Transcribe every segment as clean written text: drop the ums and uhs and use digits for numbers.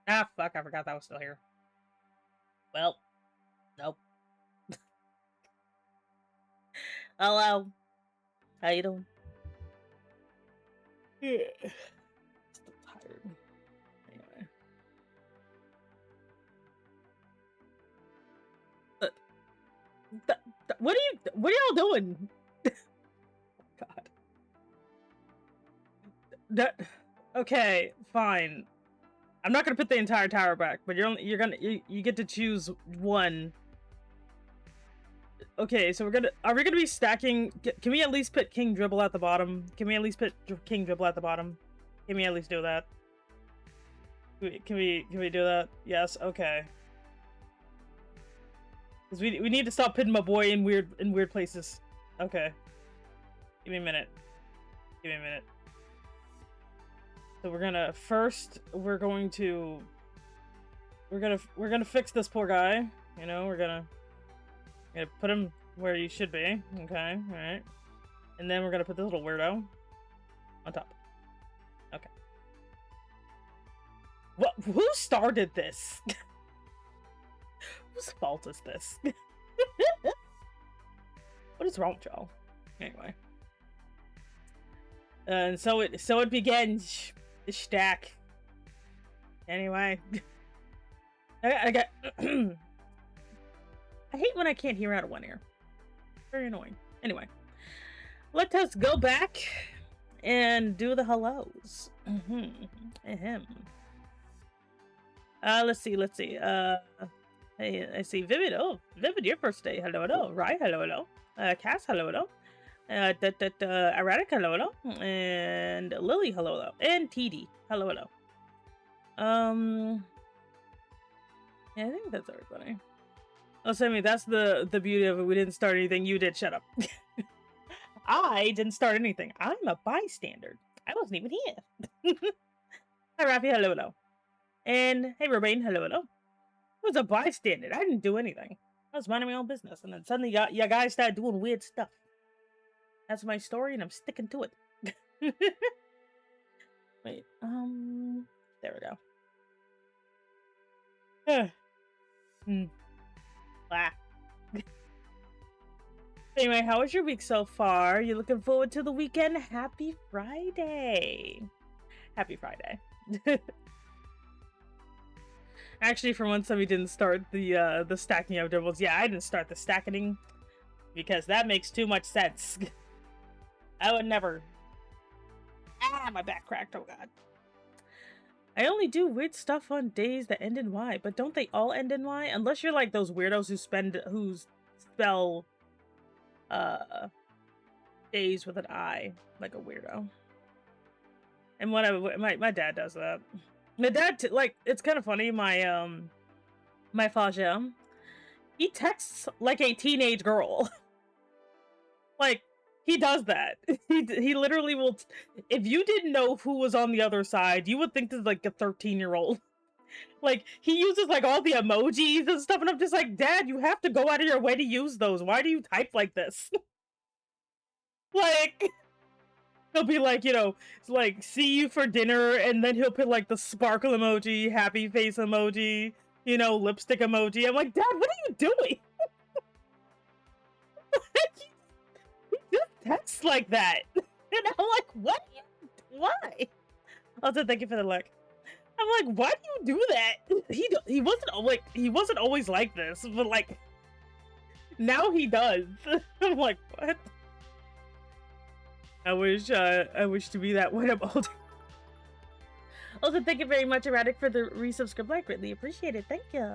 Ah, fuck, I forgot that was still here. Well, nope. Hello. How you doing? Yeah. Still tired. Anyway. What are y'all doing? God. Okay, fine. I'm not gonna put the entire tower back, but you get to choose one. Okay, so are we gonna be stacking? Can we at least put King Dribble at the bottom? Can we at least put King Dribble at the bottom? Can we at least do that? Can we do that? Yes. Okay. Because we need to stop putting my boy in weird places. Okay. Give me a minute. Give me a minute. So we're gonna fix this poor guy. You know, we're gonna put him where he should be. Okay, alright. And then we're gonna put this little weirdo on top. Okay. What? Who started this? Whose fault is this? What is wrong with y'all? Anyway. And so it begins. The stack. Anyway. I got I hate when I can't hear out of one ear. Very annoying. Anyway. Let us go back and do the hellos. Let's see. Hey, I see Vivid. Oh, Vivid, your first day. Hello. Rai, hello. Cass, hello. Erratic, hello. And Lily, hello. And TD, hello. Yeah, I think that's everybody. Oh, Sammy, that's the beauty of it. We didn't start anything. You did. Shut up. I didn't start anything. I'm a bystander. I wasn't even here. Hi, Rafi, hello. And hey, Robane, hello. I was a bystander. I didn't do anything. I was minding my own business. And then suddenly you guys started doing weird stuff. That's my story, and I'm sticking to it. Wait, there we go. Ah. Anyway, how was your week so far? You looking forward to the weekend? Happy Friday! Happy Friday. Actually, for once, we didn't start the stacking of dribbles. Yeah, I didn't start the stacking because that makes too much sense. I would never. Ah, my back cracked. Oh god. I only do weird stuff on days that end in Y, but don't they all end in Y? Unless you're like those weirdos who spell days with an I, like a weirdo. And my dad does that. My dad like it's kind of funny. My Faja, he texts like a teenage girl. Like he does that. He literally will. If you didn't know who was on the other side, you would think this is like a 13-year-old. Like he uses like all the emojis and stuff, and I'm just like, Dad, you have to go out of your way to use those. Why do you type like this? Like he'll be like, you know, like see you for dinner, and then he'll put like the sparkle emoji, happy face emoji, you know, lipstick emoji. I'm like, Dad, what are you doing? He just texts like that, and I'm like, what? Why? Also, thank you for the look. I'm like, why do you do that? He wasn't always like this, but like now he does. I'm like, what? I wish to be that when I'm older. Also, thank you very much, Erratic, for the resubscribe. I greatly appreciate it. Thank you.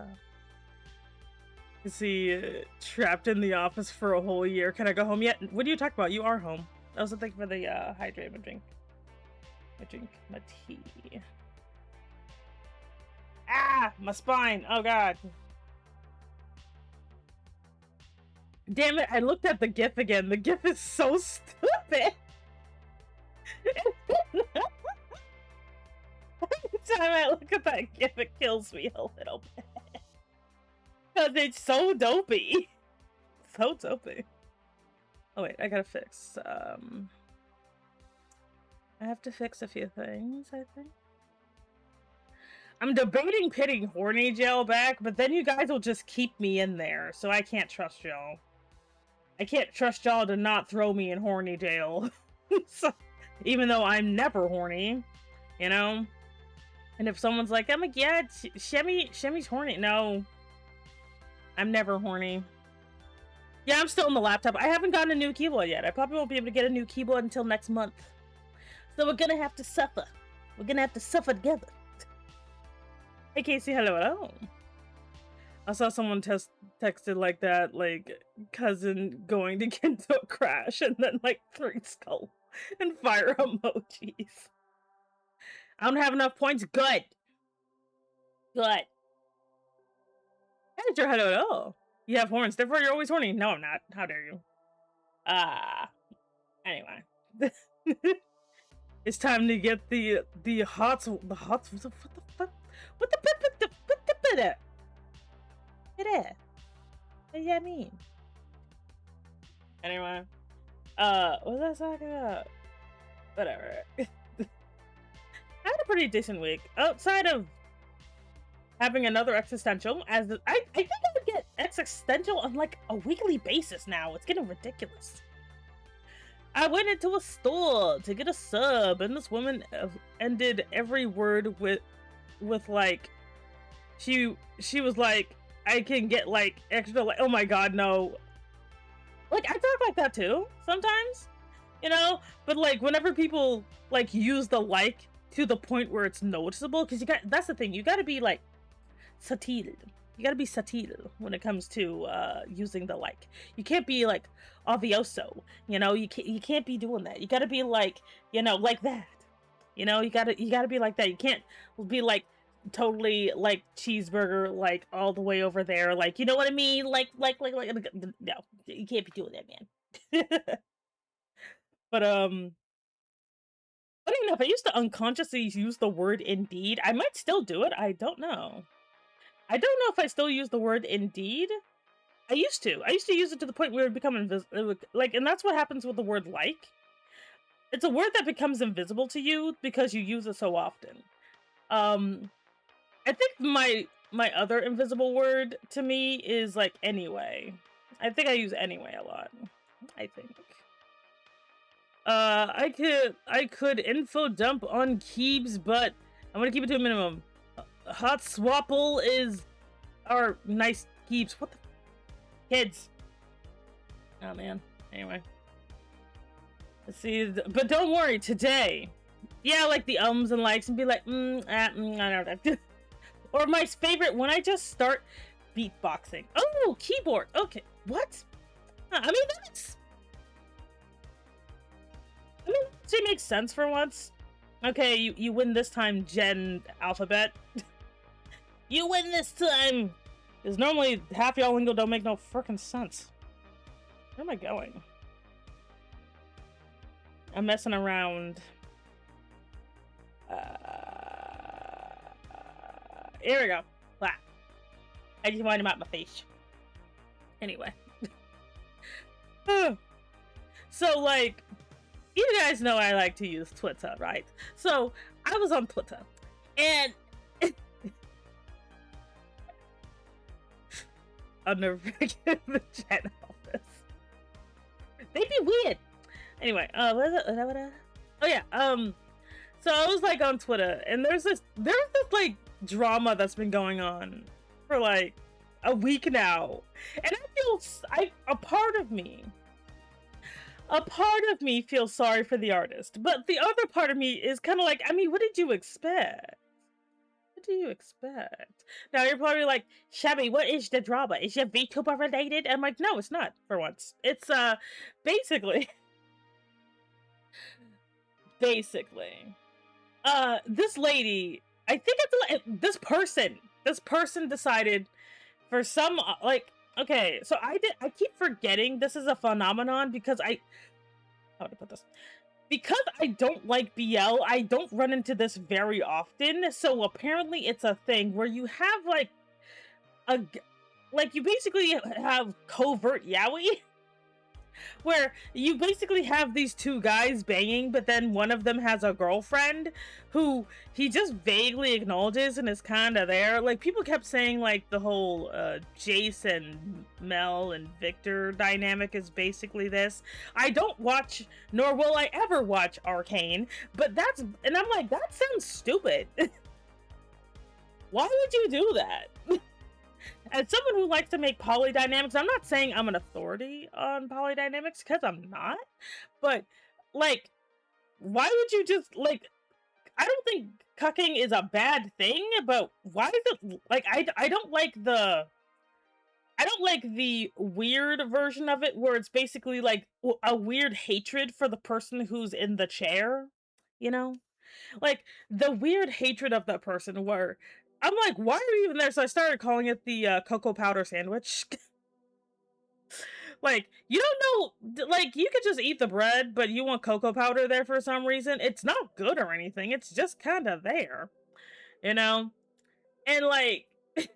Is he trapped in the office for a whole year? Can I go home yet? What are you talking about? You are home. Also, thank you for the hydrate. I drink my tea. Ah, my spine. Oh god. Damn it! I looked at the GIF again. The GIF is so stupid. Every time I look at that GIF, it kills me a little bit. Because it's so dopey. So dopey. Oh wait, I gotta fix. I have to fix a few things, I think. I'm debating pitting horny jail back, but then you guys will just keep me in there, so I can't trust y'all. I can't trust y'all to not throw me in horny jail. So, even though I'm never horny, you know? And if someone's like, I'm like, yeah, Shemmy's horny. No. I'm never horny. Yeah, I'm still on the laptop. I haven't gotten a new keyboard yet. I probably won't be able to get a new keyboard until next month. So we're gonna have to suffer. We're gonna have to suffer together. Hey, Casey, hello. I saw someone texted like that, like, cousin going to get into a crash, and then, like, 3 skull and fire emojis. I don't have enough points. Good. Good. Hey, hello. You have horns, therefore you're always horny. No, I'm not. How dare you? Anyway. It's time to get the hots. What the fuck? What the what does that mean? Anyway. What was I talking about? Whatever. I had a pretty decent week. Outside of having another existential, I think I would get existential on like a weekly basis now. It's getting ridiculous. I went into a store to get a sub, and this woman ended every word with like, she was like, I can get like extra, like, oh my god, no. Like, I talk like that too sometimes, you know, but like whenever people like use the like to the point where it's noticeable, because that's the thing, you gotta be like subtle. You gotta be subtle when it comes to using the like. You can't be like obvioso, you know. You can't be doing that. You gotta be like, you know, like that. You know, you gotta be like that. You can't be like totally like cheeseburger, like all the way over there, like, you know what I mean? Like no, you can't be doing that, man. But funny enough, I used to unconsciously use the word indeed. I might still do it. I don't know. I don't know if I still use the word indeed. I used to use it to the point where it would become invisible. Like, and that's what happens with the word like. It's a word that becomes invisible to you because you use it so often. I think my other invisible word to me is like anyway. I think I use anyway a lot. I think. I could info dump on Keebs, but I'm gonna keep it to a minimum. Hot Swapple is our nice Keebs. What the kids? Oh man. Anyway. Let's see. But don't worry, today. Yeah, like the ums and likes and be like, I don't know. Or my favorite, when I just start beatboxing. Oh, keyboard. Okay. What? I mean, it makes sense for once. Okay, you win this time, Gen Alphabet. You win this time! Because normally half y'all lingo don't make no frickin' sense. Where am I going? I'm messing around. Here we go. Wow. I just wanted him out my face. Anyway. So, like, you guys know I like to use Twitter, right? So, I was on Twitter, and I'll never forget the Gen office. They'd be weird. Anyway, what is it? Oh yeah, so I was like on Twitter, and there's this like drama that's been going on for like a week now, and a part of me feels sorry for the artist, but the other part of me is kind of like, I mean, what did you expect? What do you expect? Now you're probably like, Shabby, what is the drama? Is your VTuber related? I'm like, no, it's not, for once. It's basically this lady, I think it's this person decided for some like, okay, so I keep forgetting this is a phenomenon because how to put this? Because I don't like BL, I don't run into this very often, so apparently it's a thing where you have like you basically have covert yaoi, where you basically have these two guys banging, but then one of them has a girlfriend who he just vaguely acknowledges and is kind of there. Like, people kept saying, like, the whole Jace and Mel and Victor dynamic is basically this. I don't watch, nor will I ever watch Arcane, but that's, and I'm like, that sounds stupid. Why would you do that? As someone who likes to make polydynamics, I'm not saying I'm an authority on polydynamics, because I'm not, but, like, why would you just, like, I don't think cucking is a bad thing, but why is it, like, I don't like the weird version of it, where it's basically, like, a weird hatred for the person who's in the chair, you know? Like, the weird hatred of that person where I'm like, why are you even there? So I started calling it the cocoa powder sandwich. Like, you don't know, like, you could just eat the bread, but you want cocoa powder there for some reason. It's not good or anything. It's just kind of there, you know? And like, I'm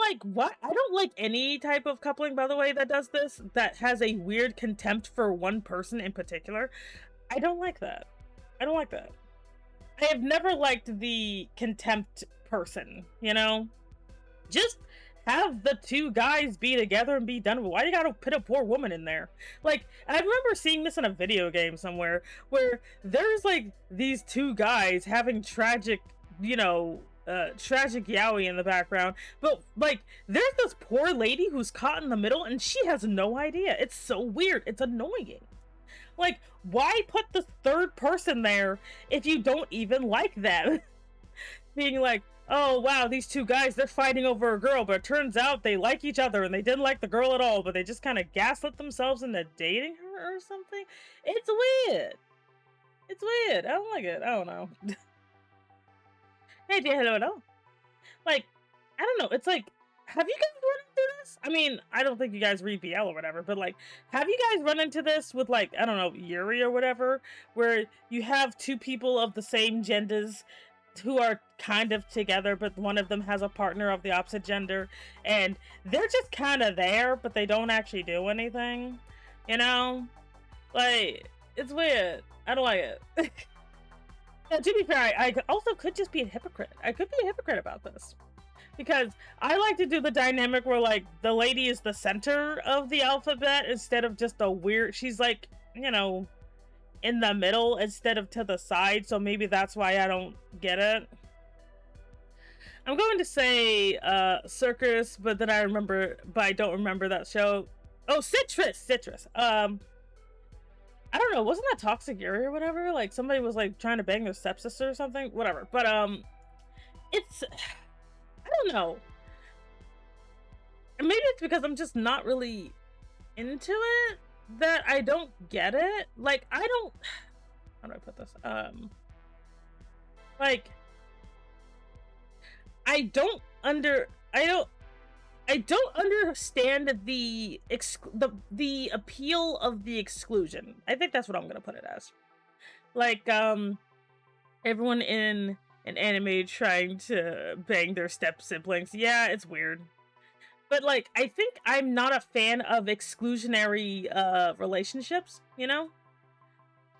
like, what? I don't like any type of coupling, by the way, that does this, that has a weird contempt for one person in particular. I don't like that. I don't like that. I have never liked the contempt person, you know? Just have the two guys be together and be done with it. Why you gotta put a poor woman in there? Like, I remember seeing this in a video game somewhere where there's like these two guys having tragic, you know, tragic yaoi in the background, but like there's this poor lady who's caught in the middle and she has no idea. It's so weird. It's annoying. Like, why put the third person there if you don't even like them? Being like, oh wow, these two guys, they're fighting over a girl, but it turns out they like each other and they didn't like the girl at all, but they just kind of gaslit themselves into dating her or something. It's weird. It's weird. I don't like it. I don't know. Hey, dear, hello. Like, I don't know. It's like, have you guys run into this? I mean, I don't think you guys read BL or whatever, but like, have you guys run into this with, like, I don't know, Yuri or whatever, where you have two people of the same genders who are kind of together, but one of them has a partner of the opposite gender, and they're just kind of there, but they don't actually do anything, you know? Like, it's weird. I don't like it. Now, to be fair, I also could just be a hypocrite. I could be a hypocrite about this. Because I like to do the dynamic where, like, the lady is the center of the alphabet instead of just a weird... She's, like, you know, in the middle instead of to the side, so maybe that's why I don't get it. I'm going to say Circus, but then I don't remember that show. Oh, Citrus. I don't know, wasn't that Toxic Yuri or whatever? Like, somebody was, like, trying to bang their stepsister or something? Whatever. But, it's... I don't know. Maybe it's because I'm just not really into it that I don't get it. Like, I don't... How do I put this? Like... I don't understand the appeal of the exclusion. I think that's what I'm gonna put it as. Like, everyone in an anime trying to bang their step siblings. Yeah, it's weird. But like, I think I'm not a fan of exclusionary relationships, you know?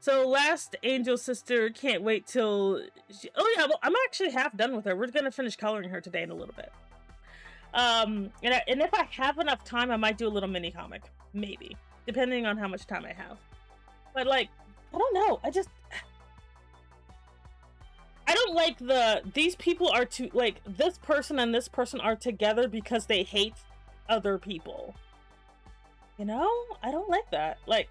So last Angel Sister, can't wait till oh yeah, well, I'm actually half done with her. We're gonna finish coloring her today in a little bit. And if I have enough time, I might do a little mini comic, maybe, depending on how much time I have. But like, I don't know. I don't like these people are like, this person and this person are together because they hate other people. You know? I don't like that. Like,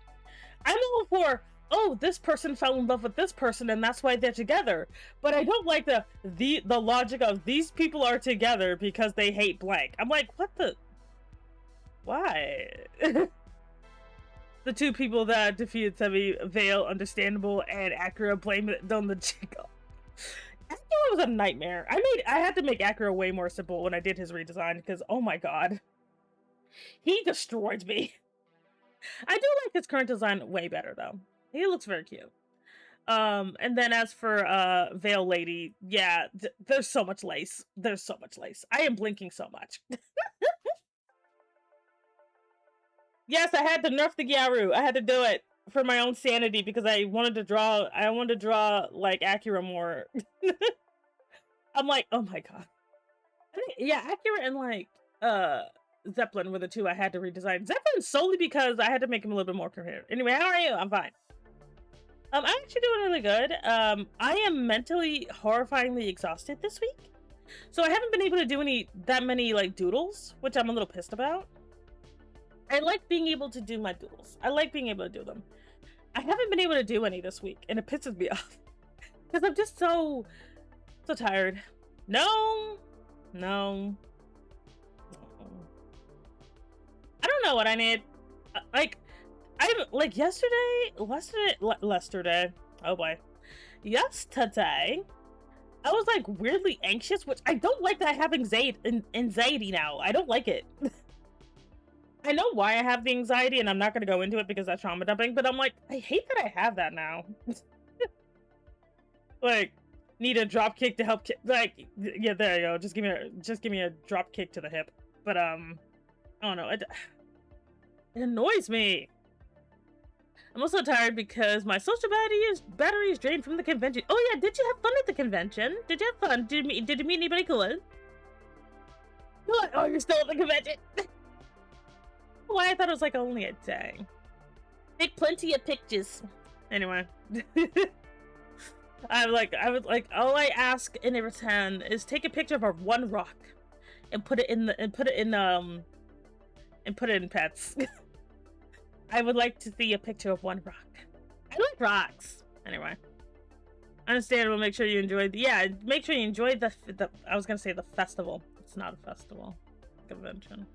I'm all for, oh, this person fell in love with this person and that's why they're together. But I don't like the logic of these people are together because they hate blank. I'm like, what the... Why? The two people that defeated Semi, Veil, understandable, and Acura blame it on the Chico. Acura was a nightmare. I had to make Acura way more simple when I did his redesign because, oh my god. He destroyed me. I do like his current design way better though. He looks very cute. And then as for Veil Lady, yeah, there's so much lace. There's so much lace. I am blinking so much. Yes, I had to nerf the Gyaru. I had to do it for my own sanity because I wanted to draw like Acura more. I'm like, oh my god. I think, yeah, Acura and like Zeppelin were the two I had to redesign. Zeppelin solely because I had to make him a little bit more coherent. Anyway, how are you? I'm fine. I'm actually doing really good. I am mentally horrifyingly exhausted this week. So I haven't been able to do that many like doodles, which I'm a little pissed about. I like being able to do my doodles. I like being able to do them. I haven't been able to do any this week, and it pisses me off. Because I'm just so tired. No. I don't know what I need. Like, I'm like yesterday. Oh boy. Yesterday, I was like weirdly anxious, which I don't like that I have anxiety now. I don't like it. I know why I have the anxiety, and I'm not going to go into it because that's trauma dumping, but I'm like, I hate that I have that now. Like, need a drop kick to help like, yeah, there you go. Just give me a drop kick to the hip. But I don't know. It annoys me. I'm also tired because my social battery is drained from the convention. Oh yeah, did you have fun at the convention? Did you have fun? Did you meet anybody cool? What? Oh, you're still at the convention. Why? I thought it was like only a day. Take plenty of pictures. Anyway. I would like all I ask in return is take a picture of one rock and put it in pets. I would like to see a picture of one rock. I like rocks. Anyway. Understandable. Make sure you enjoy make sure you enjoy the I was gonna say the festival. It's not a festival. Convention.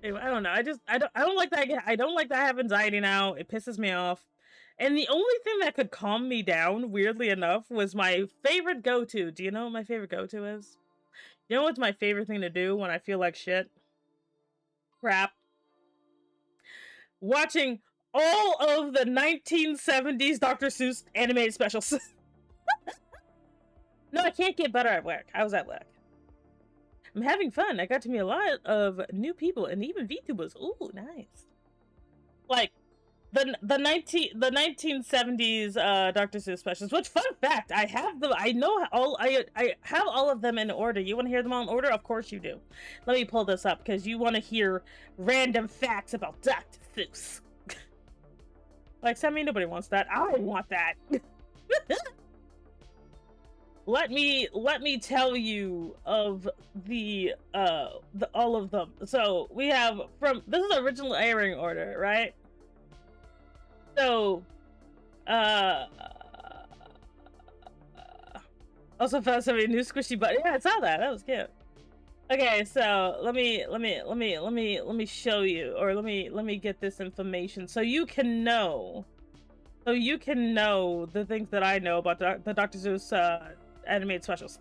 Anyway, I don't know. I don't like that. I don't like that I have anxiety now. It pisses me off. And the only thing that could calm me down, weirdly enough, was my favorite go-to. Do you know what my favorite go-to is? You know what's my favorite thing to do when I feel like shit? Crap. Watching all of the 1970s Dr. Seuss animated specials. No, I can't get better at work. I was at work. I'm having fun. I got to meet a lot of new people and even VTubers. Ooh, nice. Like the 1970s Dr. Seuss specials. Which, fun fact, I have them. I have all of them in order. You want to hear them all in order? Of course you do. Let me pull this up because you want to hear random facts about Dr. Seuss. Like, send me. Nobody wants that. I want that. Let me tell you of the all of them. So we have this is original airing order, right? So also found somebody new squishy butt. Yeah, I saw that. That was cute. Okay, so let me show you, or let me get this information so you can know. So you can know the things that I know about the Dr. Seuss animated specials.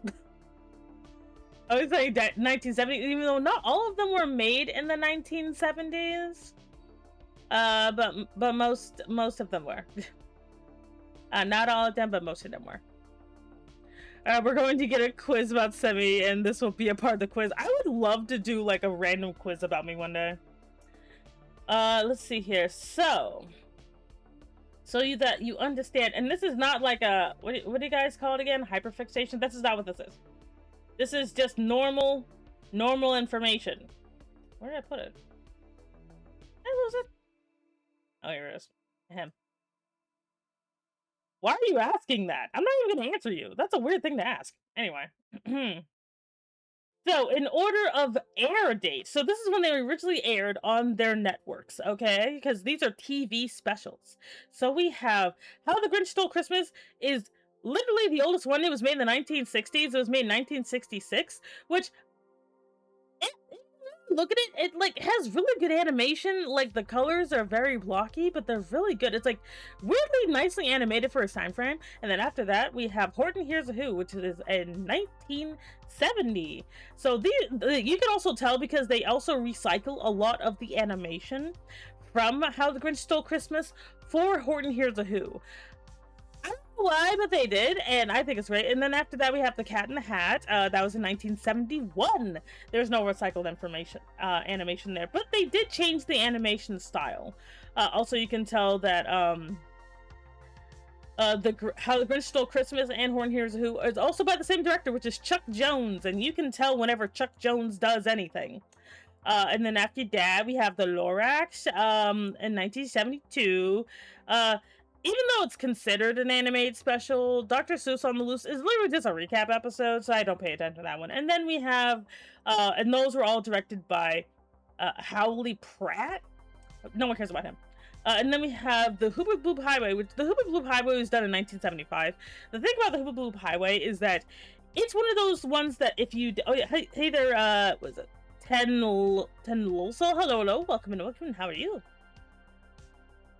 I was saying 1970s, even though not all of them were made in the 1970s. But most of them were. Not all of them, but most of them were. We're going to get a quiz about Semi, and this will be a part of the quiz. I would love to do like a random quiz about me one day. Let's see here. So that you understand, and this is not like a what do you guys call it again? Hyperfixation. This is not what this is. This is just normal information. Where did I put it? Did I lose it? Oh, here it is. Ahem. Why are you asking that? I'm not even gonna answer you. That's a weird thing to ask. Anyway. So, in order of air date, so this is when they originally aired on their networks, okay? Because these are TV specials. So we have How the Grinch Stole Christmas is literally the oldest one. It was made in the 1960s. It was made in 1966, which, look at it, it like has really good animation. Like the colors are very blocky, but they're really good. It's like weirdly nicely animated for its time frame. And then after that we have Horton Hears a Who, which is in 1970. So you can also tell because they also recycle a lot of the animation from How the Grinch Stole Christmas for Horton Hears a Who. I don't know why, but they did, and I think it's great. And then after that, we have The Cat in the Hat. That was in 1971. There's no recycled animation there, but they did change the animation style. Also, you can tell that How the Grinch Stole Christmas and Horn Hears a Who is also by the same director, which is Chuck Jones, and you can tell whenever Chuck Jones does anything. And then after that, we have The Lorax in 1972. Even though it's considered an animated special, Dr. Seuss on the Loose is literally just a recap episode, so I don't pay attention to that one. And then we have, and those were all directed by Howley Pratt. No one cares about him. And then we have the Hoopa Bloop Highway, which the Hoopa Bloop Highway was done in 1975. The thing about the Hoopa Bloop Highway is that it's one of those ones that if you, oh yeah, hey there, was it Ten Lolso? Hello, welcome in, how are you?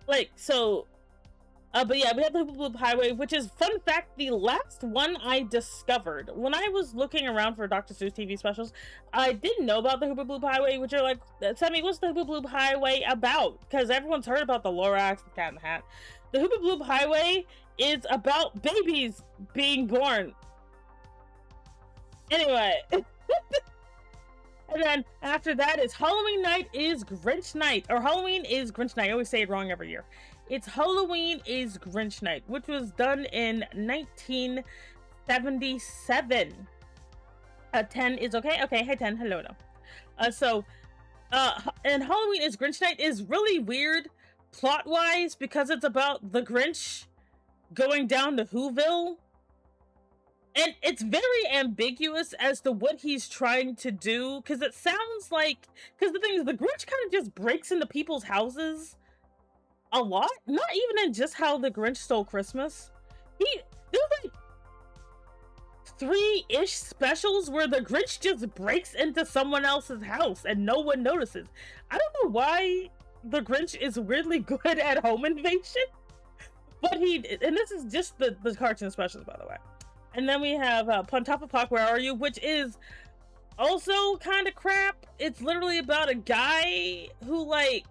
Like, so, but yeah, we have the Hoopa Bloop Highway, which is, fun fact, the last one I discovered. When I was looking around for Dr. Seuss TV specials, I didn't know about the Hoopa Bloop Highway, which are like, tell me, what's the Hoopa Bloop Highway about? Because everyone's heard about the Lorax, the Cat in the Hat. The Hoopa Bloop Highway is about babies being born. Anyway. And then after that is Halloween Night is Grinch Night, or Halloween is Grinch Night. I always say it wrong every year. It's Halloween is Grinch Night, which was done in 1977. 10 is okay? Okay, hey 10, hello. And Halloween is Grinch Night is really weird plot-wise because it's about the Grinch going down to Whoville. And it's very ambiguous as to what he's trying to do, because it sounds like, because the thing is, the Grinch kind of just breaks into people's houses a lot. Not even in just How the Grinch Stole Christmas. There's like 3-ish specials where the Grinch just breaks into someone else's house and no one notices. I don't know why the Grinch is weirdly good at home invasion, but and this is just the cartoon specials, by the way. And then we have Pontoppopoc, Where Are You? Which is also kind of crap. It's literally about a guy who, like,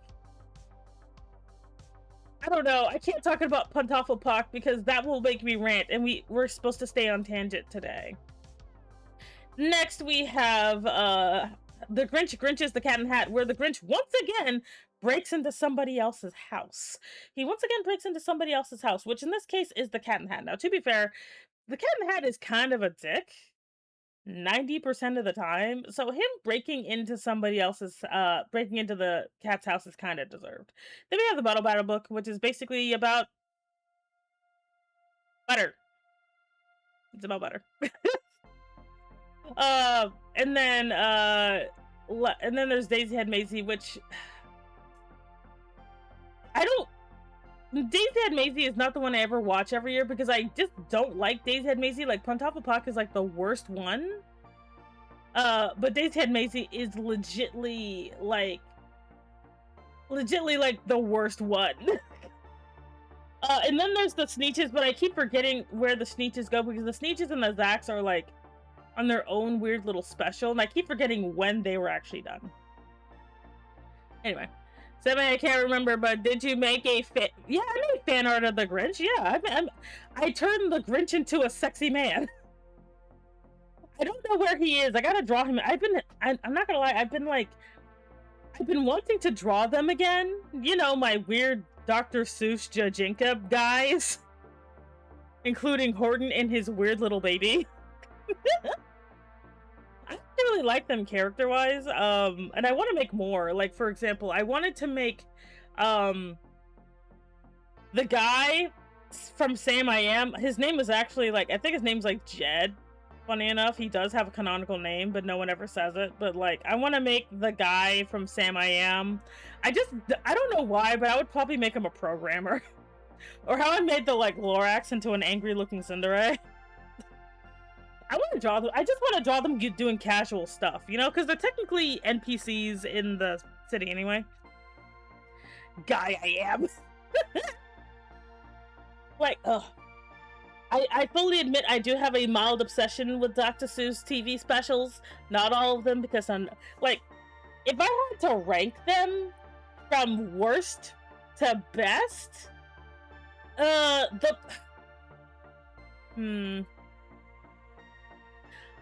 I don't know. I can't talk about Pontoppopoc because that will make me rant, and we're supposed to stay on tangent today. Next, we have The Grinch is the Cat in the Hat, where the Grinch once again breaks into somebody else's house. He once again breaks into somebody else's house, which in this case is the Cat in the Hat. Now, to be fair, the Cat in the Hat is kind of a dick 90% of the time, so him breaking into somebody else's, breaking into the cat's house is kind of deserved. Then we have the Bottle Battle book, which is basically about butter. It's about butter. And then there's Daisy Head Maisie, which Daisy Head Maisie is not the one I ever watch every year because I just don't like Daisy Head Maisie. Like, Pontoppopoc is like the worst one. But Daisy Head Maisie is legitly like the worst one. And then there's the Sneetches, but I keep forgetting where the Sneetches go because the Sneetches and the Zacks are like on their own weird little special, and I keep forgetting when they were actually done. Anyway. Somebody I can't remember, but did you make a Yeah, I made fan art of the Grinch. Yeah, I turned the Grinch into a sexy man. I don't know where he is. I gotta draw him. I'm not gonna lie. I've been wanting to draw them again. You know, my weird Dr. Seuss Jajinka guys, including Horton and his weird little baby. I really like them character-wise, and I want to make more. Like, for example, I wanted to make, the guy from Sam I Am, his name is actually, like, I think his name's, like, Jed. Funny enough, he does have a canonical name, but no one ever says it. But, like, I want to make the guy from Sam I Am. I don't know why, but I would probably make him a programmer. Or how I made the, like, Lorax into an angry-looking Cinderella. I want to draw them. I just want to draw them doing casual stuff, you know, because they're technically NPCs in the city anyway. Guy I am. Like, ugh. I fully admit I do have a mild obsession with Dr. Seuss TV specials. Not all of them, because I'm, like, if I had to rank them from worst to best,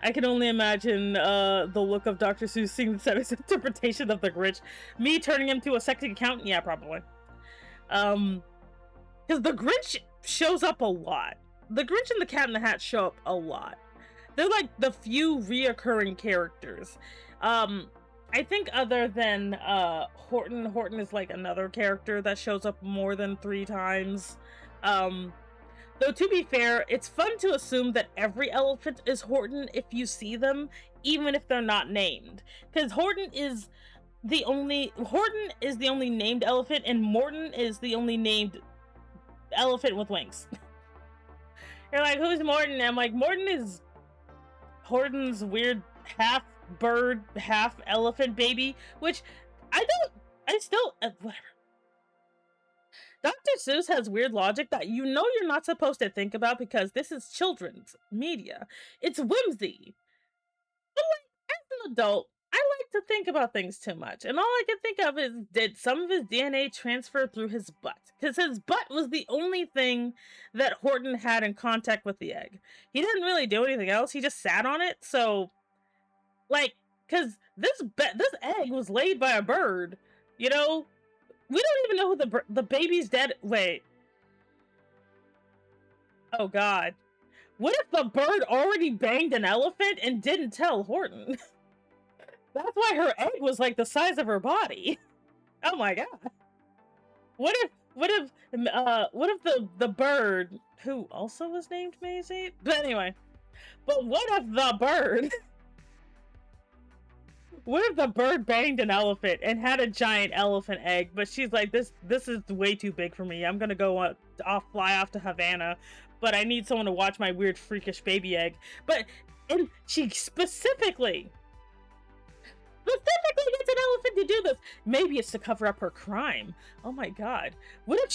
I can only imagine the look of Dr. Seuss seeing this interpretation of the Grinch. Me turning him to a sexy accountant? Yeah, probably. Because the Grinch shows up a lot. The Grinch and the Cat in the Hat show up a lot. They're like the few reoccurring characters. I think other than Horton is like another character that shows up more than 3 times. Though to be fair, it's fun to assume that every elephant is Horton if you see them, even if they're not named. Because Horton is the only named elephant, and Morton is the only named elephant with wings. You're like, who's Morton? I'm like, Morton is Horton's weird half bird, half elephant baby, which whatever. Dr. Seuss has weird logic that you know you're not supposed to think about because this is children's media. It's whimsy. But like, as an adult, I like to think about things too much. And all I can think of is, did some of his DNA transfer through his butt? Because his butt was the only thing that Horton had in contact with the egg. He didn't really do anything else. He just sat on it. So, like, because this egg was laid by a bird, you know? We don't even know who the baby's dead. Wait. Oh, God. What if the bird already banged an elephant and didn't tell Horton? That's why her egg was like the size of her body. Oh my God. What if the bird, who also was named Maisie? But anyway. But what if the bird... What if the bird banged an elephant and had a giant elephant egg, but she's like, this is way too big for me. I'm gonna go fly off to Havana, but I need someone to watch my weird freakish baby egg. And she specifically gets an elephant to do this. Maybe it's to cover up her crime. Oh my God. What if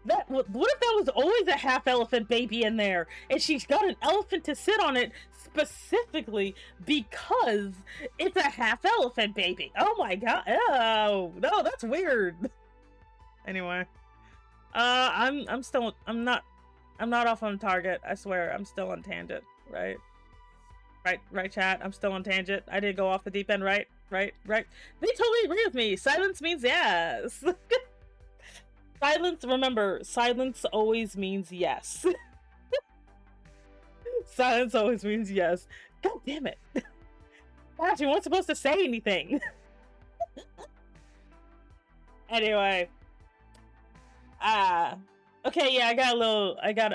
that was always a half elephant baby in there, and she's got an elephant to sit on it specifically because it's a half elephant baby? Oh my God. Oh no, that's weird. Anyway, I'm not off on target. I swear, I'm still on tangent, right? Right, chat. I'm still on tangent. I didn't go off the deep end, right? They totally agree with me. Silence means yes. Remember, silence always means yes. Silence always means yes. God damn it. Gosh, you weren't supposed to say anything. Anyway. Okay, yeah,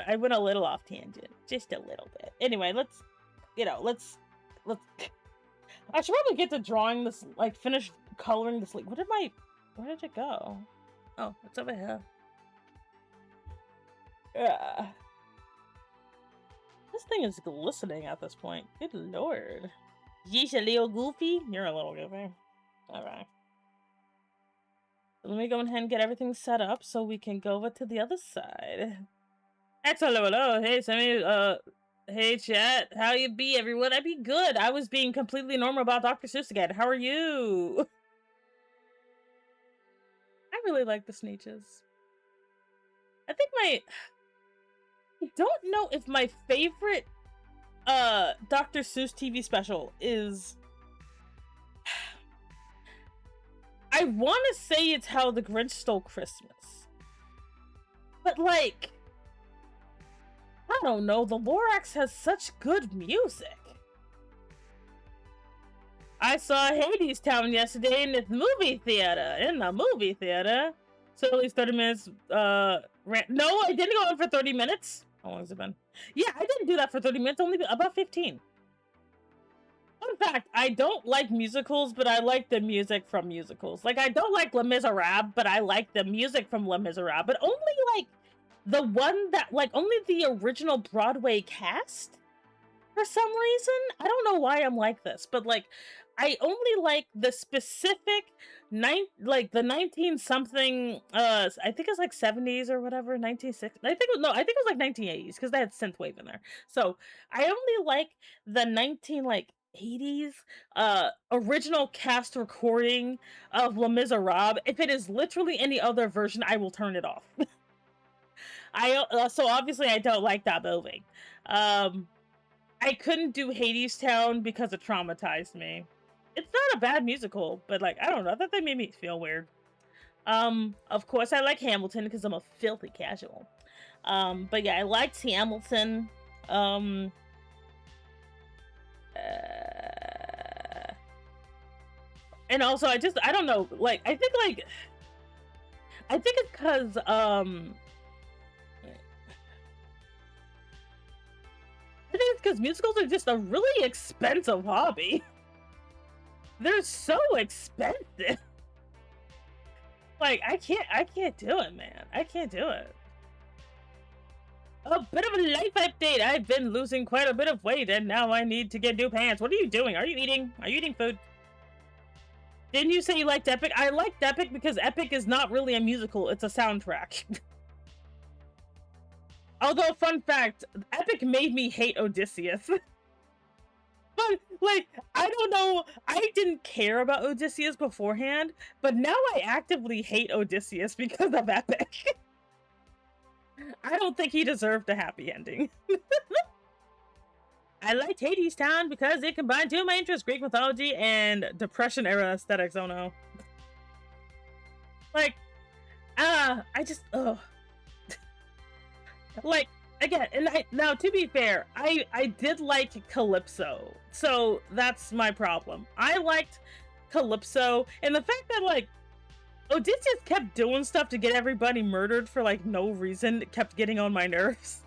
I went a little off tangent. Just a little bit. Anyway, let's I should probably get to drawing this, like, finish coloring this. Where did it go? Oh, it's over here. Yeah. This thing is glistening at this point. Good lord. Yeesh, a little goofy? You're a little goofy. Alright. Let me go ahead and get everything set up so we can go over to the other side. Excellent. Hello. Hey, Sammy, hey chat, how you be, everyone? I be good. I was being completely normal about Dr. Seuss again. How are you? I really like the Sneeches. I don't know if my favorite Dr. Seuss TV special is... I want to say it's How the Grinch Stole Christmas. But like... I don't know, the Lorax has such good music. I saw Hades Town yesterday in the movie theater. So at least 30 minutes, no, I didn't go in for 30 minutes. How long has it been? Yeah, I didn't do that for 30 minutes, only about 15. Fun fact, I don't like musicals, but I like the music from musicals. Like, I don't like Les Miserables, but I like the music from Les Miserables, but only, like, the one that, like, only the original Broadway cast, for some reason. I don't know why I'm like this, but, like, I only like the specific, the 19-something, I think it's, like, 70s or whatever, 1960s, I think it was, like, 1980s, because they had synthwave in there. So, I only like the 80s, original cast recording of Les Miserables. If it is literally any other version, I will turn it off. So obviously I don't like that movie. I couldn't do Hades Town because it traumatized me. It's not a bad musical, but like I don't know, I thought they made me feel weird. Of course I like Hamilton because I'm a filthy casual. But yeah, I liked Hamilton. And also I don't know, like I think it's because I think it's because musicals are just a really expensive hobby. They're so expensive. Like I can't do it, man. I can't do it. A bit of a life update. I've been losing quite a bit of weight and now I need to get new pants. What are you doing? Are you eating? Are you eating food? Didn't you say you liked Epic? I liked Epic because Epic is not really a musical, it's a soundtrack. Although, fun fact, Epic made me hate Odysseus. But, like, I don't know, I didn't care about Odysseus beforehand, but now I actively hate Odysseus because of Epic. I don't think he deserved a happy ending. I liked Hades Town because it combined two of my interests, Greek mythology and Depression era aesthetics. Oh no. Like, I just, ugh. Like, again, and now to be fair, I did like Calypso, so that's my problem. I liked Calypso, and the fact that, like, Odysseus kept doing stuff to get everybody murdered for, like, no reason, it kept getting on my nerves.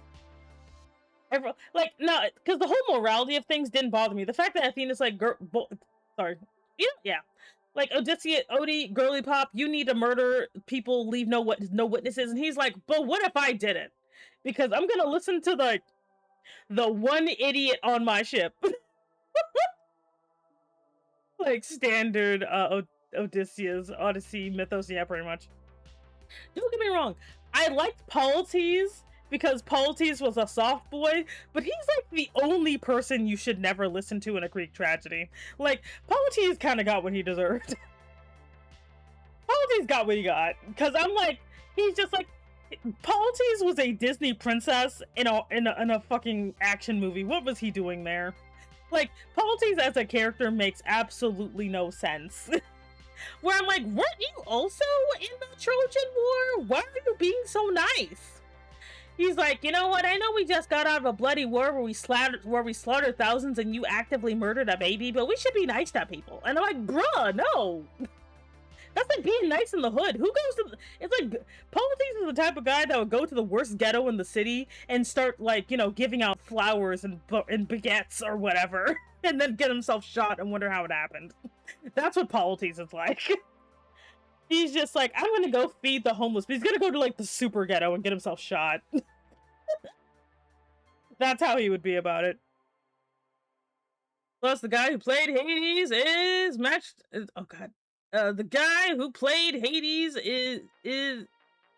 Like, no, because the whole morality of things didn't bother me. The fact that Athena's like, sorry, yeah, like Odysseus, Odie, girly pop, you need to murder people, leave no witnesses, and he's like, but what if I did it? Because I'm gonna listen to the one idiot on my ship. Like standard Odysseus, Odyssey, mythos, yeah, pretty much. Don't get me wrong, I liked Polites because Polites was a soft boy, but he's like the only person you should never listen to in a Greek tragedy. Like, Polites kind of got what he deserved. Polites got what he got, because I'm like, he's just like, Polites was a Disney princess in a fucking action movie. What was he doing there? Like, Polites as a character makes absolutely no sense. Where I'm like, weren't you also in the Trojan War? Why are you being so nice? He's like, you know what? I know we just got out of a bloody war where we slaughtered thousands and you actively murdered a baby, but we should be nice to people. And I'm like, bruh, no. That's like being nice in the hood. Who goes to... It's like, Polites is the type of guy that would go to the worst ghetto in the city and start, like, you know, giving out flowers and baguettes or whatever. And then get himself shot and wonder how it happened. That's what Polites is like. He's just like, I'm gonna go feed the homeless, but he's gonna go to, like, the super ghetto and get himself shot. That's how he would be about it. Plus, the guy who played Hades is matched... Oh, God. The guy who played Hades is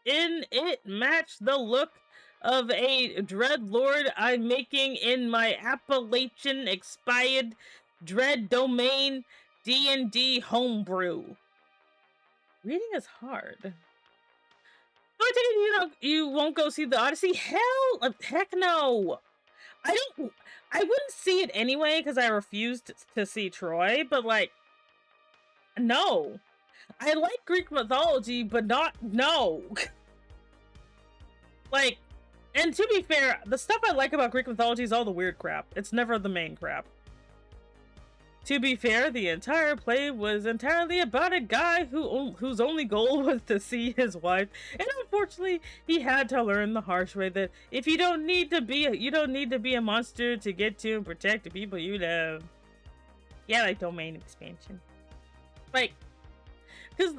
in it matched the look of a dread lord I'm making in my Appalachian expired dread domain D&D homebrew. Reading is hard. So you won't go see the Odyssey? Heck no. I wouldn't see it anyway because I refused to see Troy, but like, no. I like Greek mythology, but no. Like, and to be fair, the stuff I like about Greek mythology is all the weird crap. It's never the main crap. To be fair, the entire play was entirely about a guy whose only goal was to see his wife, and unfortunately, he had to learn the harsh way that if you don't need to be a monster to get to and protect the people you love. Yeah, like domain expansion. Like, because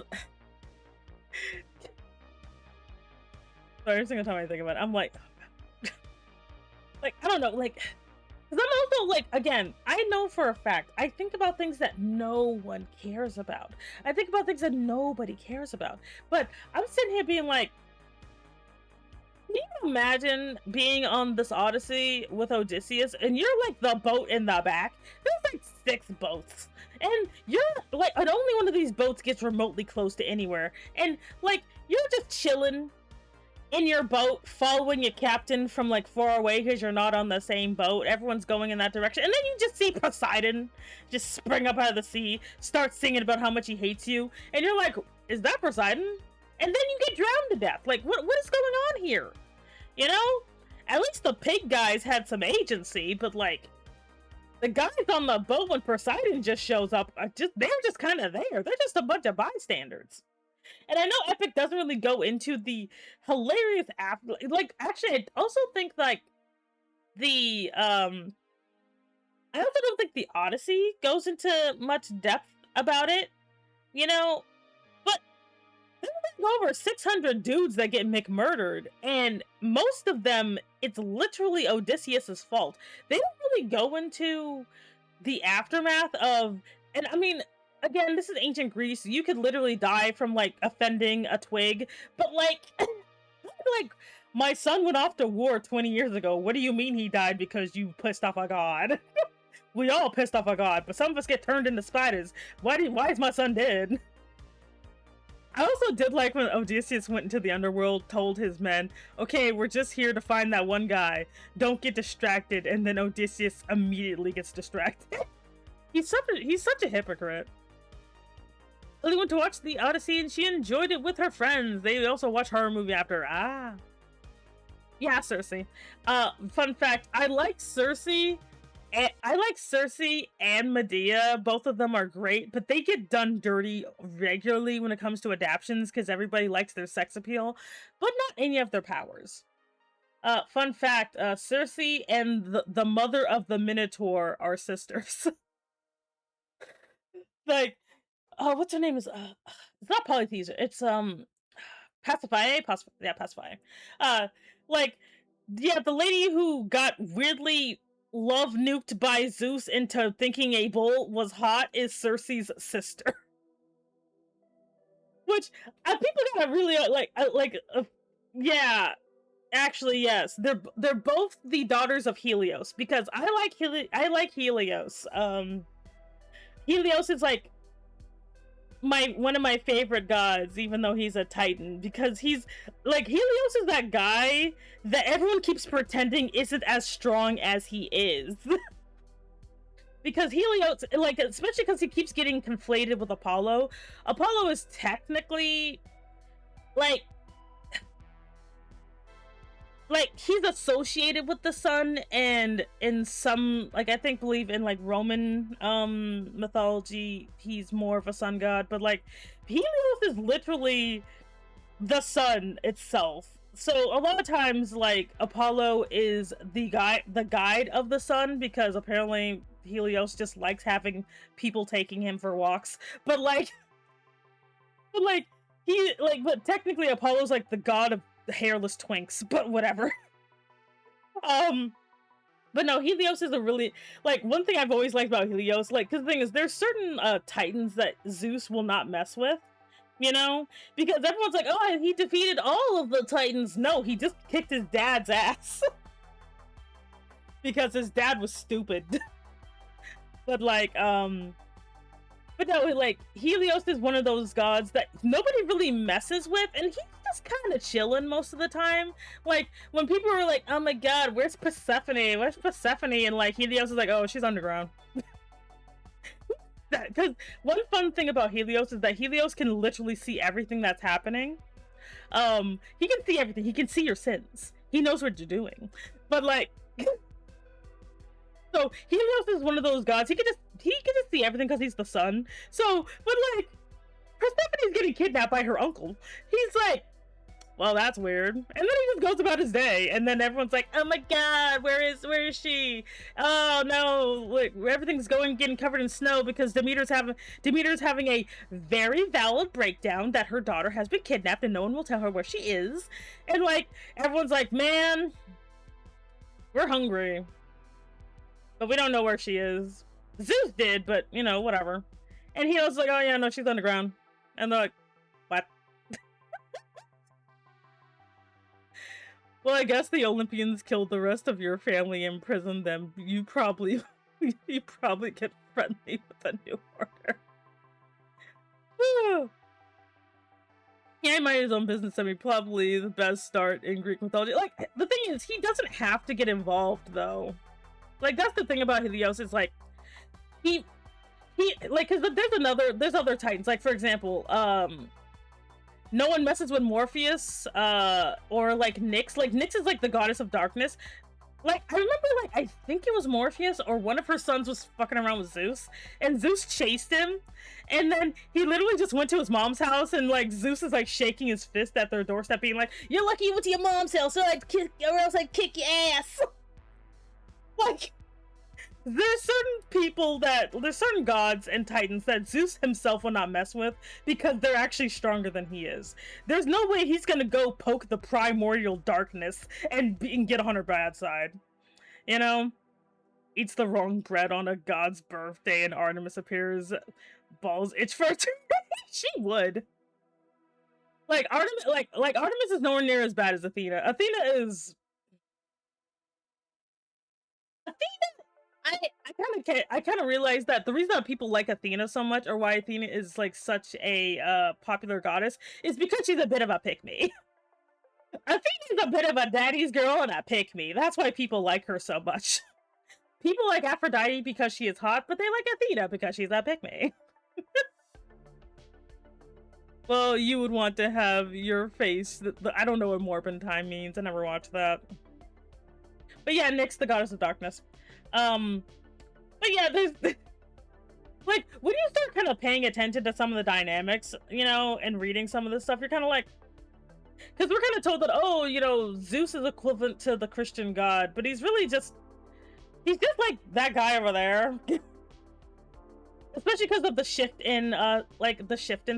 every single time I think about it, I'm like, like, I don't know, like. Because I'm also, like, again, I know for a fact, I think about things that no one cares about. I think about things that nobody cares about. But I'm sitting here being like, can you imagine being on this Odyssey with Odysseus, and you're, like, the boat in the back? There's, like, 6 boats. And you're, like, and only one of these boats gets remotely close to anywhere. And, like, you're just chilling. in your boat following your captain from like far away because you're not on the same boat. Everyone's going in that direction. And then you just see Poseidon just spring up out of the sea, start singing about how much he hates you. And you're like, is that Poseidon? And then you get drowned to death. Like, what is going on here? You know? At least the pig guys had some agency, but like, the guys on the boat when Poseidon just shows up, they're just kind of there. They're just a bunch of bystanders. And I know Epic doesn't really go into the hilarious after, like, actually, I also think, like, I also don't think the Odyssey goes into much depth about it, you know? But there's like over 600 dudes that get McMurdered, and most of them, it's literally Odysseus's fault. They don't really go into the aftermath of, and I mean, again, this is ancient Greece. You could literally die from, like, offending a twig. But, like, like, my son went off to war 20 years ago. What do you mean he died because you pissed off a god? We all pissed off a god, but some of us get turned into spiders. Why is my son dead? I also did like when Odysseus went into the underworld, told his men, okay, we're just here to find that one guy. Don't get distracted. And then Odysseus immediately gets distracted. He's such a hypocrite. Lily went to watch the Odyssey and she enjoyed it with her friends. They also watch horror movie after. Ah. Yeah, Cersei. Fun fact, I like Cersei and Medea. Both of them are great, but they get done dirty regularly when it comes to adaptions because everybody likes their sex appeal, but not any of their powers. Fun fact, Cersei and the mother of the Minotaur are sisters. Like, oh, what's her name? It's not Polythesia. It's Pasiphae. Pasiphae. Like, yeah, the lady who got weirdly love nuked by Zeus into thinking a bull was hot is Cersei's sister. Which people gotta really yeah. Actually, yes, they're both the daughters of Helios because I like Helios. Helios is like one of my favorite gods, even though he's a titan, because he's like, Helios is that guy that everyone keeps pretending isn't as strong as he is. Because Helios, like, especially because he keeps getting conflated with Apollo. Apollo is technically like he's associated with the sun, and in some, like, I believe in like Roman mythology he's more of a sun god, but like Helios is literally the sun itself. So a lot of times, like, Apollo is the guide of the sun because apparently Helios just likes having people taking him for walks. But technically Apollo's like the god of hairless twinks, but whatever. But no, Helios is a really, like, one thing I've always liked about Helios, like, because the thing is, there's certain titans that Zeus will not mess with, you know, because everyone's like, oh, he defeated all of the titans. No, he just kicked his dad's ass because his dad was stupid. But like, but no, like, Helios is one of those gods that nobody really messes with, and he's just kind of chilling most of the time. Like, when people are like, oh my god, where's Persephone? Where's Persephone? And like, Helios is like, oh, she's underground. Because one fun thing about Helios is that Helios can literally see everything that's happening. He can see everything. He can see your sins. He knows what you're doing. But like, so Helios is one of those gods. He can just see everything because he's the sun. So, but like, Persephone's getting kidnapped by her uncle. He's like, well, that's weird. And then he just goes about his day, and then everyone's like, oh my god, where is she? Oh no, like, everything's getting covered in snow because Demeter's having a very valid breakdown that her daughter has been kidnapped and no one will tell her where she is. And like, everyone's like, man, we're hungry, but we don't know where she is. Zeus did, but you know, whatever. And he was like, oh yeah, no, she's underground. And they're like, what? Well, I guess the Olympians killed the rest of your family and imprisoned them. You probably get friendly with the new order. Yeah, he minded his own business. I mean, probably the best start in Greek mythology. Like, the thing is, he doesn't have to get involved, though. Like, that's the thing about Helios, is, like, he, like, because there's other titans. Like, for example, no one messes with Morpheus, or, like, Nyx. Like, Nyx is, like, the goddess of darkness. Like, I remember, like, I think it was Morpheus or one of her sons was fucking around with Zeus, and Zeus chased him, and then he literally just went to his mom's house, and, like, Zeus is, like, shaking his fist at their doorstep, being like, "You're lucky you went to your mom's house, or else I'd kick your ass." Like, there's certain gods and titans that Zeus himself will not mess with because they're actually stronger than he is. There's no way he's gonna go poke the primordial darkness and get on her bad side. You know? Eats the wrong bread on a god's birthday and Artemis appears, balls itch for it. She would. Like, Artemis is nowhere near as bad as Athena. I kind of realized that the reason that people like Athena so much, or why Athena is like such a popular goddess, is because she's a bit of a pick-me. Athena's a bit of a daddy's girl and a pick-me. That's why people like her so much. People like Aphrodite because she is hot, but they like Athena because she's a pick-me. Well, you would want to have your face. I don't know what Morbin time means. I never watched that. But yeah, Nyx, the goddess of darkness. But yeah, there's like, when you start kind of paying attention to some of the dynamics, you know, and reading some of this stuff, you're kind of like, because we're kind of told that, oh, you know, Zeus is equivalent to the Christian god, but he's just like that guy over there. Especially because of the shift in,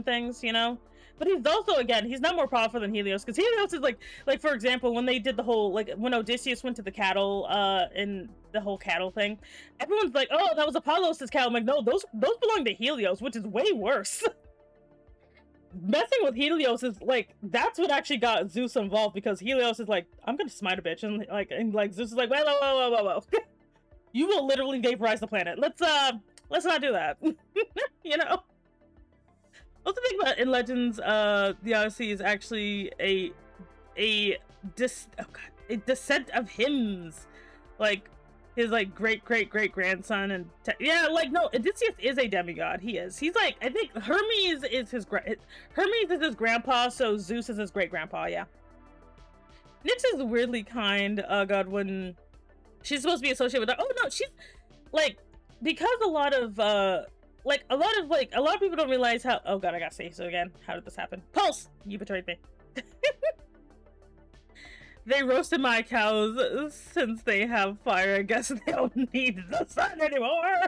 things, you know? But he's also, again, he's not more powerful than Helios, because Helios is like, for example, when they did the whole, like, when Odysseus went to the cattle, in the whole cattle thing, everyone's like, oh, that was Apollos' cattle. I'm like, no, those belong to Helios, which is way worse. Messing with Helios is, like, that's what actually got Zeus involved, because Helios is like, I'm gonna smite a bitch, and Zeus is like, whoa. You will literally vaporize the planet. Let's not do that. You know? Also think about in Legends, the Odyssey is actually a descent of hymns, like his like great grandson, and yeah, like, no, Odysseus is a demigod. He's like, I think Hermes is his grandpa, so Zeus is his great grandpa. Yeah, Nyx is weirdly kind god when she's supposed to be associated with. Oh no, she's like, because a lot of people don't realize how. Oh god, I gotta say so again. How did this happen? Pulse, you betrayed me. They roasted my cows since they have fire. I guess they don't need the sun anymore.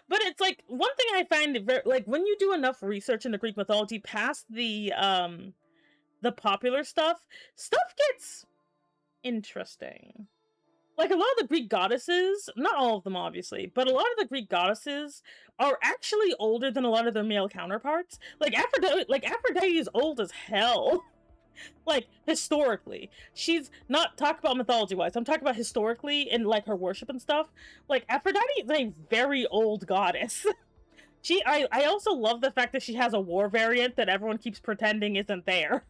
But it's like, one thing I find very, like, when you do enough research into Greek mythology past the popular stuff gets interesting. Like, a lot of the Greek goddesses, not all of them obviously, but a lot of the Greek goddesses are actually older than a lot of their male counterparts. Like Aphrodite is old as hell. Like, historically. She's not talking about mythology-wise. I'm talking about historically and, like, her worship and stuff. Like, Aphrodite is a very old goddess. I also love the fact that she has a war variant that everyone keeps pretending isn't there.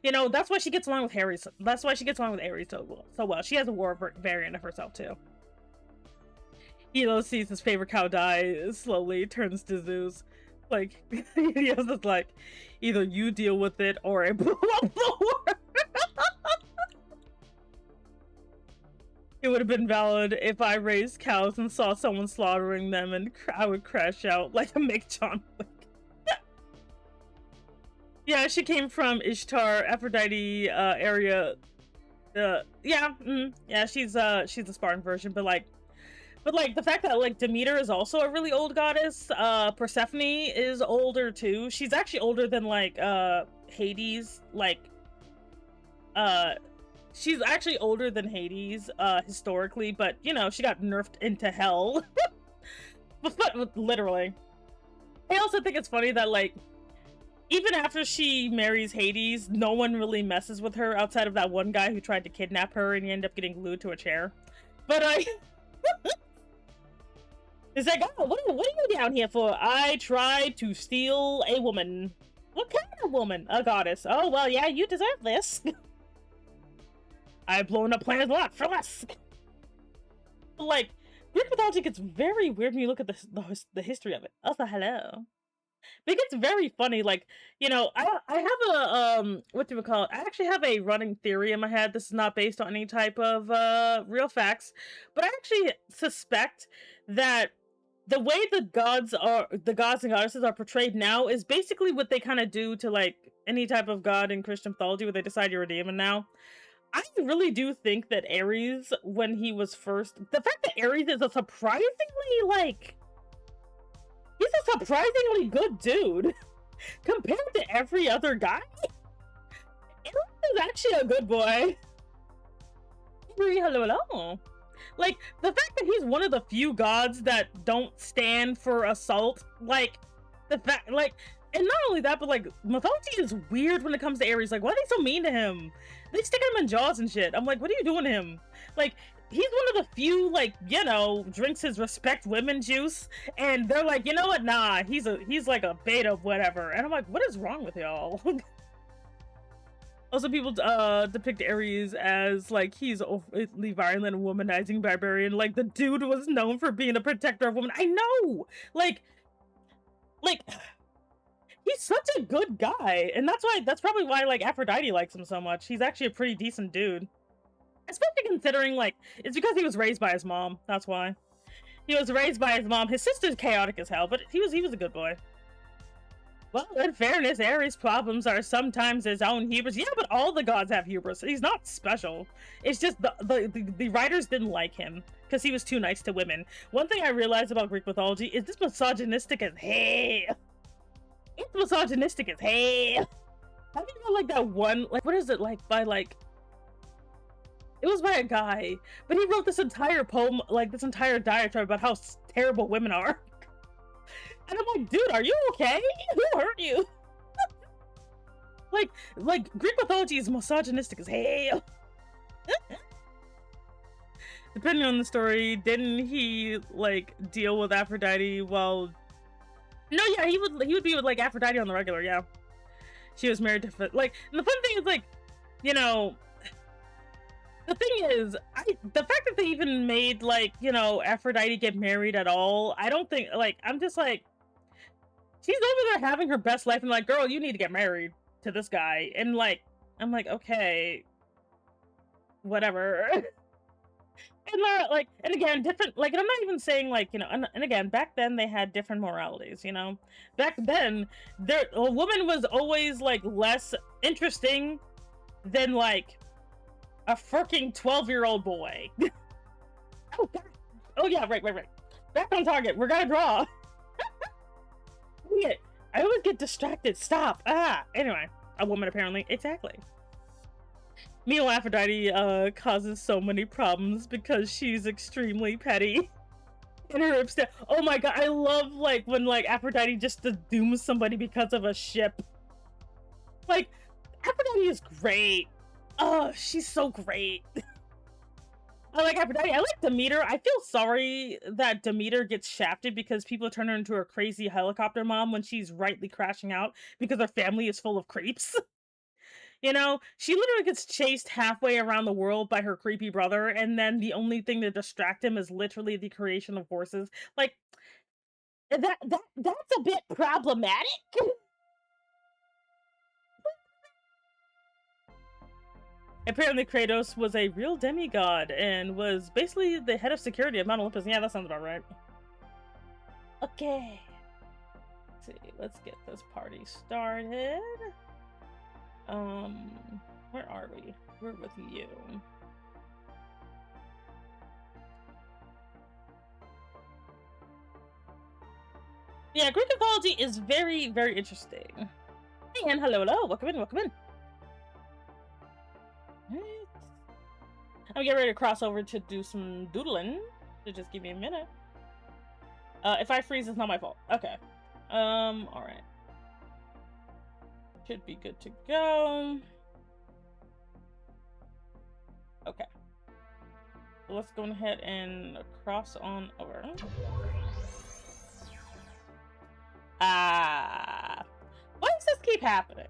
You know, that's why she gets along with Ares. That's why she gets along with Ares so well. She has a war variant of herself, too. Helios sees his favorite cow die, slowly turns to Zeus. Like, Helios is like, either you deal with it or I blow up the war. It would have been valid if I raised cows and saw someone slaughtering them, and I would crash out like a John Wick. Yeah, she came from Ishtar, Aphrodite area. Yeah, she's a Spartan version, but like the fact that like Demeter is also a really old goddess. Persephone is older too. She's actually older than like Hades. Like she's actually older than Hades historically, but you know, she got nerfed into hell. but literally. I also think it's funny that like, even after she marries Hades, no one really messes with her outside of that one guy who tried to kidnap her and he ended up getting glued to a chair. But it's like, oh, what are you down here for? I tried to steal a woman. What kind of woman? A goddess. Oh, well, yeah, you deserve this. I've blown up planets a lot for less. Like, Greek mythology gets very weird when you look at the history of it. Also, hello. It gets very funny. Like, you know, I have a what do we call it? I actually have a running theory in my head. This is not based on any type of real facts, but I actually suspect that the way the gods and goddesses are portrayed now is basically what they kind of do to like any type of god in Christian mythology, where they decide you're a demon now. I really do think that Ares, when he was first, the fact that Ares is a surprisingly like, he's a surprisingly good dude compared to every other guy. Ares is actually a good boy. Hello, hello. Like, the fact that he's one of the few gods that don't stand for assault, like, the fact, like, and not only that, but like, mythology is weird when it comes to Ares. Like, why are they so mean to him? They stick him in jaws and shit. I'm like, what are you doing to him? Like, he's one of the few, like, you know, drinks his respect women juice, and they're like, you know what? Nah, he's like a beta whatever. And I'm like, what is wrong with y'all? Also, people depict Ares as like he's overtly violent, womanizing barbarian. Like, the dude was known for being a protector of women. I know, like he's such a good guy, and that's probably why like Aphrodite likes him so much. He's actually a pretty decent dude, especially considering like it's because he was raised by his mom. That's why he was raised by his mom. His sister's chaotic as hell, but he was a good boy. Well, in fairness, Ares' problems are sometimes his own hubris. Yeah, but all the gods have hubris. He's not special. It's just the writers didn't like him because he was too nice to women. One thing I realized about Greek mythology is this misogynistic as hell. It's misogynistic as hell. Have you know, like, that one, like, what is it, like, by, like, it was by a guy, but he wrote this entire poem, like, this entire diatribe about how terrible women are. And I'm like, dude, are you okay? Who hurt you? like Greek mythology is misogynistic as hell. Depending on the story, didn't he like deal with Aphrodite while? No, yeah, he would be with like Aphrodite on the regular, yeah. She was married to like. And the fun thing is like, you know, the thing is, the fact that they even made like, you know, Aphrodite get married at all, I don't think like I'm just like. She's over there having her best life and like, girl, you need to get married to this guy. And like, I'm like, okay, whatever. And like, and again, different, like, and I'm not even saying like, you know, and again, back then they had different moralities, you know? Back then, a woman was always like less interesting than like a freaking 12-year-old boy. Oh, God. Oh yeah, right. Back on target, we're gonna draw. I always get distracted. Stop. Anyway, a woman apparently. Exactly. Meanwhile, Aphrodite causes so many problems because she's extremely petty. And her upset. Oh my god, I love like when like Aphrodite just dooms somebody because of a ship. Like, Aphrodite is great. Oh, she's so great. I like Aphrodite. I like Demeter. I feel sorry that Demeter gets shafted because people turn her into a crazy helicopter mom when she's rightly crashing out because her family is full of creeps. You know, she literally gets chased halfway around the world by her creepy brother, and then the only thing to distract him is literally the creation of horses. Like, that's a bit problematic. Apparently Kratos was a real demigod and was basically the head of security of Mount Olympus. Yeah, that sounds about right. Okay. Let's see, let's get this party started. Where are we? We're with you. Yeah, Greek mythology is very, very interesting. And hello, welcome in. I'm getting ready to cross over to do some doodling. So just give me a minute. If I freeze, it's not my fault. Okay. Alright. Should be good to go. Okay. So let's go ahead and cross on over. Why does this keep happening?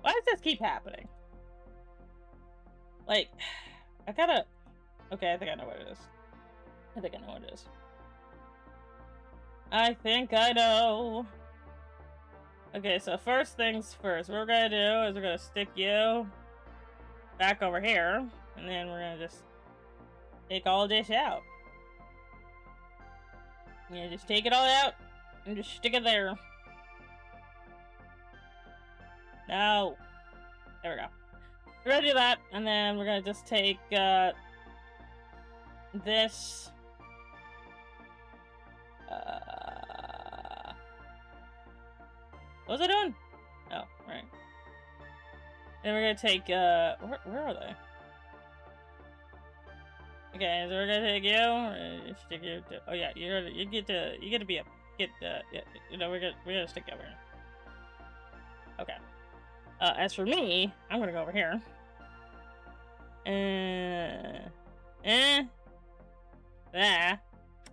Why does this keep happening? Like, I gotta... Okay, I think I know what it is. I think I know what it is. I think I know. Okay, so first things first. What we're gonna do is we're gonna stick you back over here, and then we're gonna just take all this out. Yeah, just take it all out and just stick it there. No. There we go. We're gonna do that, and then we're gonna just take this. What was I doing? Oh, right. Then we're gonna take where are they? Okay, so we're gonna take you. Stick you. Oh yeah, you get to be we're gonna stick you over here. Okay. As for me, I'm gonna go over here.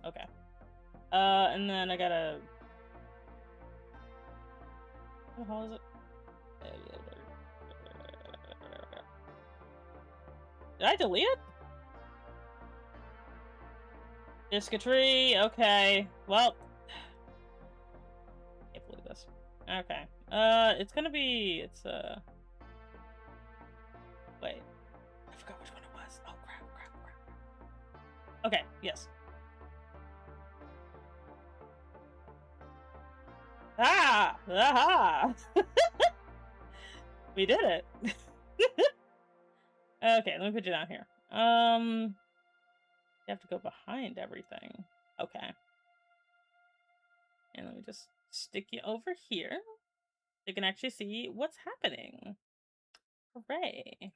Okay. And then I gotta. What the hell is it? Did I delete it? Discatry, okay. Well. Can't believe this. Okay. It's gonna be, wait. I forgot which one it was. Oh, crap. Okay, yes. Ah! Aha! We did it! Okay, let me put you down here. You have to go behind everything. Okay. And let me just stick you over here. You can actually see what's happening. Hooray.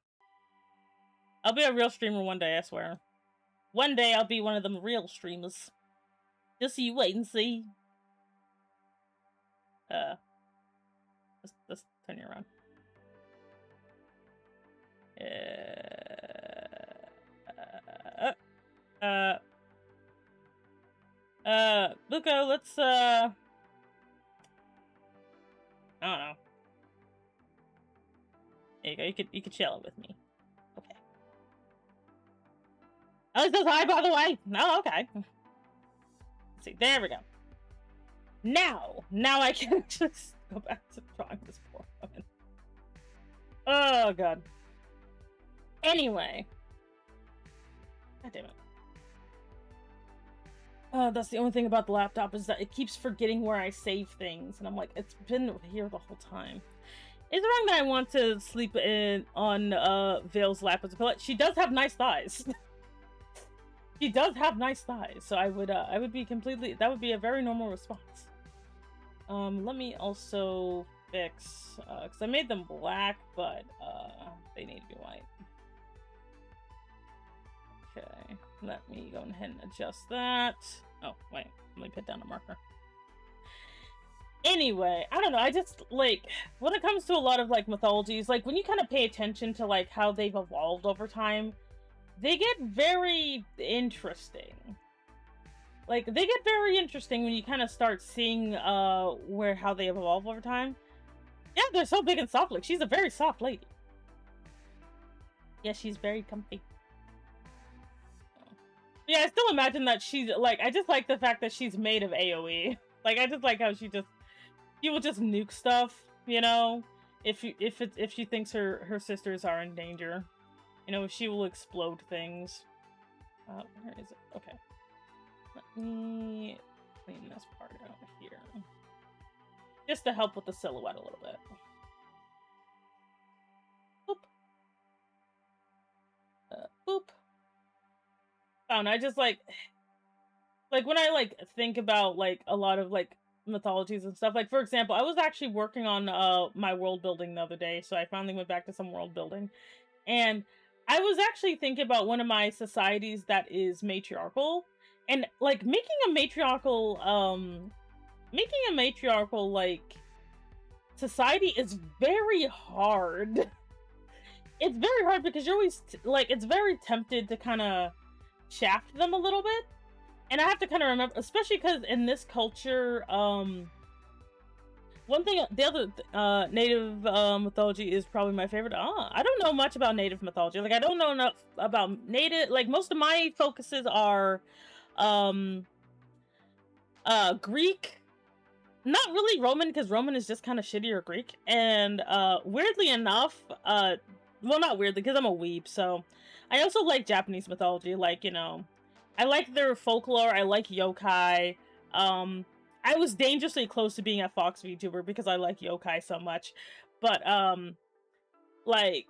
I'll be a real streamer one day, I swear. One day I'll be one of them real streamers. Just so you wait and see. Let's turn you around. Luco, let's, I don't know. There you go, you could chill it with me. Okay. Oh, it says hi, by the way! No, okay. Let's see, there we go. Now I can just go back to drawing this poor woman. Oh, God. Anyway. God damn it. That's the only thing about the laptop is that it keeps forgetting where I save things. And I'm like, it's been here the whole time. Is it wrong that I want to sleep on Vale's lap as a pillow? She does have nice thighs. She does have nice thighs. So I would be completely... That would be a very normal response. Let me also fix... because I made them black, but they need to be white. Okay, let me go ahead and adjust that. Oh, wait, let me put down a marker. Anyway, I don't know, I just, like, when it comes to a lot of, like, mythologies, like, when you kind of pay attention to, like, how they've evolved over time, they get very interesting. Like, they get very interesting when you kind of start seeing, how they have evolved over time. Yeah, they're so big and soft, like, she's a very soft lady. Yeah, she's very comfy. Yeah, I still imagine that she's, like, I just like the fact that she's made of AoE. Like, I just like how she will just nuke stuff, you know? If she thinks her sisters are in danger. You know, she will explode things. Where is it? Okay. Let me clean this part out here. Just to help with the silhouette a little bit. Boop. Boop. I don't know, I just like when I like think about like a lot of like mythologies and stuff, like for example, I was actually working on my world building the other day, so I finally went back to some world building, and I was actually thinking about one of my societies that is matriarchal, and like making a matriarchal like society is very hard. It's very hard because you're always like, it's very tempted to kind of shaft them a little bit, And I have to kind of remember, especially because in this culture, one thing, the other native mythology is probably my favorite. I don't know much about native mythology. Like, I don't know enough about native. Like, most of my focuses are Greek, not really Roman, because Roman is just kind of shittier Greek. And weirdly enough, well, not weirdly, because I'm a weeb, so I also like Japanese mythology. Like, you know, I like their folklore. I like yokai. I was dangerously close to being a Fox VTuber because I like yokai so much. But like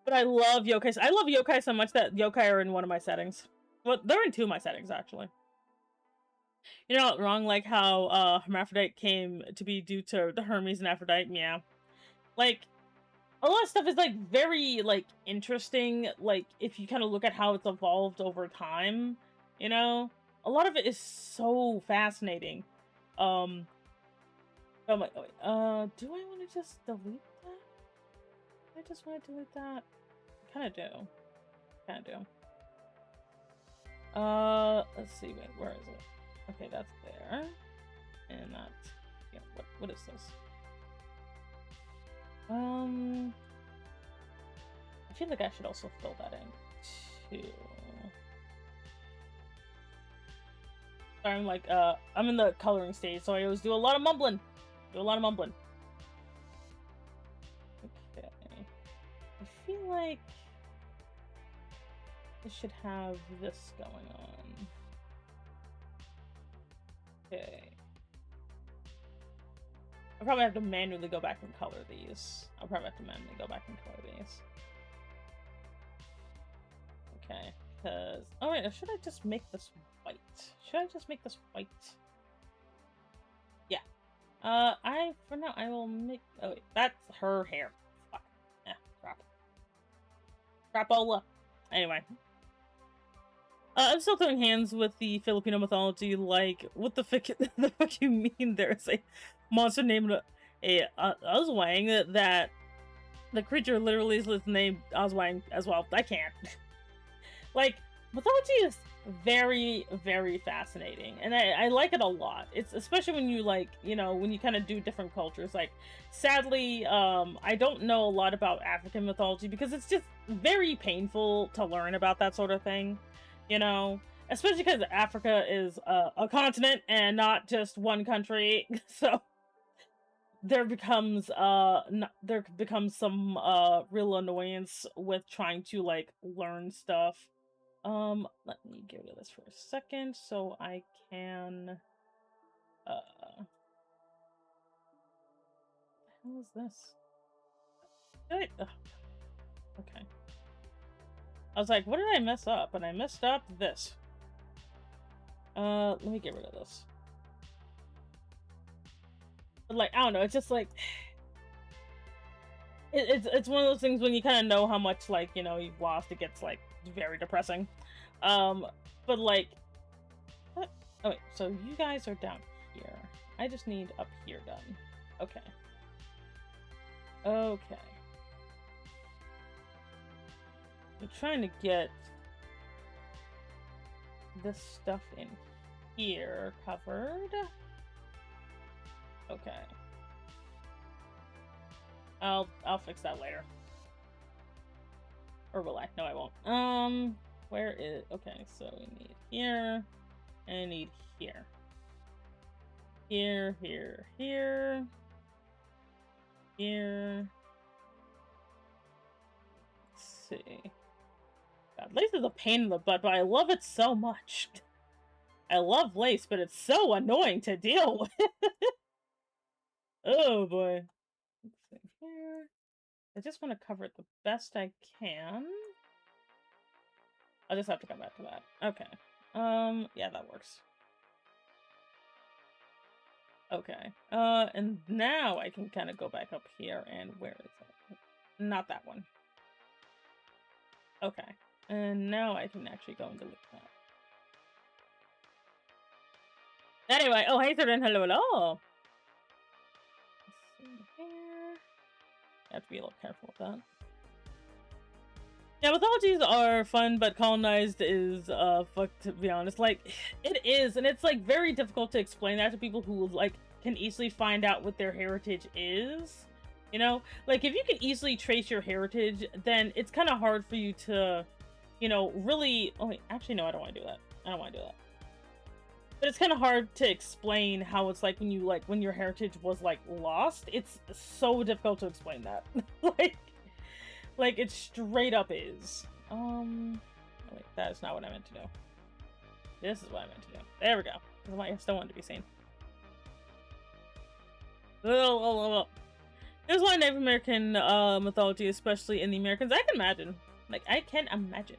but I love yokai. I love yokai so much that yokai are in one of my settings. Well, they're in two of my settings actually. You're not wrong, like how Hermaphrodite came to be due to the Hermes and Aphrodite, yeah. Like, a lot of stuff is like very like interesting, like if you kind of look at how it's evolved over time, you know? A lot of it is so fascinating. Oh my, oh wait, do I want to just delete that? I just want to delete that. I kind of do. Kind of do. Let's see. Wait, where is it? Okay, that's there, and that's yeah. What is this? I feel like I should also fill that in too. Sorry, I'm like I'm in the coloring stage, so I always do a lot of mumbling. Okay. I feel like I should have this going on. Okay. I'll probably have to manually go back and color these. Okay, because... Oh wait, should I just make this white? Yeah. For now, I will make... Oh wait, that's her hair. Fuck. Yeah, crap. Crapola. Anyway. I'm still throwing hands with the Filipino mythology, like, what the fuck, the fuck you mean there's a monster named Oswang that the creature literally is named Oswang as well. I can't. Like, mythology is very, very fascinating, and I like it a lot. It's especially when you, like, you know, when you kind of do different cultures. Like, sadly, I don't know a lot about African mythology because it's just very painful to learn about that sort of thing. You know, especially because Africa is a continent and not just one country, so there becomes some real annoyance with trying to like learn stuff. Let me get rid of this for a second so I can what the hell is this? Okay. I was like, what did I mess up? And I messed up this. Let me get rid of this. But like, I don't know, it's just like it's one of those things when you kind of know how much, like, you know, you've lost, it gets like very depressing. But like, what? Oh wait, so you guys are down here. I just need up here done. Okay. I'm trying to get this stuff in here covered. Okay. I'll fix that later. Or will I? No, I won't. Where is... Okay, so we need here. And I need here. Here. Let's see. God, lace is a pain in the butt, but I love it so much. I love lace, but it's so annoying to deal with. Oh boy. Let's see here. I just want to cover it the best I can. I'll just have to come back to that. Okay. Yeah, that works. Okay. And now I can kind of go back up here, and where is it? Not that one. Okay. And now I can actually go and delete that. Anyway, oh, hey, Sylvana, hello. Let's see here. I have to be a little careful with that. Yeah, mythologies are fun, but colonized is fucked, to be honest. Like, it is, and it's like very difficult to explain that to people who like can easily find out what their heritage is. You know, like if you can easily trace your heritage, then it's kind of hard for you to, you know, really. Oh wait, actually, no, I don't want to do that. I don't want to do that. But it's kind of hard to explain how it's like when you when your heritage was like lost. It's so difficult to explain that. like like it straight up is. Oh, wait, that is not what I meant to do. This is what I meant to do. There we go. I still want to be seen. There's a lot of Native American mythology, especially in the Americans. I can imagine. Like, I can imagine.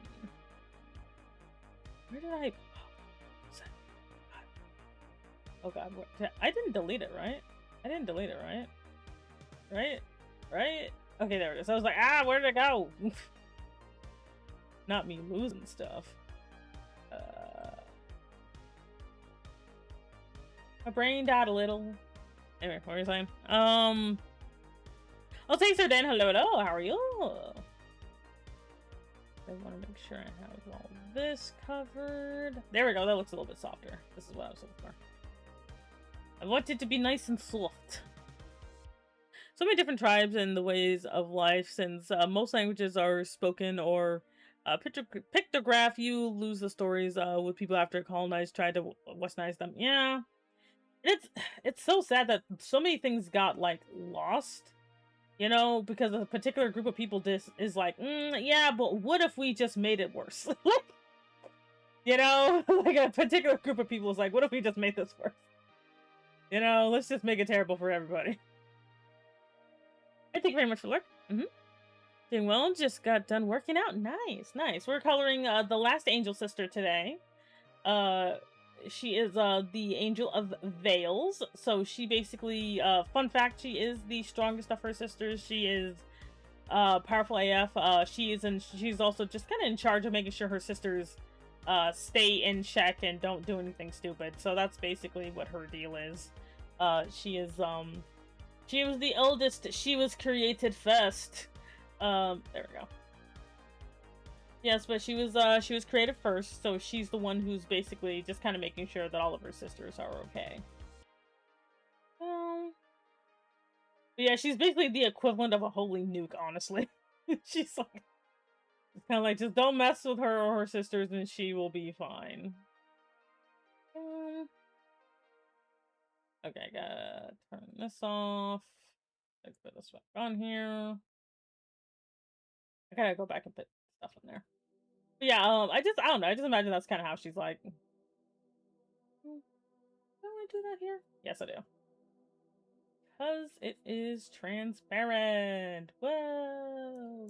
Where did I... Oh god, I didn't delete it, right? I didn't delete it, right? Right? Okay, there it is. I was like, ah, where did it go? Not me losing stuff. My brain died a little. Anyway, what were you saying? Oh, thanks, Sir Dan. Hello. How are you? I want to make sure I have all this covered. There we go. That looks a little bit softer. This is what I was looking for. I want it to be nice and soft. So many different tribes and the ways of life, since most languages are spoken or pictograph. You lose the stories with people after colonized tried to westernize them. Yeah, it's so sad that so many things got like lost, you know, because a particular group of people is like, yeah, but what if we just made it worse? You know, like a particular group of people is like, what if we just made this worse? You know, let's just make it terrible for everybody. Thank you very much for the work. Doing well, just got done working out. Nice. We're coloring the last angel sister today. She is the angel of veils. So she basically, fun fact, she is the strongest of her sisters. She is powerful AF. She's also just kind of in charge of making sure her sisters stay in check and don't do anything stupid. So that's basically what her deal is. She was the eldest. She was created first. There we go. Yes, but she was created first, so she's the one who's basically just kind of making sure that all of her sisters are okay. But yeah, she's basically the equivalent of a holy nuke, honestly. She's like, it's kind of like, just don't mess with her or her sisters and she will be fine. Okay, I gotta turn this off. Let's put this back on here. I gotta go back and put stuff in there. But yeah, I don't know. I just imagine that's kind of how she's like. Do I do that here? Yes, I do. Because it is transparent. Whoa,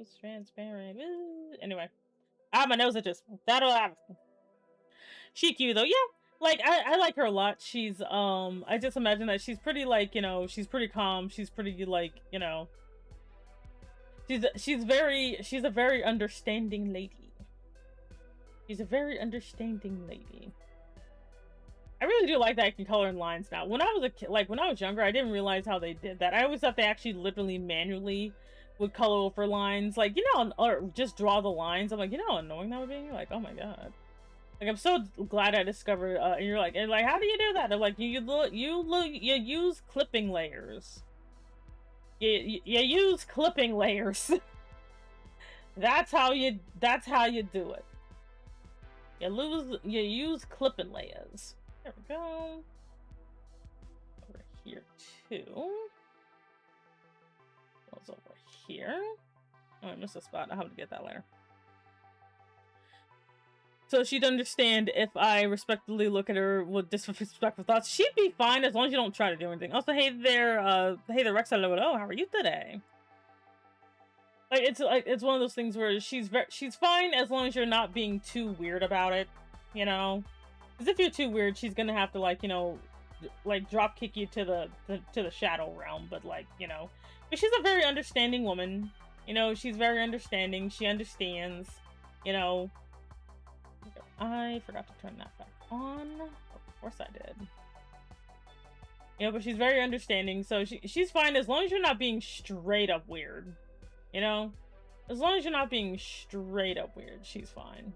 it's transparent. Woo. Anyway, my nose itches. That'll happen. She cute though, yeah. Like I like her a lot. She's I just imagine that she's pretty, like, you know, she's pretty calm. She's pretty, like, you know. She's a very understanding lady. She's a very understanding lady. I really do like that I can color in lines now. When I was a kid, like when I was younger, I didn't realize how they did that. I always thought they actually literally manually would color over lines, like, you know, or just draw the lines. I'm like, you know how annoying that would be? Like, oh my god. Like, I'm so glad I discovered, and you're like, how do you do that? I'm like, you use clipping layers. You use clipping layers. That's how you do it. You use clipping layers. There we go. Over here too. Goes over here. Oh, I missed a spot. I'll have to get that later. So she'd understand if I respectfully look at her with disrespectful thoughts. She'd be fine as long as you don't try to do anything. Also, hey there, Rex. Hello. How are you today? Like, it's one of those things where she's fine as long as you're not being too weird about it, you know. Because if you're too weird, she's gonna have to, like, you know, like drop kick you to the shadow realm. But, like, you know, but she's a very understanding woman. You know, she's very understanding. She understands. You know. I forgot to turn that back on. Of course I did. You know, but she's very understanding, so she's fine as long as you're not being straight up weird. You know? As long as you're not being straight up weird, she's fine.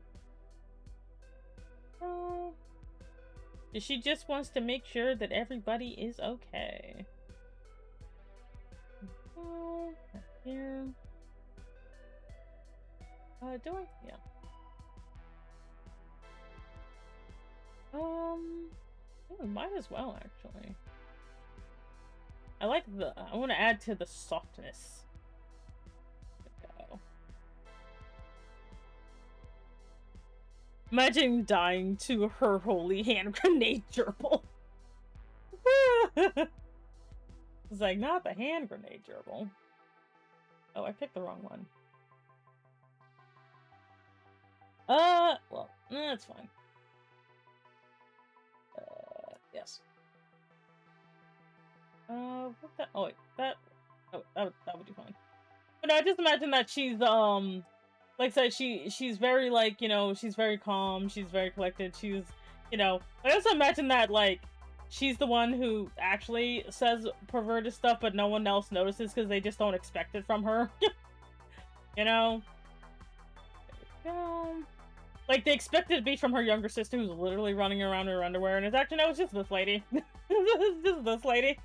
She just wants to make sure that everybody is okay. Here. Do I? Yeah. We might as well, actually. I like the... I want to add to the softness. Go. Imagine dying to her holy hand grenade gerbil. It's like, not the hand grenade gerbil. Oh, I picked the wrong one. Well, that's fine. Yes. What the? Oh, wait, that... Oh, that would be fine. But no, I just imagine that she's, like I said, she's very, like, you know, she's very calm, she's very collected, she's, you know... I also imagine that, like, she's the one who actually says perverted stuff, but no one else notices because they just don't expect it from her. You know? There we go. Like, they expect it to be from her younger sister who's literally running around in her underwear, and it's actually, no, it's just this lady. It's just this lady.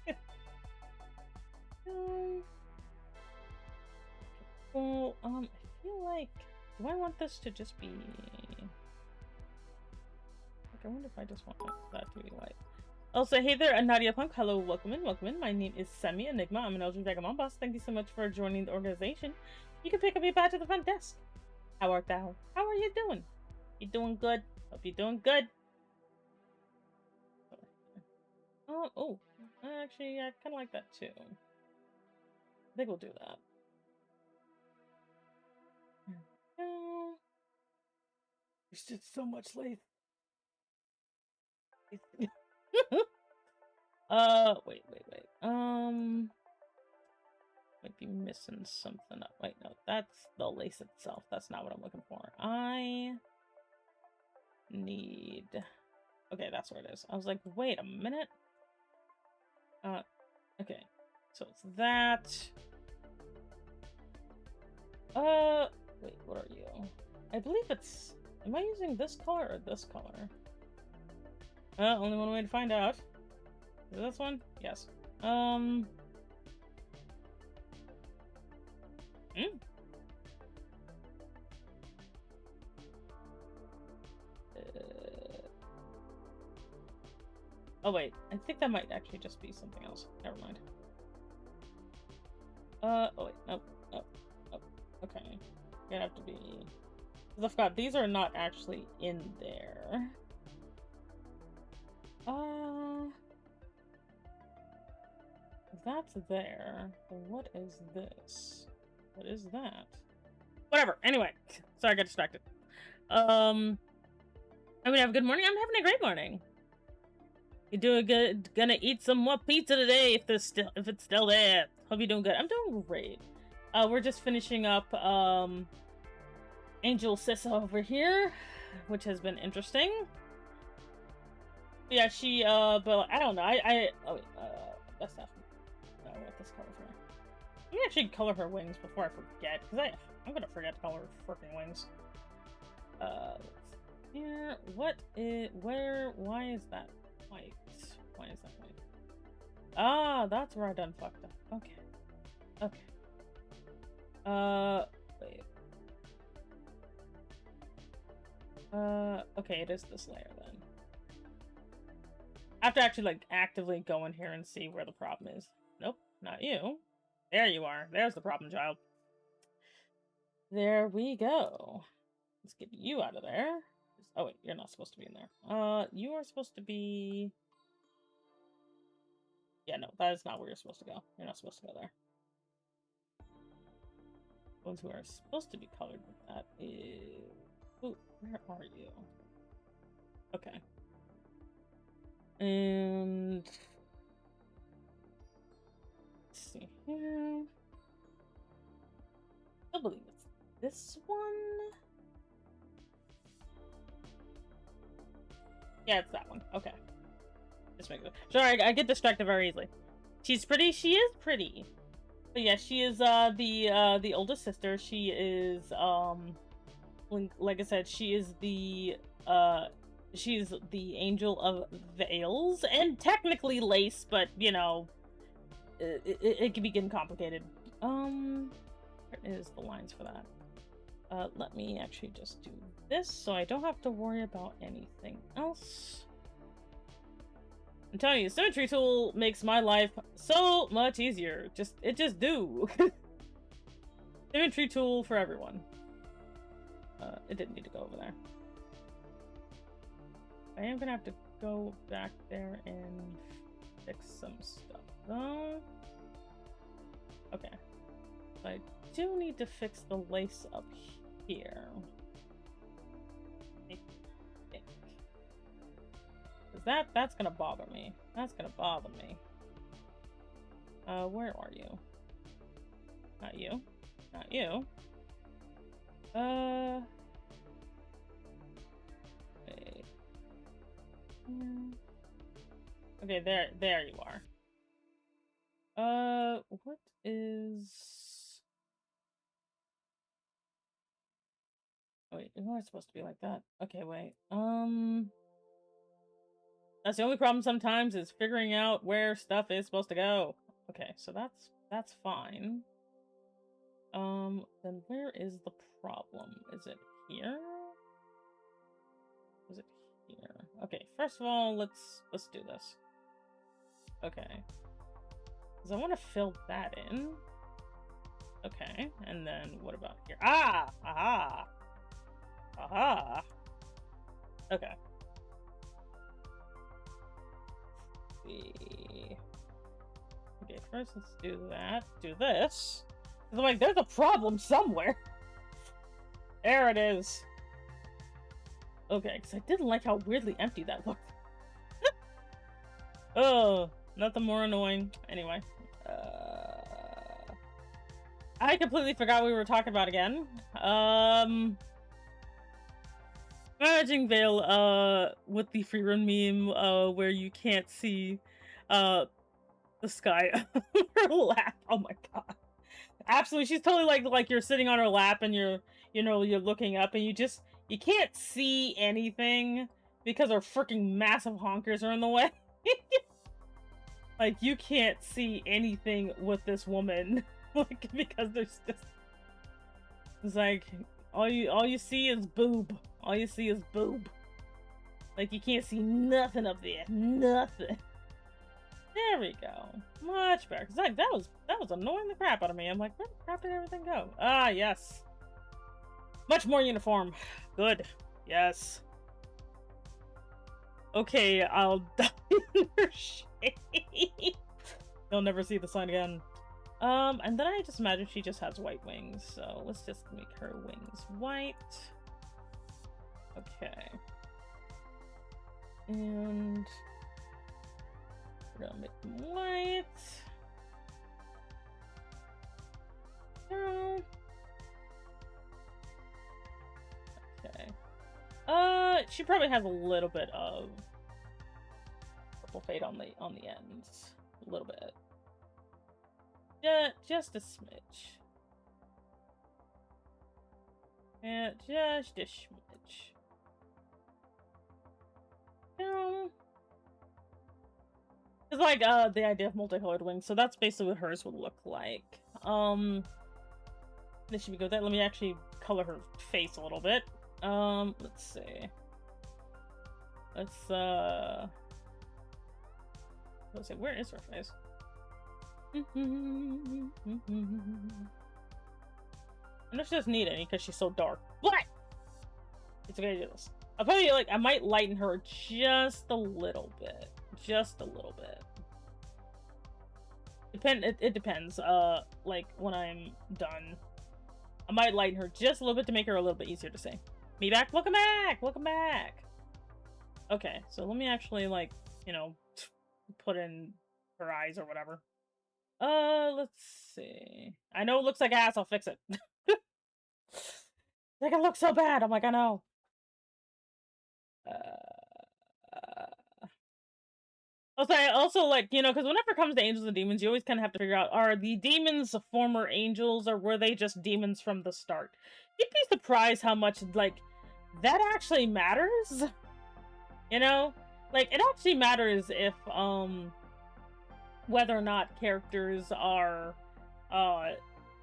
Well, I feel like... Do I want this to just be... Like, I wonder if I just want that to be white. Also, hey there, Nadia Punk. Hello, welcome in, welcome in. My name is Semi Enigma. I'm an LG Vagabond boss. Thank you so much for joining the organization. You can pick up your badge at the front desk. How art thou? How are you doing? You doing good? Hope you're doing good. Oh, actually, I kind of like that too. I think we'll do that. There's just so much lace. Wait. Might be missing something up. Wait, no, that's the lace itself. That's not what I'm looking for. I need... Okay, that's where it is. I was like, wait a minute. Okay. So it's that. Wait, what are you? I believe it's... Am I using this color or this color? Only one way to find out. Is this one? Yes. Oh wait, I think that might actually just be something else. Never mind. Oh wait, nope. Okay. Gonna have to be... Because I forgot, these are not actually in there. That's there. What is this? What is that? Whatever. Anyway, sorry, I got distracted. I'm gonna have a good morning. I'm having a great morning. You doing good? Gonna eat some more pizza today if it's still there. Hope you're doing good. I'm doing great. We're just finishing up Angel Sissa over here, which has been interesting. Yeah, she but I don't know. Best half. I want this color for her. Let me actually color her wings before I forget, because I'm gonna forget to color her freaking wings. Here, why is that white? Why is that white? Ah, that's where I done fucked up. Okay. Wait. Okay, it is this layer then. I have to actually, like, actively go in here and see where the problem is. Nope, not you. There you are. There's the problem, child. There we go. Let's get you out of there. Oh, wait, you're not supposed to be in there. You are supposed to be... Yeah, no, that is not where you're supposed to go. You're not supposed to go there. The ones who are supposed to be colored with that is... Ooh, where are you? Okay. And... Let's see here... I believe it's this one? Yeah, it's that one. Okay. Just make it. Sorry, I get distracted very easily. She's pretty. She is pretty. But yeah, she is the oldest sister. She is like I said, she's the angel of veils and technically lace, but you know, it can be getting complicated. Where is the lines for that? Let me actually just do this so I don't have to worry about anything else. I'm telling you, symmetry tool makes my life so much easier. It just do. Symmetry tool for everyone. It didn't need to go over there. I am gonna have to go back there and fix some stuff though. Okay. So I do need to fix the lace up here. I think. Cause that's gonna bother me. That's gonna bother me. Where are you? Not you. Not you. Wait. Okay, there you are. What is... Wait, it's not supposed to be like that. Okay, wait. That's the only problem sometimes is figuring out where stuff is supposed to go. Okay, so that's fine. Then where is the problem? Is it here? Is it here? Okay, first of all, let's do this. Okay. Because I want to fill that in. Okay, and then what about here? Ah! Aha! Aha! Okay. Okay, first let's do that. Do this. I'm like, there's a problem somewhere. There it is. Okay, because I didn't like how weirdly empty that looked. Oh, nothing more annoying. Anyway. I completely forgot what we were talking about again. Managing Veil, with the free run meme, where you can't see, the sky on her lap. Oh my god. Absolutely, she's totally like you're sitting on her lap and you're looking up and you can't see anything because her freaking massive honkers are in the way. Like you can't see anything with this woman, like because there's just it's like all you see is boob. All you see is boob. Like you can't see nothing up there, nothing. There we go. Much better. Cause like that was annoying the crap out of me. I'm like, where the crap did everything go? Ah, yes. Much more uniform. Good. Yes. Okay, I'll die in her shade. You'll never see the sun again. And then I just imagine she just has white wings. So let's just make her wings white. Okay. And we're gonna make them white. Okay. She probably has a little bit of purple fade on the ends. A little bit. Yeah, just a smidge. Yeah, just a smidge. It's like the idea of multicolored wings, so that's basically what hers would look like. This should be good. Let me actually color her face a little bit. Let's see. Let's see, where is her face? I know she doesn't need any because she's so dark. What? It's okay to do this. I'll probably I might lighten her just a little bit. Just a little bit. It depends. Like when I'm done, I might lighten her just a little bit to make her a little bit easier to see. Me back? Welcome back! Welcome back! Okay, so let me actually put in her eyes or whatever. Let's see. I know it looks like ass. I'll fix it. Like it looks so bad. I'm like, I know. Also, like, you know, because whenever it comes to angels and demons, you always kind of have to figure out, are the demons former angels, or were they just demons from the start? You'd be surprised how much, like, that actually matters. You know? Like, it actually matters if, whether or not characters are,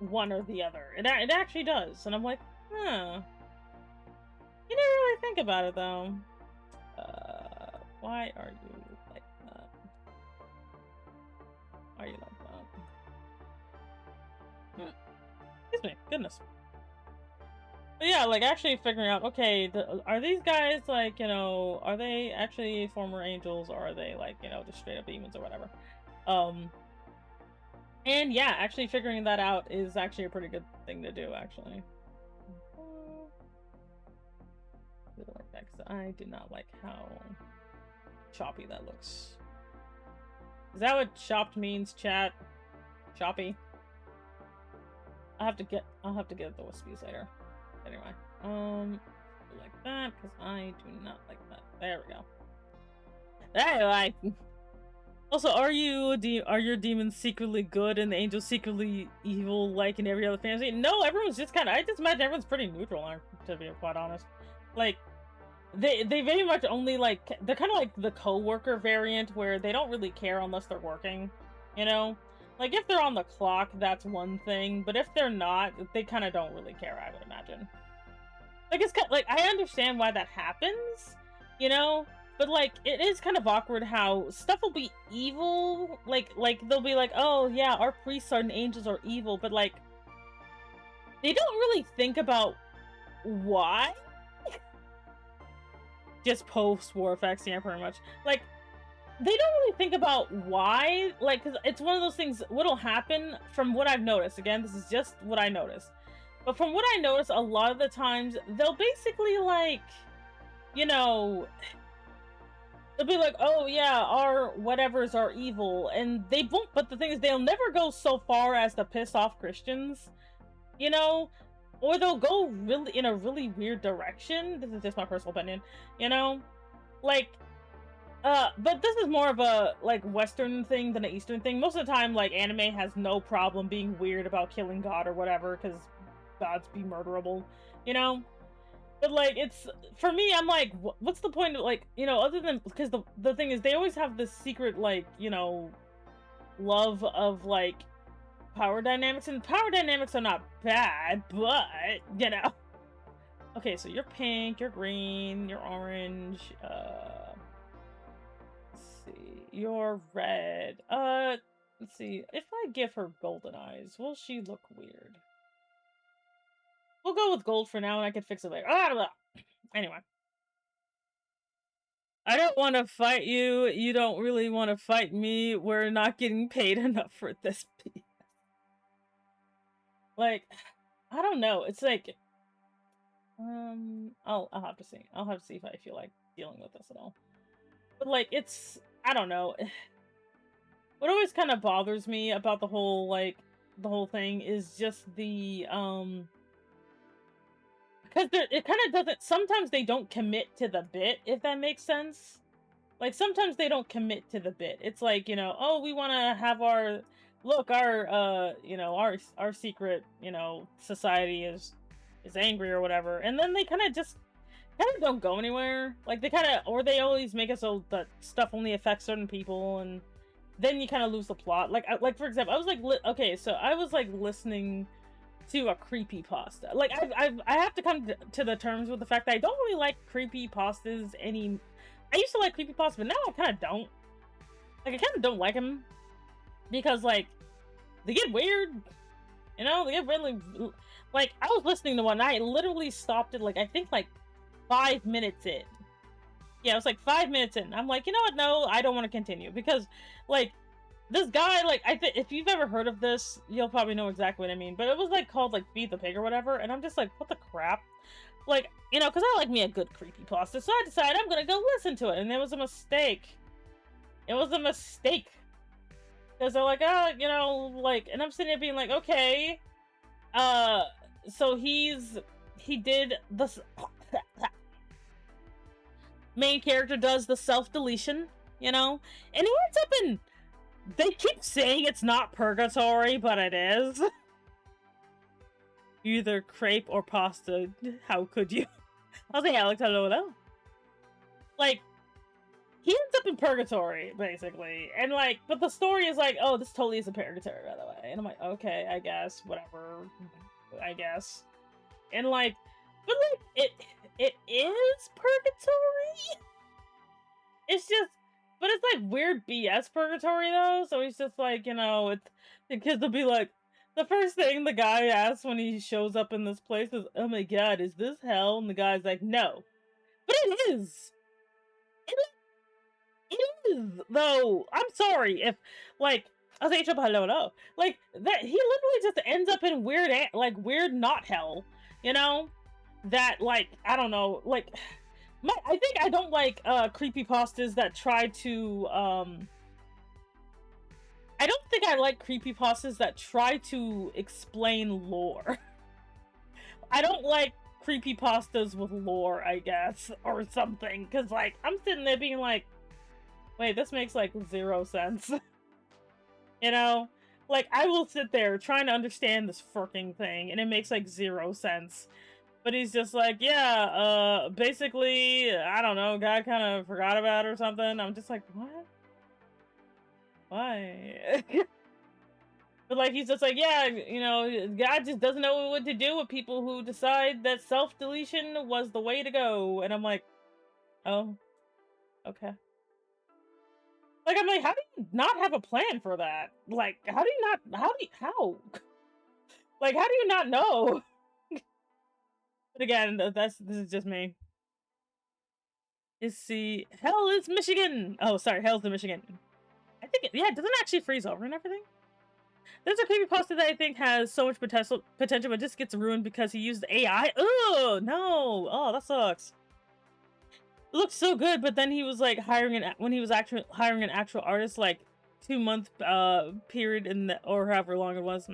one or the other. It actually does. And I'm like, huh. You never really think about it, though. Why are you like that? Why are you like that? Excuse me. Goodness. But yeah, like, actually figuring out, okay, are these guys, like, you know, are they actually former angels, or are they, like, you know, just straight up demons or whatever? And yeah, actually figuring that out is actually a pretty good thing to do, actually. Like that, because I did not like how choppy that looks. Is that what chopped means, chat? Choppy? I'll have to get the wispies later. Anyway, like that, because I do not like that. There we go. Anyway. Also, are your demons secretly good and the angels secretly evil, like in every other fantasy? No, everyone's just kind of. I just imagine everyone's pretty neutral, to be quite honest. Like, they very much only, like, they're kind of like the co-worker variant, where they don't really care unless they're working. You know, like, if they're on the clock, that's one thing, but if they're not, they kind of don't really care, I would imagine. Like, it's kind of, like, I understand why that happens, you know. But, like, it is kind of awkward how stuff will be evil. Like they'll be like, oh, yeah, our priests and angels are evil. But, like, they don't really think about why. Just post-war effects, yeah, pretty much. Like, they don't really think about why. Like, because it's one of those things, what'll happen, from what I've noticed. Again, this is just what I noticed. But from what I noticed, a lot of the times, they'll basically, like, you know... They'll be like, oh yeah, our whatevers are evil, and they won't, but the thing is, they'll never go so far as to piss off Christians, you know? Or they'll go really in a really weird direction. This is just my personal opinion, you know? Like, but this is more of a, like, Western thing than an Eastern thing. Most of the time, like, anime has no problem being weird about killing God or whatever, because gods be murderable, you know? But, like, it's, for me, I'm like, what's the point of, like, you know, other than, because the thing is, they always have this secret, like, you know, love of, like, power dynamics, and power dynamics are not bad, but, you know. Okay, so you're pink, you're green, you're orange, let's see, you're red, let's see, if I give her golden eyes, will she look weird? We'll go with gold for now, and I can fix it later. Anyway. I don't want to fight you. You don't really want to fight me. We're not getting paid enough for this piece. Like, I don't know. It's like, I'll have to see. I'll have to see if I feel like dealing with this at all. But, like, it's, I don't know. What always kind of bothers me about the whole, like, the whole thing is just the, because it kind of doesn't, sometimes they don't commit to the bit, if that makes sense. Like, sometimes they don't commit to the bit. It's like, you know, oh, we want to have our, look, our, you know, our secret, you know, society is angry or whatever. And then they kind of don't go anywhere. Like, they kind of, or they always make it so that stuff only affects certain people, and then you kind of lose the plot. Like, for example, I was like, okay, so I was like listening to a creepypasta. Like, I have to come to the terms with the fact that I don't really like creepypastas any. I used to like creepypastas, but now I kind of don't. Like, I kind of don't like them because, like, they get weird. You know, they get really, like, I was listening to one, and I literally stopped it, like, I think, like, 5 minutes in. Yeah, it was like 5 minutes in. I'm like, you know what? No, I don't want to continue because, like, this guy, like, I think if you've ever heard of this, you'll probably know exactly what I mean. But it was, like, called, like, Feed the Pig or whatever. And I'm just like, what the crap? Like, you know, because I like me a good creepypasta. So I decided I'm going to go listen to it. And it was a mistake. It was a mistake. Because they're like, oh, you know, like, and I'm sitting there being like, okay. So he did the main character does the self-deletion. you know? And he ends up in, they keep saying it's not purgatory, but it is. Either crepe or pasta. How could you? I was like, Alex, hello. Like, he ends up in purgatory, basically. And, like, but the story is like, oh, this totally isn't purgatory, by the way. And I'm like, okay, I guess, whatever. I guess. And, like, but, like, it is purgatory? It's just, but it's, like, weird BS purgatory, though. So he's just, like, you know, the kids will be like, the first thing the guy asks when he shows up in this place is, oh my god, is this hell? And the guy's like, no. But it is! It is, though. I'm sorry if, like, I was like, hello. Like, that, he literally just ends up in weird not hell, you know? That, like, I don't know, like, I think I don't like, creepypastas that try to, I don't think I like creepypastas that try to explain lore. I don't like creepypastas with lore, I guess, or something, because, like, I'm sitting there being like, wait, this makes, like, 0 sense. You know? Like, I will sit there trying to understand this fucking thing, and it makes, like, 0 sense. But he's just like, yeah, basically, I don't know, God kind of forgot about it or something. I'm just like, what? Why? But, like, he's just like, yeah, you know, God just doesn't know what to do with people who decide that self-deletion was the way to go. And I'm like, oh, okay. Like, I'm like, how do you not have a plan for that? Like, how? Like, how do you not know? But again, this is just me. Hell is Michigan. Oh, sorry, hell's in Michigan. I think, yeah, it doesn't actually freeze over and everything. There's a creepypasta that I think has so much potential, but just gets ruined because he used AI. Oh, no. Oh, that sucks. It looked so good, but then he was like when he was actually hiring an actual artist, like 2-month period or however long it was.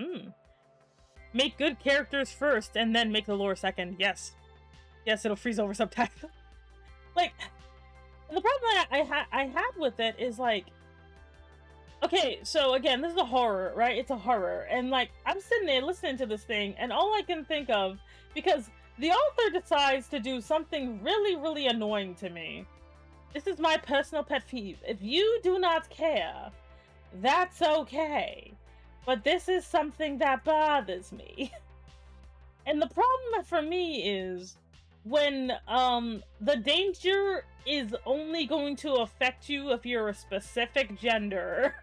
Make good characters first and then make the lore second. Yes, it'll freeze over sometimes. Like, the problem that I had with it is, like, okay, so again, this is a horror, right? It's a horror, and, like, I'm sitting there listening to this thing, and all I can think of, because the author decides to do something really, really annoying to me. This is my personal pet peeve. If you do not care, that's okay. But this is something that bothers me. And the problem for me is when the danger is only going to affect you if you're a specific gender.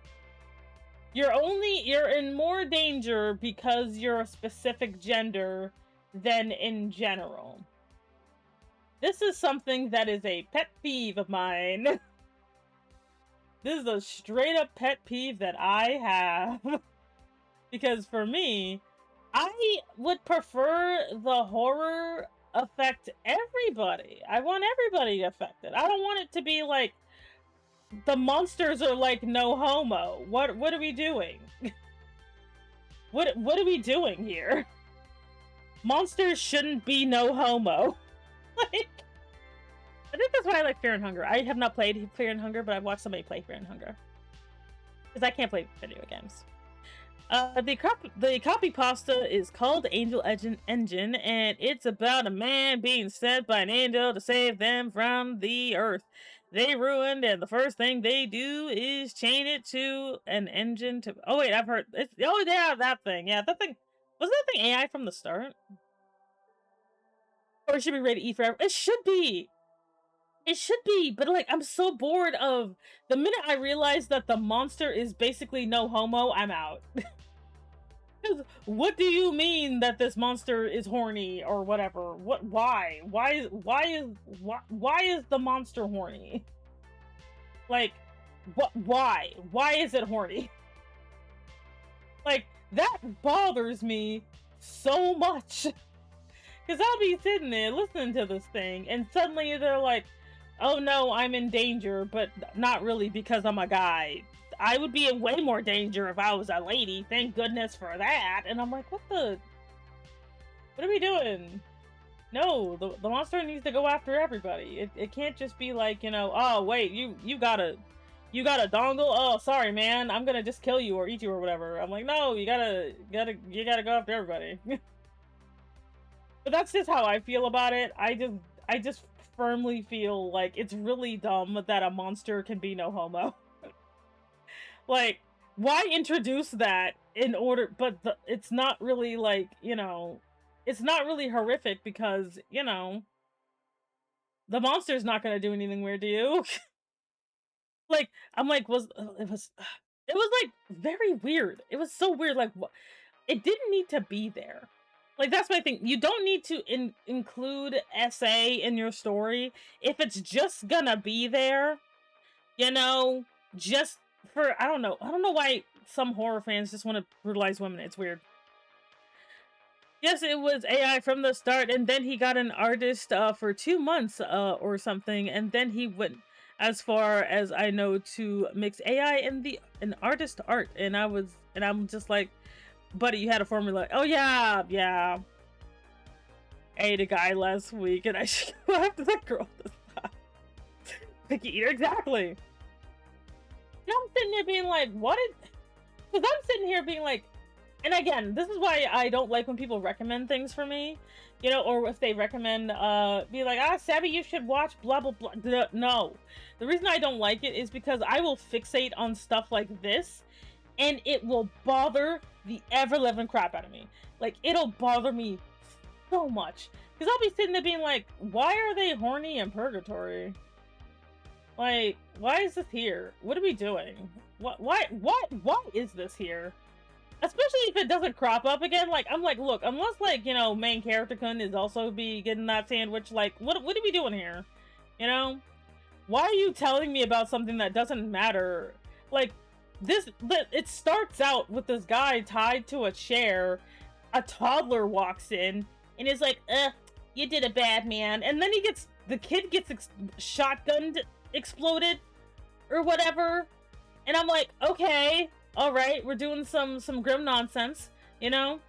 You're in more danger because you're a specific gender than in general. This is something that is a pet peeve of mine. This is a straight up pet peeve that I have. Because for me, I would prefer the horror affect everybody. I want everybody affected. I don't want it to be like the monsters are like no homo. What are we doing? What are we doing here? Monsters shouldn't be no homo. Like, I think that's why I like Fear and Hunger. I have not played Fear and Hunger, but I've watched somebody play Fear and Hunger. Because I can't play video games. The copy pasta is called Angel Engine, and it's about a man being sent by an angel to save them from the earth. They ruined, and the first thing they do is chain it to an engine to... Oh, wait, I've heard... Oh, yeah, that thing. Yeah, that thing... Wasn't that thing AI from the start? Or it should be rated E forever. It should be! It should be, but, like, I'm so bored of... The minute I realize that the monster is basically no homo, I'm out. What do you mean that this monster is horny or whatever? Why is the monster horny? Like, why is it horny? Like, that bothers me so much. Because I'll be sitting there listening to this thing, and suddenly they're like, oh no, I'm in danger, but not really because I'm a guy. I would be in way more danger if I was a lady. Thank goodness for that. And I'm like, what are we doing? No, the monster needs to go after everybody. It can't just be like, you know, oh wait, you gotta you got a dongle? Oh, sorry, man. I'm gonna just kill you or eat you or whatever. I'm like, no, you gotta go after everybody. But that's just how I feel about it. I just firmly feel like it's really dumb that a monster can be no homo. Like, why introduce that in order? But it's not really like, you know, it's not really horrific because, you know, the monster's not gonna do anything weird to you. Like, I'm like, it was like very weird. It was so weird. Like, it didn't need to be there. Like, that's my thing. You don't need to include SA in your story if it's just gonna be there, you know, just for, I don't know why some horror fans just want to brutalize women. It's weird. Yes, it was AI from the start, and then he got an artist for 2 months or something, and then he went as far as I know to mix AI and artist art, and I'm just like, buddy, you had a formula. Oh yeah, yeah. I ate a guy last week, and I should go after that girl this time. Picky eater, exactly. And I'm sitting there being like, what? Because I'm sitting here being like, and again, this is why I don't like when people recommend things for me, you know, or if they recommend, be like, Savvy, you should watch blah, blah, blah. No. The reason I don't like it is because I will fixate on stuff like this, and it will bother the ever-living crap out of me. Like, it'll bother me so much. Because I'll be sitting there being like, why are they horny in purgatory? Like, why is this here? What are we doing? Why is this here? Especially if it doesn't crop up again. Like, I'm like, look, unless, like, you know, main character Kun is also be getting that sandwich, like, what are we doing here? You know? Why are you telling me about something that doesn't matter? Like, it starts out with this guy tied to a chair, a toddler walks in, and is like, you did a bad man. And then the kid gets shotgunned, exploded, or whatever. And I'm like, okay, all right, we're doing some grim nonsense, you know?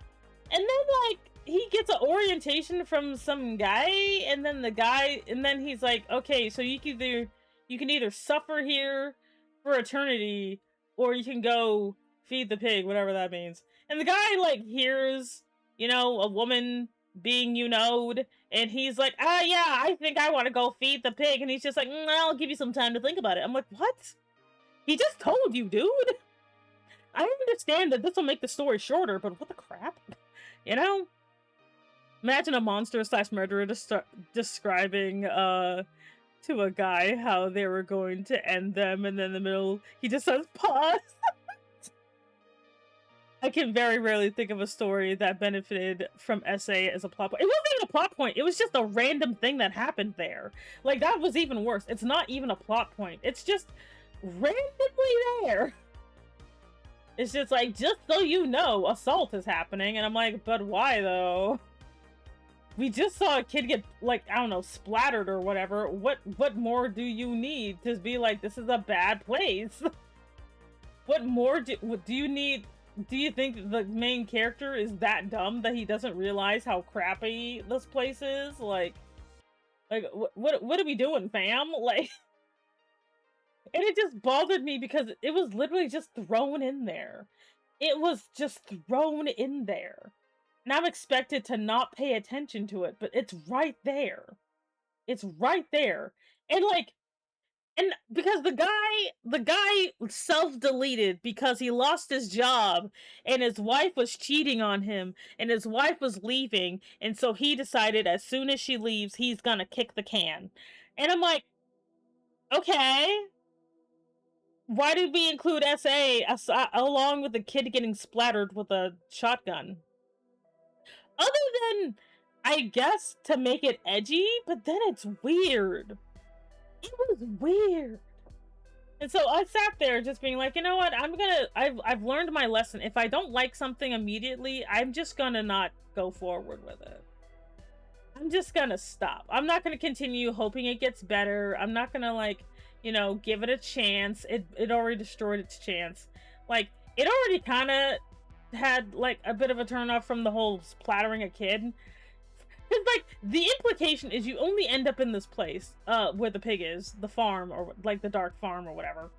And then, like, he gets an orientation from some guy, and then he's like, okay, so you can either suffer here for eternity, or you can go feed the pig, whatever that means. And the guy, like, hears, you know, a woman being you-knowed, and he's like, yeah, I think I want to go feed the pig. And he's just like, I'll give you some time to think about it. I'm like, what? He just told you, dude. I understand that this will make the story shorter, but what the crap? You know? Imagine a monster / murderer describing, to a guy how they were going to end them, and then in the middle, he just says, pause. I can very rarely think of a story that benefited from SA as a plot point. It wasn't even a plot point. It was just a random thing that happened there. Like, that was even worse. It's not even a plot point. It's just randomly there. It's just like, just so you know, assault is happening. And I'm like, but why though? We just saw a kid get, like, I don't know, splattered or whatever. What more do you need to be like, this is a bad place? What more do you need? Do you think the main character is that dumb that he doesn't realize how crappy this place is? Like what are we doing, fam? Like, and it just bothered me because it was literally just thrown in there. It was just thrown in there. And I'm expected to not pay attention to it, but it's right there. It's right there. And like, and because the guy self-deleted because he lost his job and his wife was cheating on him and his wife was leaving, and so he decided as soon as she leaves, he's gonna kick the can. And I'm like, okay, why did we include SA along with the kid getting splattered with a shotgun? Other than, I guess, to make it edgy, but then it's weird. It was weird. And so I sat there just being like, you know what, I've learned my lesson. If I don't like something immediately, I'm just gonna not go forward with it. I'm just gonna stop. I'm not gonna continue hoping it gets better. I'm not gonna, like, you know, give it a chance. It already destroyed its chance. Like, it already kind of had, like, a bit of a turnoff from the whole splattering a kid. Because, like, the implication is you only end up in this place, where the pig is, the farm, or, like, the dark farm or whatever.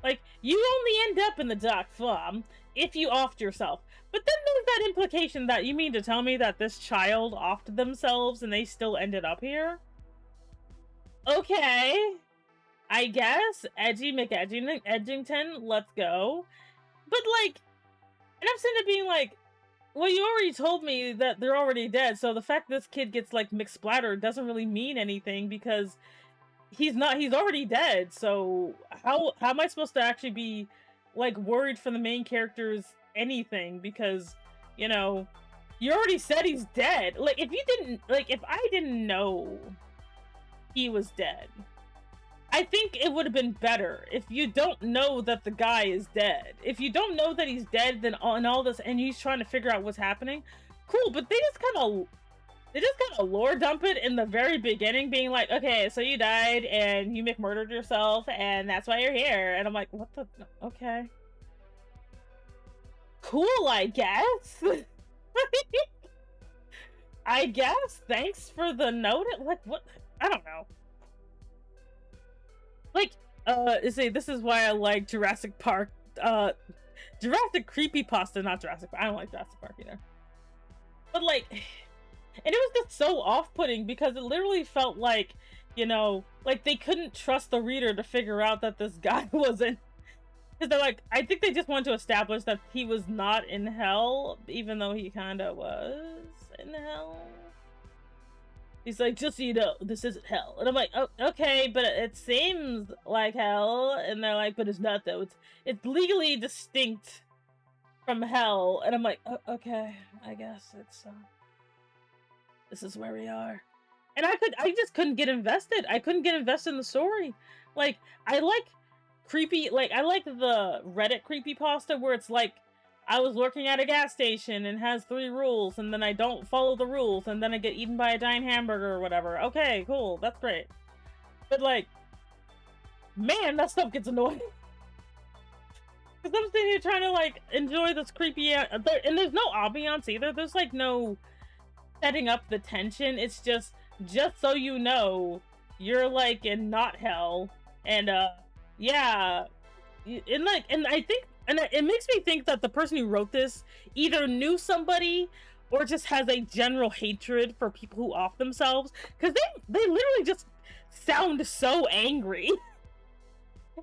Like, you only end up in the dark farm if you offed yourself. But then there's that implication that you mean to tell me that this child offed themselves and they still ended up here? Okay. I guess. Edgy McEdgington, let's go. But, like, and I'm sitting there being like, well, you already told me that they're already dead, so the fact this kid gets, like, McSplatter doesn't really mean anything because he's already dead, so how am I supposed to actually be, like, worried for the main character's anything? Because, you know, you already said he's dead. Like, if I didn't know he was dead, I think it would have been better if you don't know that the guy is dead. If you don't know that he's dead, then all this, and he's trying to figure out what's happening, cool, but they just kind of lore dump it in the very beginning, being like, okay, so you died and you murdered yourself and that's why you're here. And I'm like, what the? Okay. Cool, I guess. I guess. Thanks for the note. Like, what? I don't know. Like, this is why I like Jurassic Park, Jurassic Creepypasta, not Jurassic Park. I don't like Jurassic Park either. But, like, and it was just so off-putting because it literally felt like, you know, like they couldn't trust the reader to figure out that this guy wasn't. Because they're like, I think they just wanted to establish that he was not in hell, even though he kind of was in hell. He's like, just so you know, this isn't hell. And I'm like, oh, okay, but it seems like hell. And they're like, but it's not though. It's legally distinct from hell. And I'm like, oh, okay, I guess it's this is where we are. And I just couldn't get invested. I couldn't get invested in the story. Like, I like the Reddit creepypasta where it's like, I was working at a gas station and has 3 rules, and then I don't follow the rules, and then I get eaten by a giant hamburger or whatever. Okay, cool, that's great. But, like, man, that stuff gets annoying. Because I'm sitting here trying to, like, enjoy this creepy, and there's no ambiance either. There's, like, no setting up the tension. It's just so you know, you're, like, in not hell, and, yeah, and, like, and I think, and it makes me think that the person who wrote this either knew somebody or just has a general hatred for people who off themselves, because they literally just sound so angry.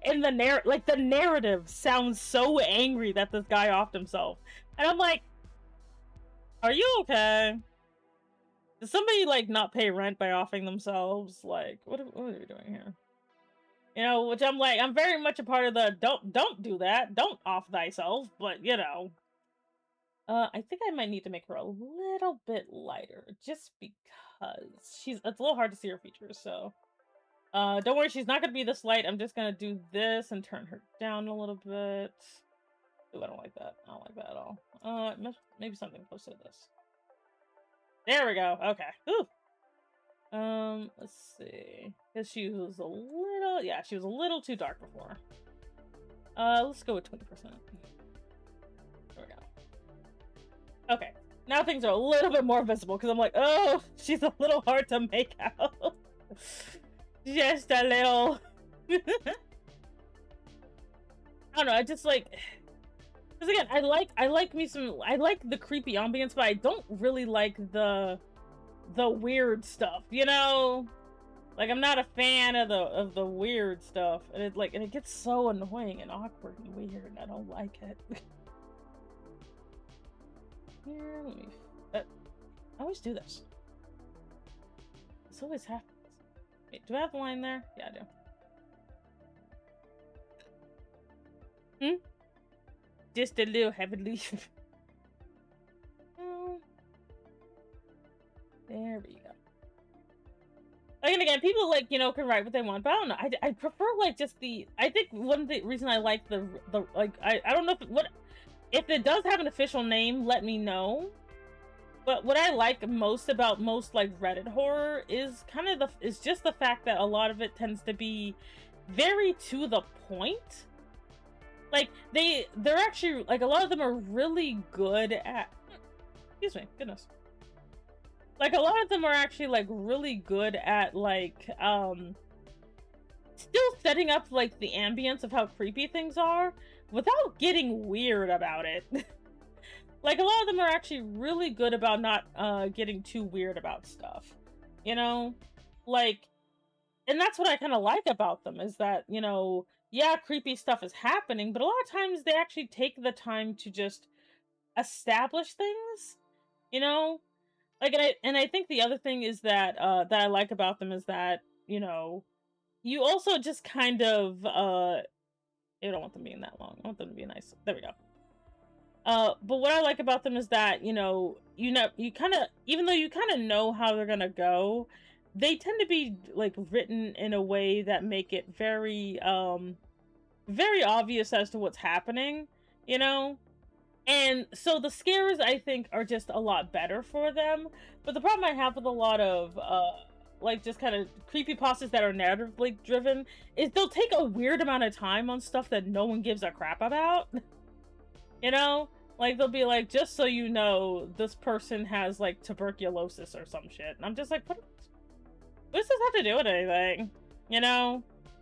And the narrative sounds so angry that this guy offed himself. And I'm like, are you okay? Did somebody, like, not pay rent by offing themselves? Like, what are we doing here? You know, which I'm like, I'm very much a part of the don't do that, don't off thyself, but you know. I think I might need to make her a little bit lighter, just because it's a little hard to see her features, so. Don't worry, she's not gonna be this light. I'm just gonna do this and turn her down a little bit. Ooh, I don't like that. I don't like that at all. Maybe something close to this. There we go. Okay. Ooh. Let's see. Because she was a little too dark before. Let's go with 20%. There we go. Okay. Now things are a little bit more visible because I'm like, oh, she's a little hard to make out. Just a little. I don't know, I just like, because again, I like the creepy ambience, but I don't really like the weird stuff, you know? Like, I'm not a fan of the weird stuff, and it gets so annoying and awkward and weird, and I don't like it. Here, let me. I always do this. This always happens. Wait, do I have a line there? Yeah, I do. Just a little heavily. There we go. And again, people, like, you know, can write what they want, but I don't know. I prefer, like, just I think one of the reason I like the like, I don't know if it does have an official name, let me know. But what I like most about most, like, Reddit horror is kind of is just the fact that a lot of it tends to be very to the point. Like, they're actually, like, a lot of them are really good at, excuse me, goodness. Like, a lot of them are actually, like, really good at, like, still setting up like the ambience of how creepy things are without getting weird about it. Like, a lot of them are actually really good about not getting too weird about stuff, you know? Like, and that's what I kind of like about them, is that, you know, yeah, creepy stuff is happening, but a lot of times they actually take the time to just establish things, you know? Like, and I think the other thing is that that I like about them is that, you know, you also just kind of I don't want them being that long. I want them to be nice. There we go. But what I like about them is that, you know, you kind of, even though you kind of know how they're gonna go, they tend to be like written in a way that make it very obvious as to what's happening, you know? And so the scares, I think, are just a lot better for them. But the problem I have with a lot of like just kind of creepypastas that are narratively driven is they'll take a weird amount of time on stuff that no one gives a crap about. You know? Like, they'll be like, just so you know, this person has like tuberculosis or some shit. And I'm just like, what does this have to do with anything? You know?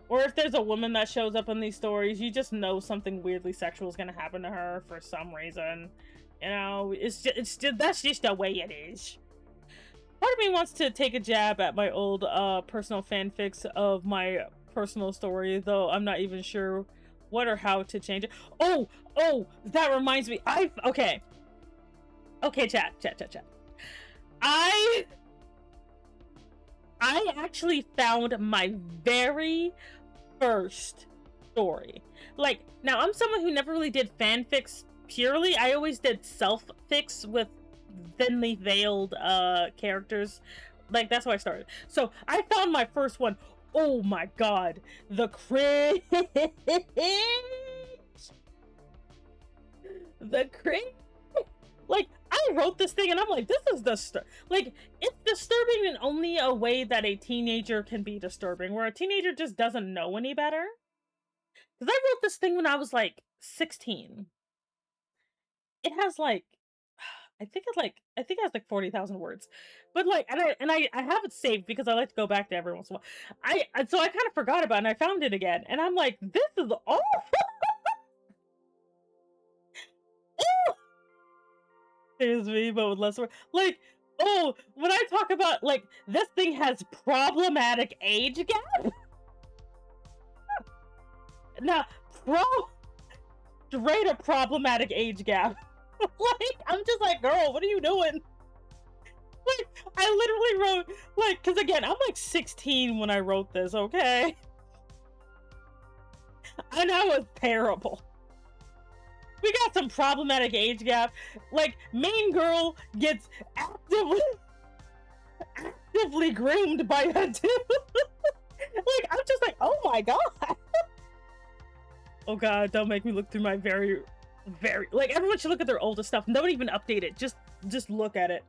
Or if there's a woman that shows up in these stories, you just know something weirdly sexual is gonna happen to her for some reason. You know, it's just that's just the way it is. Part of me wants to take a jab at my old personal fanfics of my personal story, though I'm not even sure what or how to change it. Oh, that reminds me. Okay, chat. I actually found my very first story. Like, now I'm someone who never really did fanfics purely. I always did self-fics with thinly veiled characters. Like, that's how I started. So I found my first one. Oh my god, the cringe. The cringe. Like, I wrote this thing and I'm like, this is like, it's disturbing in only a way that a teenager can be disturbing, where a teenager just doesn't know any better. Because I wrote this thing when I was like 16. It has like, I think it has like 40,000 words, but like, and I have it saved because I like to go back to every once in a while. So I kind of forgot about it and I found it again, and I'm like, this is awful. Here's me, but with less words. Like, oh, when I talk about like this thing has problematic age gap. Now, straight up problematic age gap. Like, I'm just like, girl, what are you doing? Like, I literally wrote, like, because again, I'm like 16 when I wrote this, okay? And I was terrible. We got some problematic age gap. Like, main girl gets actively groomed by a dude. Like, I'm just like, oh my god. Oh god, don't make me look through my very, like, everyone should look at their oldest stuff. Don't even update it. Just look at it.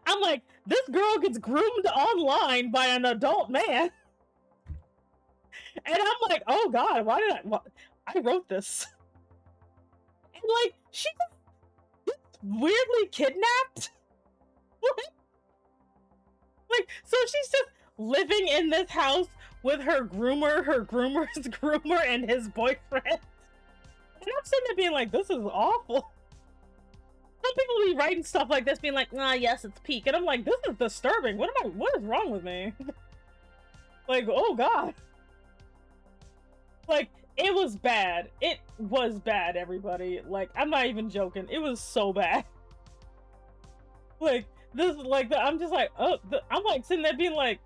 I'm like, this girl gets groomed online by an adult man. And I'm like, oh god, why did I wrote this. And like, she gets weirdly kidnapped. Like, so she's just living in this house with her groomer's groomer, and his boyfriend. And I'm sitting there being like, this is awful. Some people be writing stuff like this being like, ah, yes, it's peak. And I'm like, this is disturbing. What is wrong with me? Like, oh god. Like, it was bad. It was bad, everybody. Like, I'm not even joking. It was so bad. Like, this, like, I'm just like, oh, I'm like sitting there being like,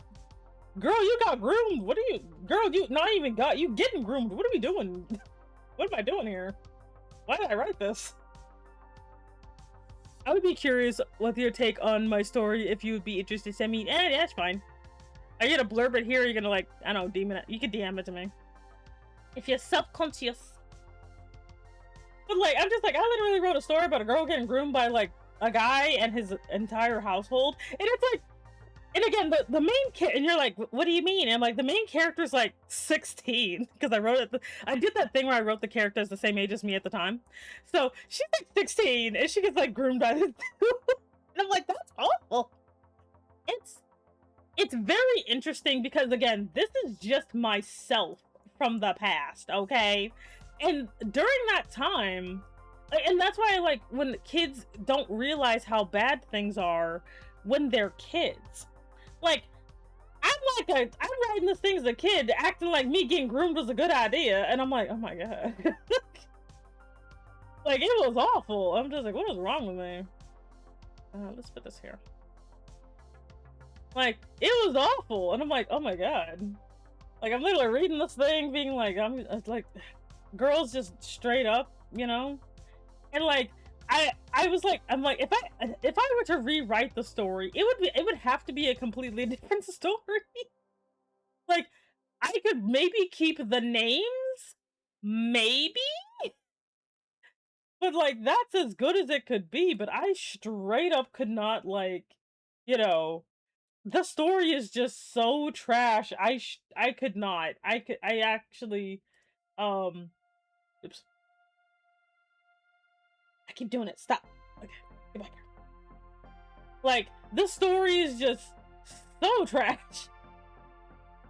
girl, you got groomed. What are you, girl, you not even got, you getting groomed. What are we doing? What am I doing here? Why did I write this? I would be curious with your take on my story if you would be interested. Send me, that's fine. Are you gonna blurb it here? Or are you gonna, like, I don't know, DM it? You can DM it to me. If you're self-conscious. But like, I'm just like, I literally wrote a story about a girl getting groomed by like a guy and his entire household. And it's like, and again, the main kid, and you're like, what do you mean? And I'm like, the main character's like 16, because I wrote it, I did that thing where I wrote the character as the same age as me at the time. So she's like 16, and she gets like groomed by this dude. And I'm like, that's awful. It's it's very interesting because, again, this is just myself from the past, okay? And during that time, and that's why I like when kids don't realize how bad things are when they're kids. Like, I'm writing this thing as a kid, acting like me getting groomed was a good idea, and I'm like, oh my god. Like, it was awful. I'm just like, what is wrong with me? Let's put this here. Like, it was awful, and I'm like, oh my god. Like, I'm literally reading this thing, being like, it's like, girls just straight up, you know? And like, I was like, I'm like, if I were to rewrite the story, it would have to be a completely different story. Like, I could maybe keep the names, maybe, but like that's as good as it could be. But I straight up could not, like, you know, the story is just so trash. I could not. I actually oops. I keep doing it. Stop. Okay, get back here. Like, the story is just so trash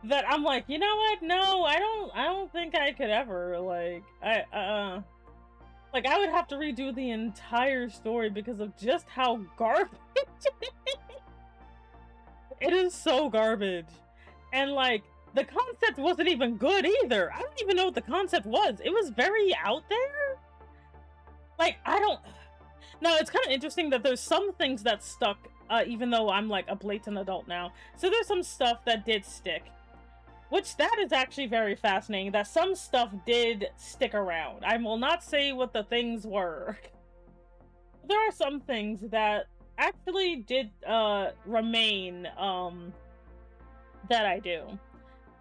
that I'm like, you know what? No, I don't think I could ever, like, like, I would have to redo the entire story because of just how garbage it is. So garbage. And like, the concept wasn't even good either. I don't even know what the concept was. It was very out there. Like, I don't... Now, it's kind of interesting that there's some things that stuck, even though I'm like a blatant adult now. So there's some stuff that did stick. Which, that is actually very fascinating, that some stuff did stick around. I will not say what the things were. There are some things that actually did remain, that I do.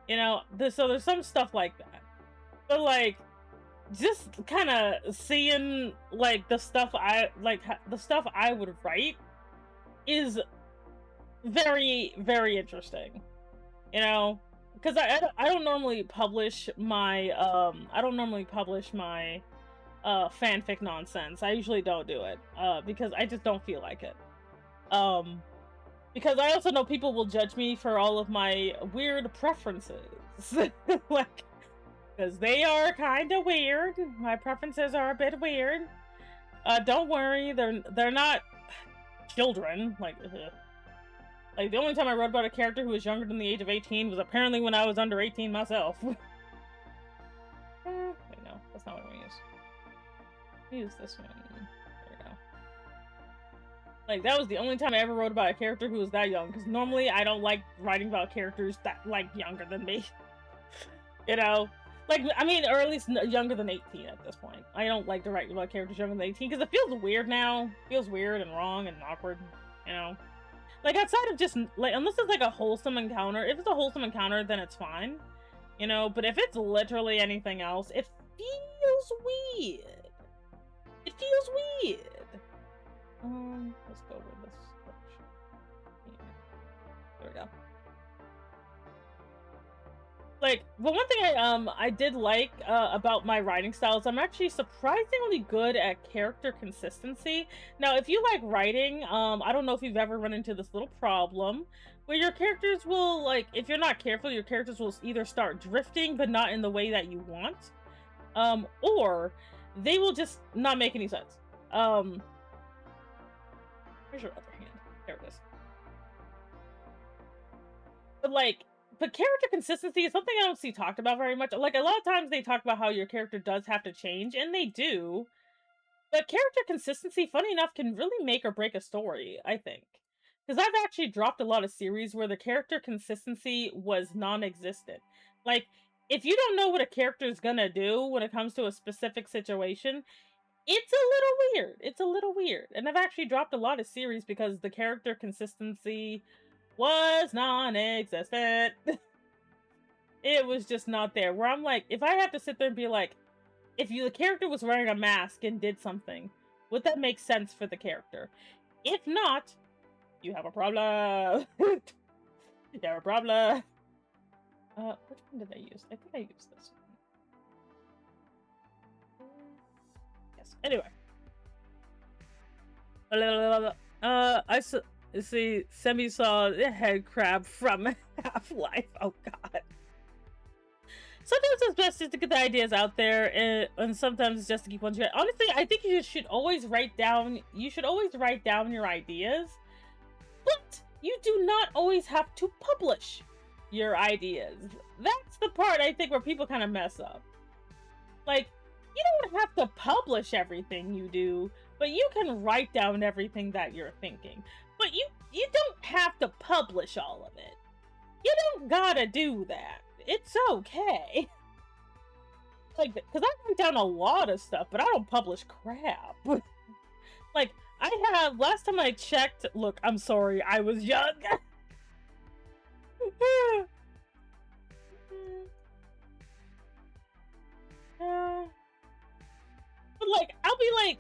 You know, so there's some stuff like that. But like, just kind of seeing like the stuff I would write is very, very interesting. You know, because I don't normally publish my fanfic nonsense. I usually don't do it because I just don't feel like it. Because I also know people will judge me for all of my weird preferences. Like, because they are kind of weird. My preferences are a bit weird. Don't worry, they're not children. Like, the only time I wrote about a character who was younger than the age of 18 was apparently when I was under 18 myself. Wait, no, that's not what I'm gonna use. Use this one. There we go. Like, that was the only time I ever wrote about a character who was that young, because normally I don't like writing about characters that, like, younger than me. You know? Like, I mean, or at least younger than 18 at this point. I don't like to write about characters younger than 18, because it feels weird now. It feels weird and wrong and awkward, you know? Like, outside of just, like, unless it's, like, a wholesome encounter. If it's a wholesome encounter, then it's fine. You know? But if it's literally anything else, it feels weird. It feels weird. Let's go with this. Yeah. There we go. Like, but one thing I did like about my writing style is I'm actually surprisingly good at character consistency. Now, if you like writing, I don't know if you've ever run into this little problem where your characters will, like, if you're not careful, your characters will either start drifting, but not in the way that you want, or they will just not make any sense. Where's your other hand? There it is. But character consistency is something I don't see talked about very much. Like, a lot of times they talk about how your character does have to change, and they do. But character consistency, funny enough, can really make or break a story, I think. Because I've actually dropped a lot of series where the character consistency was non-existent. Like, if you don't know what a character is gonna do when it comes to a specific situation, it's a little weird. It's a little weird. And I've actually dropped a lot of series because the character consistency was non-existent. It was just not there. Where I'm like, if I have to sit there and be like, if the character was wearing a mask and did something, would that make sense for the character? If not, you have a problem. You have a problem. Which one did I use? I think I used this one. Yes. Anyway. See, Semi saw the head crab from Half-Life. Oh god. Sometimes it's best just to get the ideas out there, and sometimes it's just to keep one straight. Honestly, I think you should always write down. You should always write down your ideas, but you do not always have to publish your ideas. That's the part I think where people kind of mess up. Like, you don't have to publish everything you do, but you can write down everything that you're thinking. But you don't have to publish all of it. You don't gotta do that. It's okay. Like, because I write down a lot of stuff, but I don't publish crap. Like, last time I checked, look, I'm sorry, I was young. But like, I'll be like,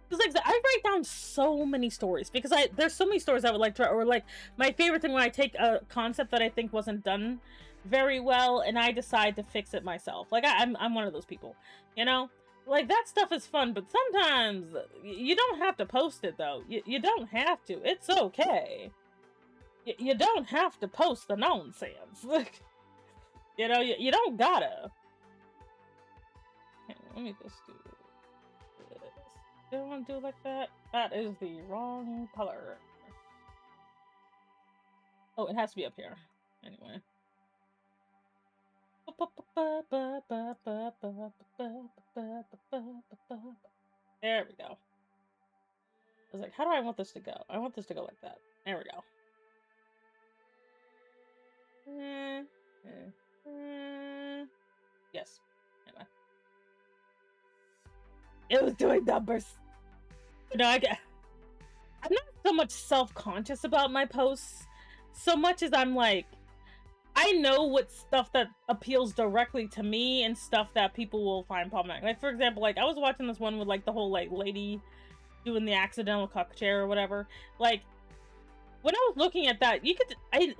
because like I write down so many stories because there's so many stories I would like to, or like my favorite thing when I take a concept that I think wasn't done very well and I decide to fix it myself. Like I'm one of those people, you know. Like that stuff is fun, but sometimes you don't have to post it though. You don't have to. It's okay. You don't have to post the nonsense. You know, you don't gotta. Let me just do this. Do I want to do it like that? That is the wrong color. Oh, it has to be up here. Anyway. There we go. I was like, how do I want this to go? I want this to go like that. There we go. Yes. Anyway. It was doing numbers. No, I'm not so much self-conscious about my posts, so much as I'm like, I know what stuff that appeals directly to me and stuff that people will find problematic. Like, for example, like, I was watching this one with, like, the whole, like, lady doing the accidental cuck chair or whatever. Like, when I was looking at that, I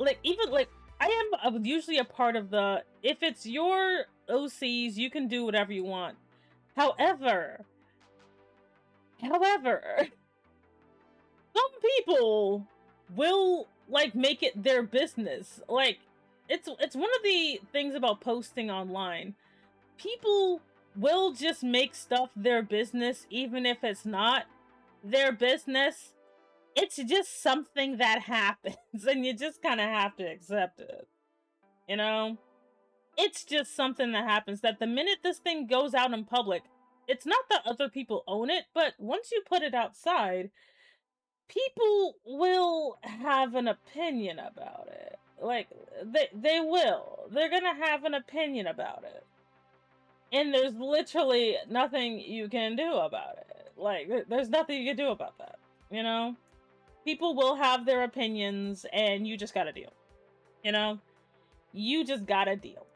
am usually a part of the, if it's your OCs, you can do whatever you want. However, some people will, like, make it their business. Like, it's one of the things about posting online. People will just make stuff their business, even if it's not their business. It's just something that happens, and you just kind of have to accept it. You know? It's just something that happens, that the minute this thing goes out in public, it's not that other people own it, but once you put it outside, people will have an opinion about it. Like, they will. They're gonna have an opinion about it. And there's literally nothing you can do about it. Like, there's nothing you can do about that, you know? People will have their opinions, and you just gotta deal. You know? You just gotta deal.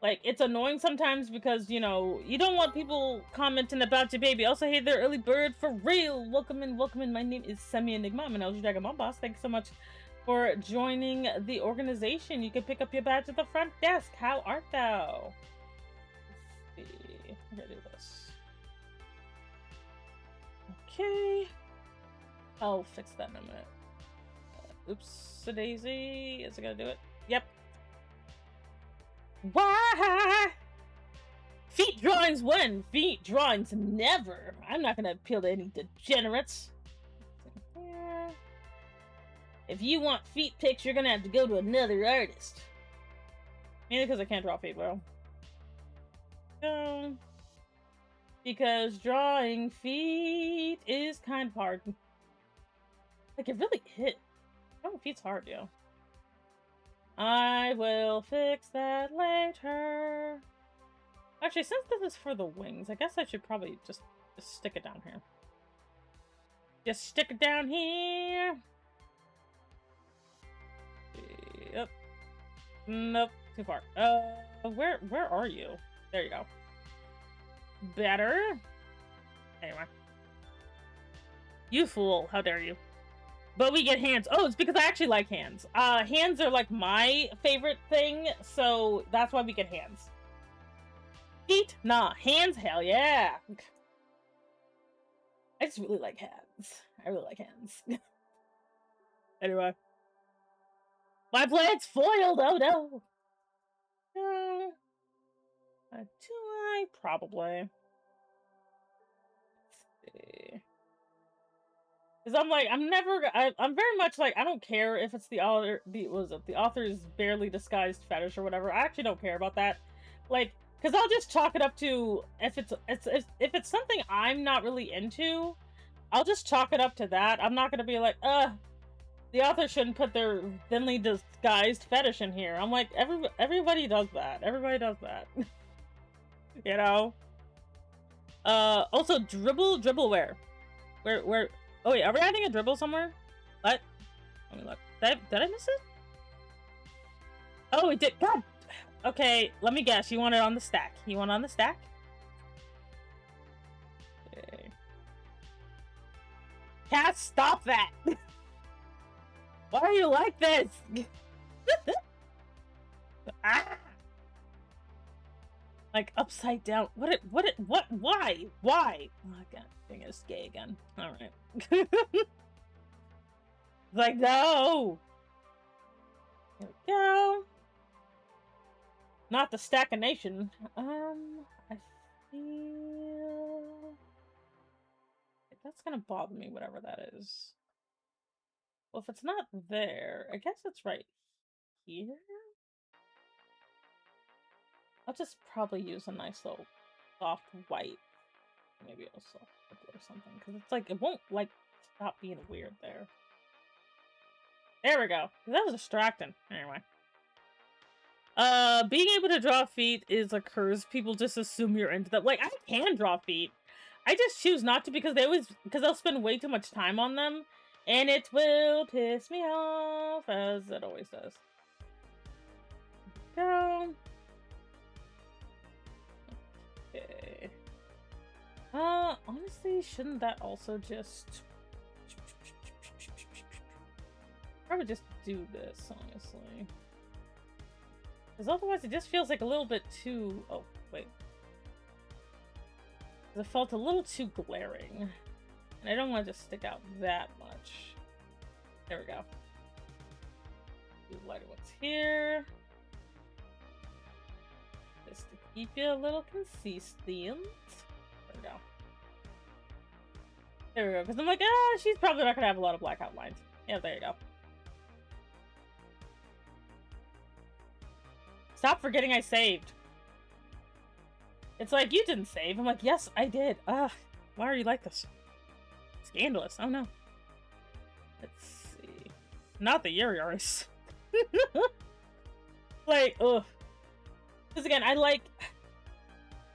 Like, it's annoying sometimes because, you know, you don't want people commenting about your baby. Also, hey there, early bird, for real. Welcome in, welcome in. My name is Semi Enigma. I'm an LG Dragon Mom Boss. Thanks so much for joining the organization. You can pick up your badge at the front desk. How art thou? Let's see. I'm gonna do this. Okay. I'll fix that in a minute. Oops-a-daisy. Is it gonna do it? Yep. Why? Feet drawings when? Feet drawings never. I'm not gonna appeal to any degenerates. Yeah. If you want feet pics, you're gonna have to go to another artist. Mainly because I can't draw feet well. Because drawing feet is kind of hard. Like, it really hit. Drawing feet's hard, yo. I will fix that later. Actually, since this is for the wings, I guess I should probably just stick it down here. Just stick it down here. Yep. Nope. Too far. Where are you? There you go. Better. Anyway. You fool. How dare you. But we get hands. Oh, it's because I actually like hands. Hands are like my favorite thing, so that's why we get hands. Feet? Nah. Hands? Hell yeah. I just really like hands. I really like hands. Anyway. My plan's foiled! Oh no! Do I? Probably. Let's see. Because I'm like, I'm very much like, I don't care if it's the author's barely disguised fetish or whatever. I actually don't care about that. Like, because I'll just chalk it up to, if it's something I'm not really into, I'll just chalk it up to that. I'm not going to be like, the author shouldn't put their thinly disguised fetish in here. I'm like, everybody does that. Everybody does that. You know? Also, dribbleware. Where, oh wait, are we adding a dribble somewhere? What? Let me look. Did I miss it? Oh, we did. God. Okay, let me guess. You want it on the stack. You want it on the stack? Okay. Cat, stop that! Why are you like this? Ah! Like upside down. Why? Why? Oh god, being a gay again. Alright. Like, no! There we go. Not the stackination. I feel that's gonna bother me, whatever that is. Well, if it's not there, I guess it's right here. I'll just probably use a nice little soft white. Maybe a soft purple or something, because it's like, it won't like stop being weird there. There we go. That was distracting. Anyway. Being able to draw feet is a curse. People just assume you're into that. Like, I can draw feet. I just choose not to because they'll spend way too much time on them. And it will piss me off, as it always does. Go. Okay. Honestly, shouldn't that also just... Probably just do this, honestly. Because otherwise it just feels like a little bit too... Oh, wait. It felt a little too glaring. And I don't want to just stick out that much. There we go. Do lighter ones here. Just to keep you a little consistent. There we go. There we go. Because I'm like, she's probably not going to have a lot of black outlines. Yeah, there you go. Stop forgetting I saved. It's like, you didn't save. I'm like, yes, I did. Ugh, why are you like this? Scandalous. Oh no. Let's see. Not the Yuri-Yaris. Like, ugh. Because again,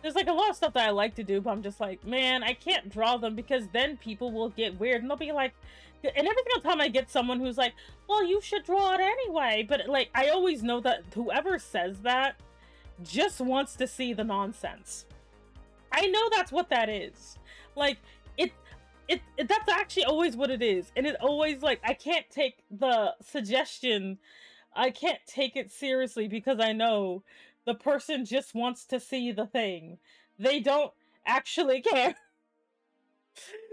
there's like a lot of stuff that I like to do, but I'm just like, man, I can't draw them because then people will get weird and they'll be like, and every single time I get someone who's like, well, you should draw it anyway. But like, I always know that whoever says that just wants to see the nonsense. I know that's what that is. Like, that's actually always what it is. And it always, like, I can't take the suggestion, I can't take it seriously because I know the person just wants to see the thing. They don't actually care.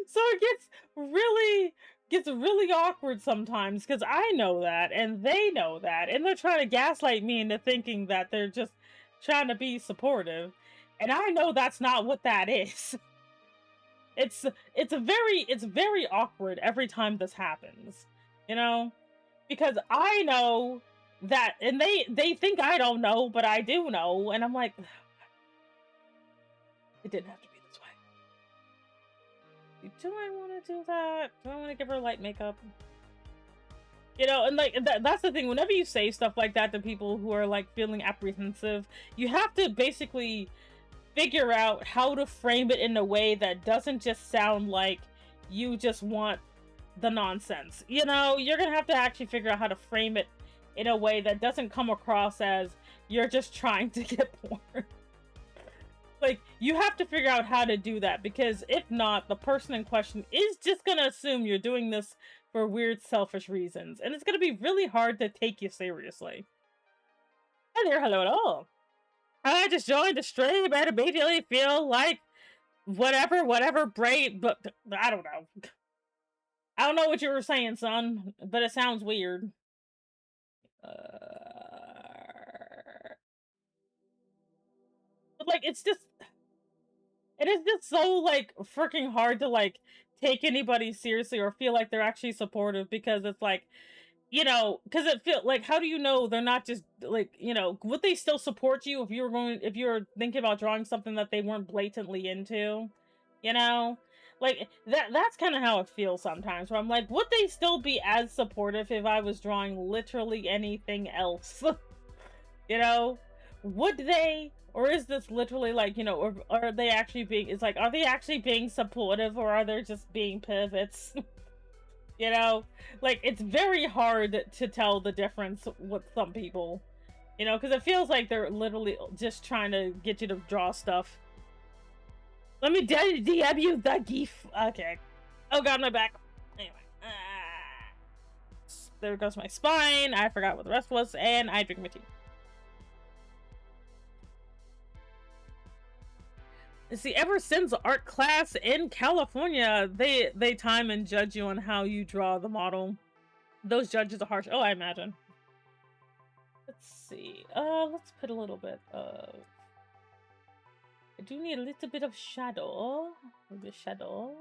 So it gets really awkward sometimes because I know that and they know that and they're trying to gaslight me into thinking that they're just trying to be supportive, and I know that's not what that is. It's very awkward every time this happens, you know, because I know that, and they think I don't know, but I do know, and I'm like, it didn't have to be this way. Do I want to do that? Do I want to give her light makeup? You know, and like, that's the thing, whenever you say stuff like that to people who are like feeling apprehensive, you have to basically figure out how to frame it in a way that doesn't just sound like you just want the nonsense. You know, you're gonna have to actually figure out how to frame it in a way that doesn't come across as you're just trying to get porn. Like, you have to figure out how to do that, because if not, the person in question is just gonna assume you're doing this for weird, selfish reasons, and it's gonna be really hard to take you seriously. Hi there, hello at all. I just joined the stream and immediately feel like whatever brain, but I don't know. I don't know what you were saying, son, but it sounds weird. But like, it is just so like freaking hard to like take anybody seriously or feel like they're actually supportive because it's like, you know, because it feel like, how do you know they're not just like, you know, would they still support you if you were thinking about drawing something that they weren't blatantly into, you know? Like that's kind of how it feels sometimes where I'm like, would they still be as supportive if I was drawing literally anything else? You know? Would they? Or is this literally like, you know, or are they actually being, it's like, are they actually being supportive or are they just being pivots? You know? Like, it's very hard to tell the difference with some people, you know, because it feels like they're literally just trying to get you to draw stuff. Let me DM you the gif. Okay. Oh god, my back. Anyway. There goes my spine. I forgot what the rest was, and I drink my tea. See, ever since art class in California, they time and judge you on how you draw the model. Those judges are harsh. Oh, I imagine. Let's see. Let's put a little bit of... I do need a little bit of shadow. The shadow.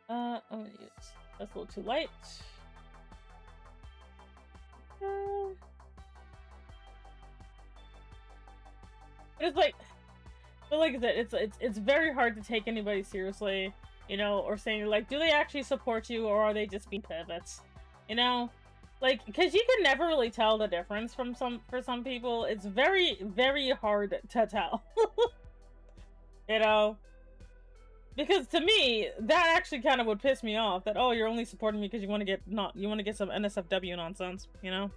Oh, yes. That's a little too light. It's like, but like I said, it's very hard to take anybody seriously, you know, or saying like, do they actually support you or are they just being pivots, you know? Like, because you can never really tell the difference for some people. It's very, very hard to tell, you know? Because to me, that actually kind of would piss me off. That, oh, you're only supporting me because you want to get some NSFW nonsense, you know?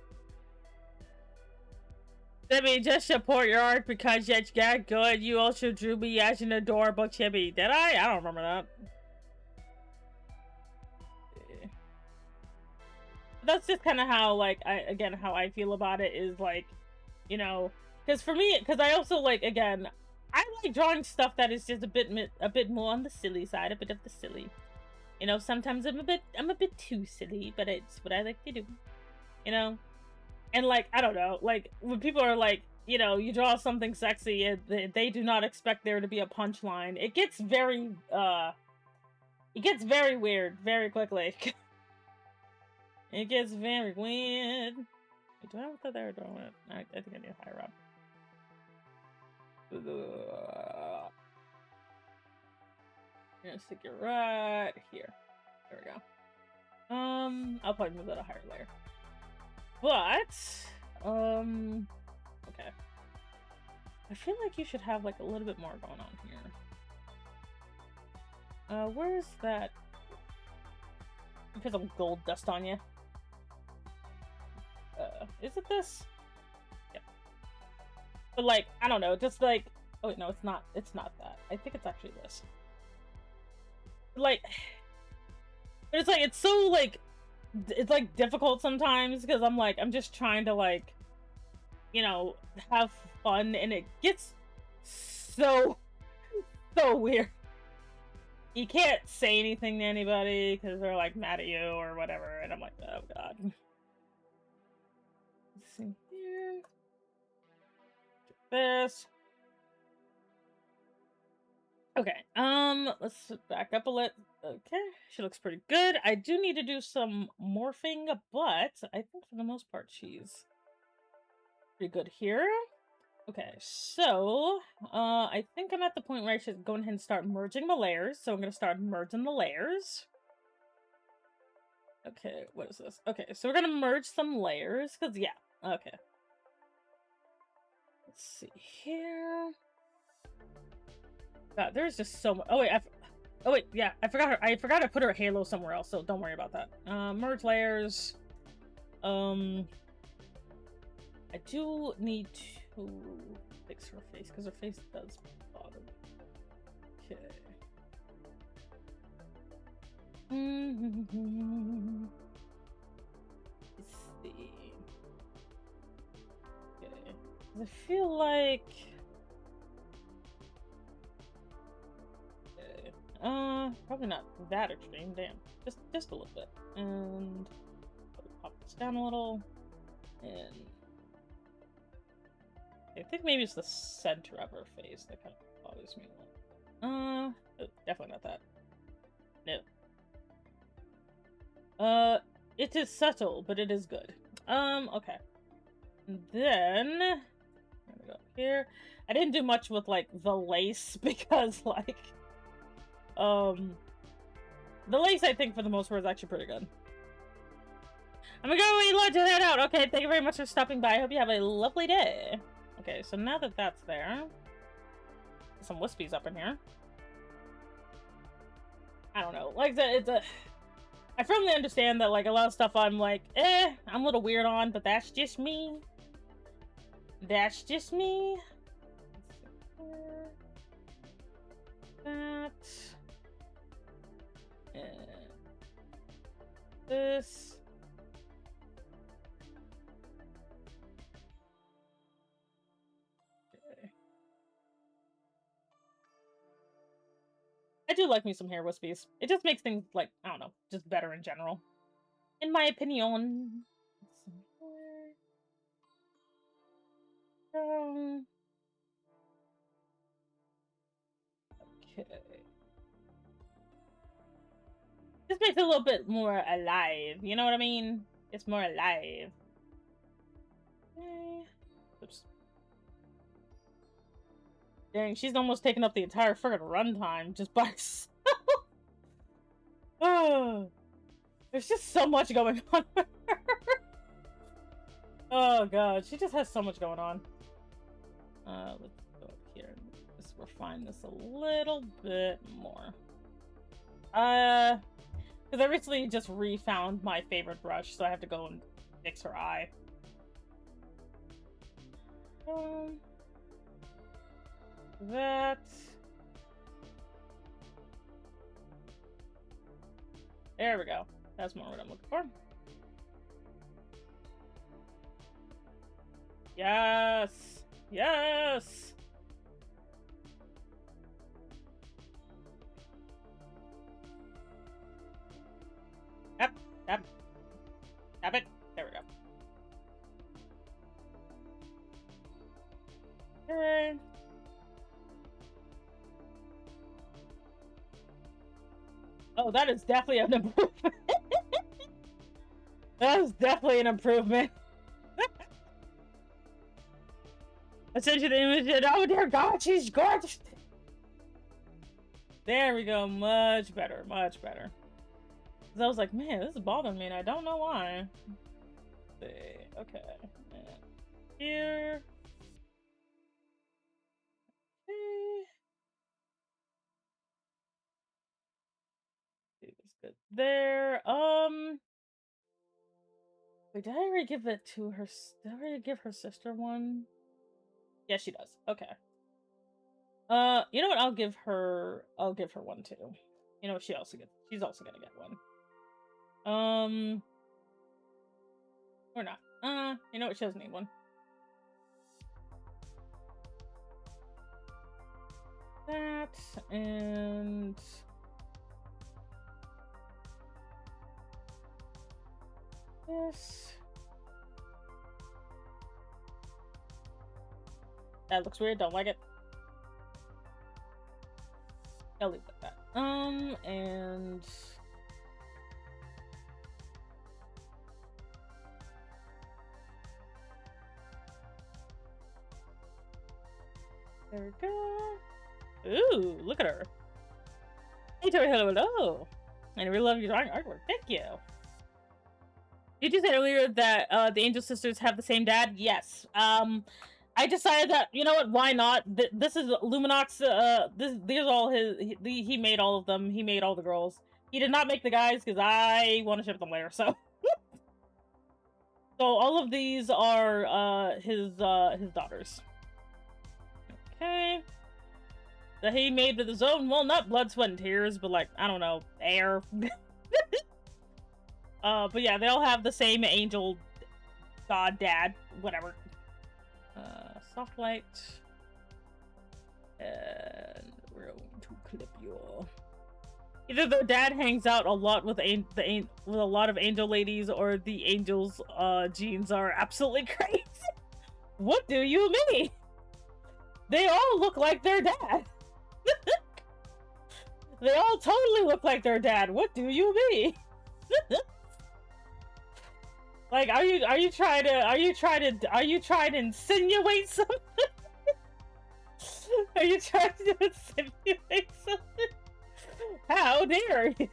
Let me just support your art because it's that good. You also drew me as an adorable chibi. Did I? I don't remember that. That's just kind of how, like, how I feel about it is, like, you know, because for me, because I also, like, again, I like drawing stuff that is just a bit more on the silly side, a bit of the silly. You know, sometimes I'm a bit too silly, but it's what I like to do, you know? And, like, I don't know, like, when people are like, you know, you draw something sexy and they do not expect there to be a punchline, it gets very weird very quickly. It gets very weird. Wait, do I have that there or do I want it? I think I need a higher up. I'm gonna stick it right here. There we go. I'll probably move that a higher layer. But, okay. I feel like you should have, like, a little bit more going on here. Where's that? Put some gold dust on you. Is it this? Yep. But, like, I don't know, just, like... Oh, wait, no, it's not that. I think it's actually this. Like... But it's, like, it's so, like... It's, like, difficult sometimes, because I'm, like, I'm just trying to, like... You know, have fun, and it gets so weird. You can't say anything to anybody, because they're, like, mad at you, or whatever, and I'm like, oh, God. Let's see here. This. Okay, let's back up a little. Okay, she looks pretty good. I do need to do some morphing, but I think for the most part she's pretty good here. Okay, so, I think I'm at the point where I should go ahead and start merging the layers, so I'm gonna start merging the layers. Okay, what is this? Okay, so we're gonna merge some layers, because, yeah, okay. Let's see here. God, there's just so much. Oh wait, yeah, I forgot to put her halo somewhere else, so don't worry about that. Merge layers. I do need to fix her face because her face does bother me. Okay. Let's see. Okay. I feel like... probably not that extreme. Damn, just a little bit. And pop this down a little. And I think maybe it's the center of her face that kind of bothers me a little. Oh, definitely not that. No. It is subtle, but it is good. Okay. And then I'm gonna go here. I didn't do much with like the lace because like the lace I think for the most part is actually pretty good. I'm gonna go eat lunch and head out. Okay, thank you very much for stopping by. I hope you have a lovely day. Okay, so now that that's there, some wispies up in here. I don't know. Like it's a. I firmly understand that like a lot of stuff I'm like, I'm a little weird on, but that's just me. That's just me. That. This. Okay. I do like me some hair wispies. It just makes things like, I don't know, just better in general. In my opinion. Okay. This makes it a little bit more alive. You know what I mean? It's more alive. Okay. Oops. Dang, she's almost taken up the entire friggin' runtime just by herself. Oh, there's just so much going on with her. Oh god, she just has so much going on. Let's go up here and just refine this a little bit more. Because I recently just refound my favorite brush, so I have to go and fix her eye. That. There we go. That's more what I'm looking for. Yes! Yes! Tap, tap. Tap it. There we go. Okay. Oh, that is definitely an improvement. That is definitely an improvement. I sent you the image and oh dear god, she's gorgeous. There we go, much better, much better. Cause I was like, man, this is bothering me and I don't know why. Let's see, okay. And here. Okay. See this good there. Wait, did I already give it to her? Did I already give her sister one? Yeah, she does. Okay. You know what? I'll give her one too. You know what? She's also gonna get one. Or not. You know what? She doesn't need one. That and this. That looks weird, don't like it. I'll leave it like that. And there we go. Ooh, look at her. Hey Tori, hello. I really love your drawing artwork. Thank you. Did you say earlier that the Angel Sisters have the same dad? Yes. I decided that, you know what, why not? This is Luminox, these are all he made all of them. He made all the girls. He did not make the guys, because I want to ship them later, so. So all of these are, his daughters. Okay. That he made with his own, well, not blood, sweat, and tears, but like, I don't know, air. But yeah, they all have the same angel god dad, whatever. soft light. And we're going to clip your... Either their dad hangs out a lot with a lot of angel ladies, or the angels' genes are absolutely crazy. What do you mean? They all look like their dad. They all totally look like their dad. What do you mean? Like, are you trying to insinuate something? Are you trying to insinuate something? How dare you?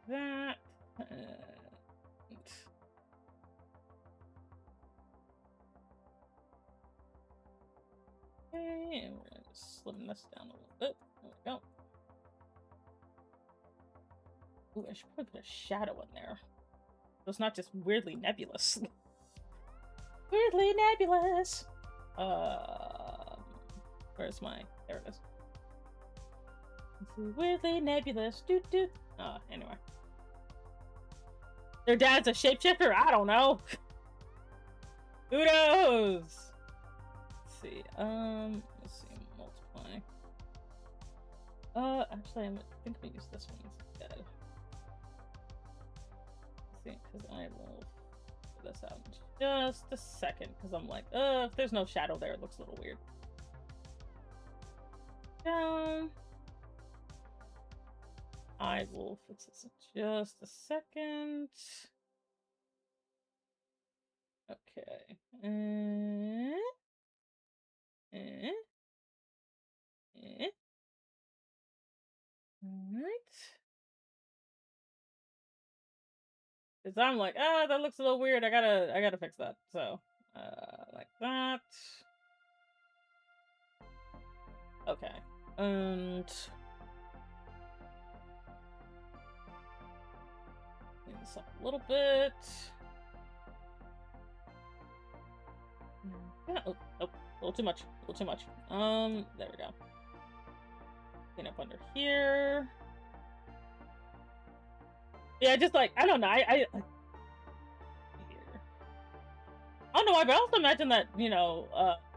That. Okay, and we're gonna slim this down a little bit. There we go. Ooh, I should probably put a shadow in there. So it's not just weirdly nebulous. Weirdly nebulous. Where's my... There it is. Let's see. Weirdly nebulous. Doot doot. Anyway. Their dad's a shapeshifter? I don't know. Who knows? Let's see. Let's see. Multiply. Actually, I think we use this one instead. Let's see, because I will put this out in just a second, because I'm like, if there's no shadow there, it looks a little weird. Down. I will fix this in just a second. Okay. Alright. Because I'm like, that looks a little weird. I gotta fix that. So, like that. Okay. And clean this up a little bit. Yeah, oh, a little too much. A little too much. There we go. Clean up under here. Yeah, just like, I don't know. I don't know why, but I also imagine that, you know,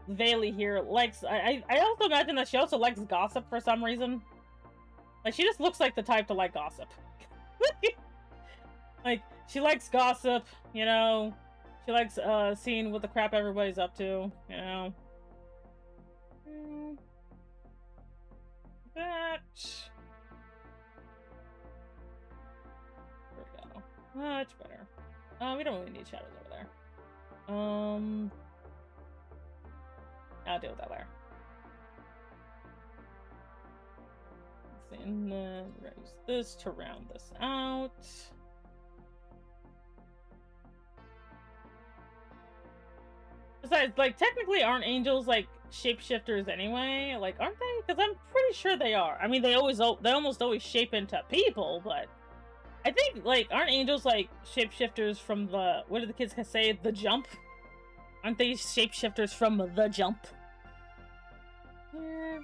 Vaylee here likes, I also imagine that she also likes gossip for some reason. Like, she just looks like the type to like gossip. Like, she likes gossip, you know. She likes, seeing what the crap everybody's up to, you know. That. There we go. Much better. We don't really need shadows over there. I'll deal with that later. Let's see, and then we're gonna use this to round this out. Besides, like, technically aren't angels, like, shapeshifters anyway? Like, aren't they? Because I'm pretty sure they are. I mean, they almost always shape into people, but I think, like, aren't angels, like, shapeshifters from the, what do the kids say, the jump? Aren't they shapeshifters from the jump? Yeah.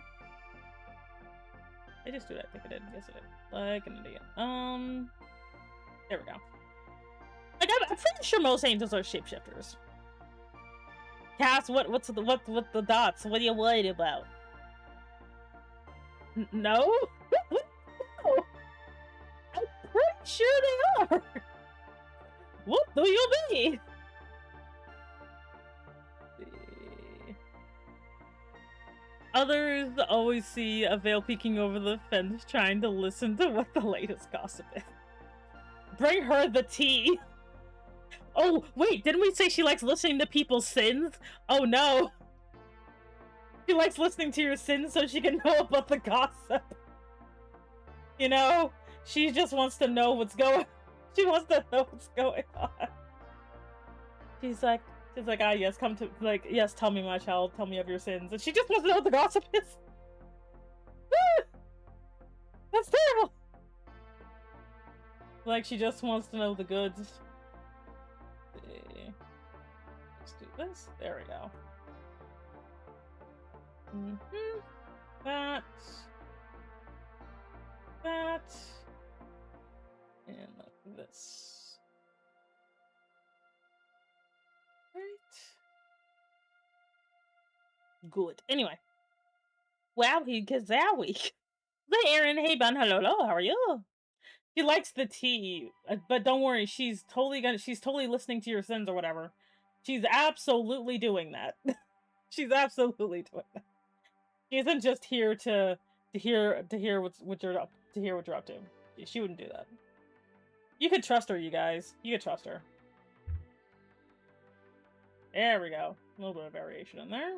I just do that. I think I did. Yes, I did. Like an idiot. There we go. Like, I'm pretty sure most angels are shapeshifters. Cass, what's the dots? What are you worried about? No? No. I'm pretty sure they are. What do you mean? Others always see a veil peeking over the fence, trying to listen to what the latest gossip is. Bring her the tea. Oh, wait, didn't we say she likes listening to people's sins? Oh no. She likes listening to your sins so she can know about the gossip. You know? She just wants to know what's going... She wants to know what's going on. She's like, ah, yes, come to... Like, yes, tell me, my child. Tell me of your sins. And she just wants to know what the gossip is. That's terrible. Like, she just wants to know the goods. Let's do this. There we go. That. And this. Right. Good. Anyway. Wowie gazowie. Hey Aaron, hey Ben, hello, how are you? She likes the tea, but don't worry, she's totally listening to your sins or whatever. She's absolutely doing that. She's absolutely doing that. She isn't just here to hear what you're up to. She wouldn't do that. You could trust her, you guys. You could trust her. There we go. A little bit of variation in there.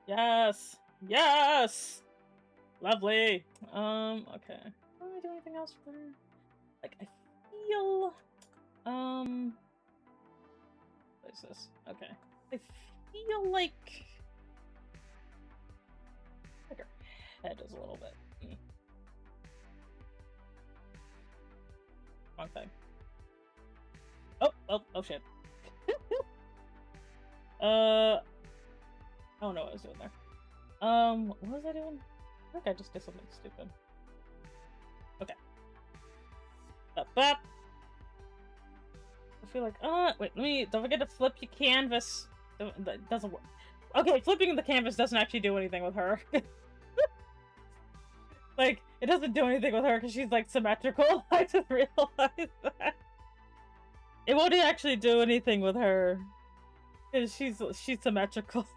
Yes. Yes. Lovely. Okay. Can I do anything else with her? Like, I feel, what is this? Okay. I feel like her head is a little bit. Wrong thing. Oh, shit. I don't know what I was doing there. What was I doing? I think I just did something stupid. Okay. Up. I feel like, wait, don't forget to flip your canvas. That doesn't work. Okay, flipping the canvas doesn't actually do anything with her. Like, it doesn't do anything with her because she's, like, symmetrical. I just realized that. It won't actually do anything with her. Because she's symmetrical.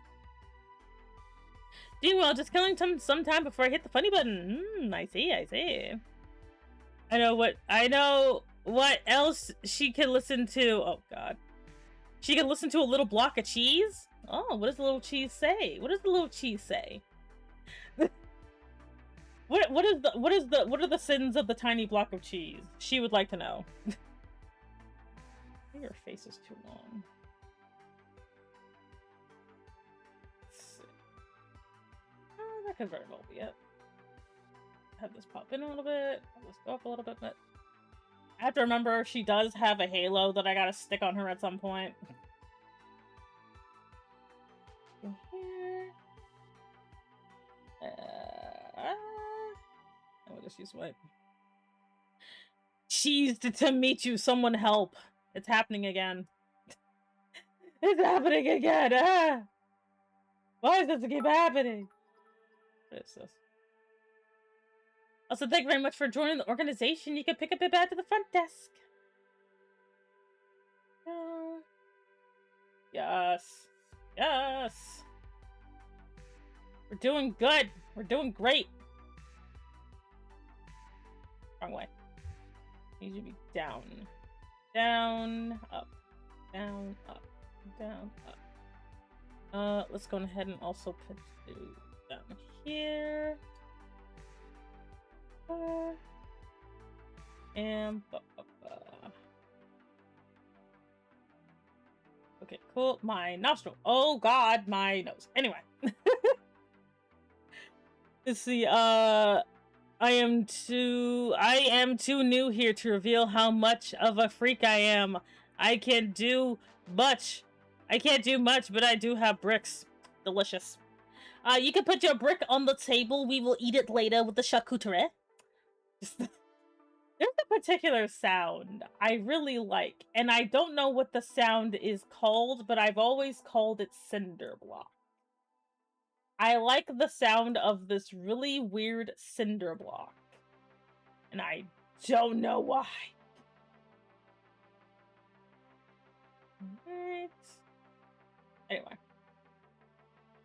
Doing well, just killing some time before I hit the funny button. I see. I know what else she can listen to. Oh god. She can listen to a little block of cheese? Oh, what does the little cheese say? What does the little cheese say? What are the sins of the tiny block of cheese? She would like to know. Maybe your face is too long. Let's see. Oh, that could very well be it. Have this pop in a little bit. Have this go up a little bit, but I have to remember she does have a halo that I gotta stick on her at some point. In here. I will just use white. Cheesed to meet you. Someone help. It's happening again. It's happening again. Ah! Why does it keep happening? What is this? Also, thank you very much for joining the organization. You can pick up your bag to the front desk. Yes. Yes. We're doing good. We're doing great. Wrong way. Need to be down. Down, up. Down, up. Down, up. Let's go ahead and also put it down here. And okay, cool. My nostril. Oh god, my nose. Anyway. Let's see, I am too new here to reveal how much of a freak I am. I can't do much, but I do have bricks. Delicious. You can put your brick on the table. We will eat it later with the charcuterie. There's a particular sound I really like, and I don't know what the sound is called, but I've always called it cinder block. I like the sound of this really weird cinder block, and I don't know why. Right. Anyway.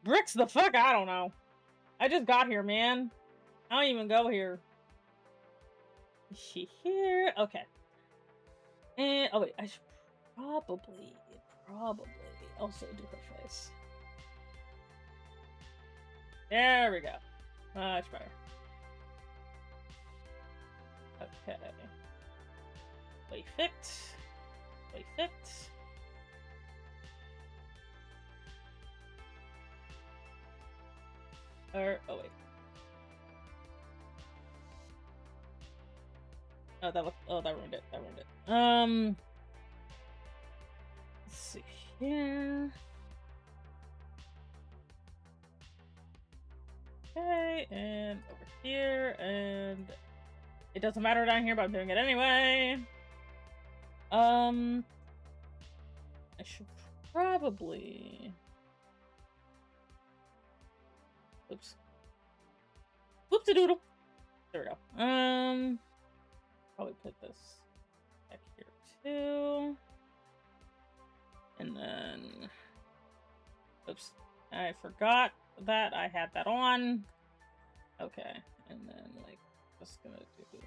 Bricks the fuck? I don't know. I just got here, man. I don't even go here. Is she here? Okay. And, oh wait, I should probably also do her face. There we go. Much better. Okay. Perfect. Oh wait. Oh, that ruined it. Let's see here. Okay, and over here, and It doesn't matter down here, but I'm doing it anyway. I should probably... Oops. Whoopsie-doodle. There we go. Probably put this back here too. And then... Oops. I forgot that I had that on. Okay. And then, like, just gonna do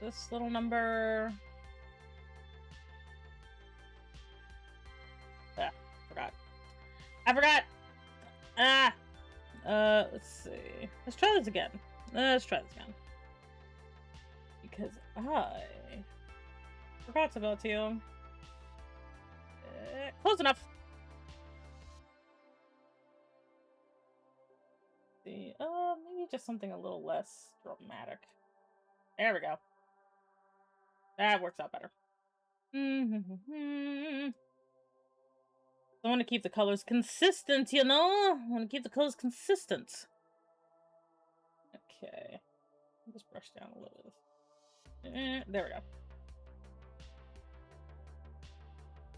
this little number. Ah, forgot. I forgot! Ah! Let's see. Let's try this again. Let's try this again. Because I forgot about you. Close enough. See, maybe just something a little less dramatic. There we go. That works out better. I want to keep the colors consistent, you know? I want to keep the colors consistent. Okay. Just brush down a little bit. There we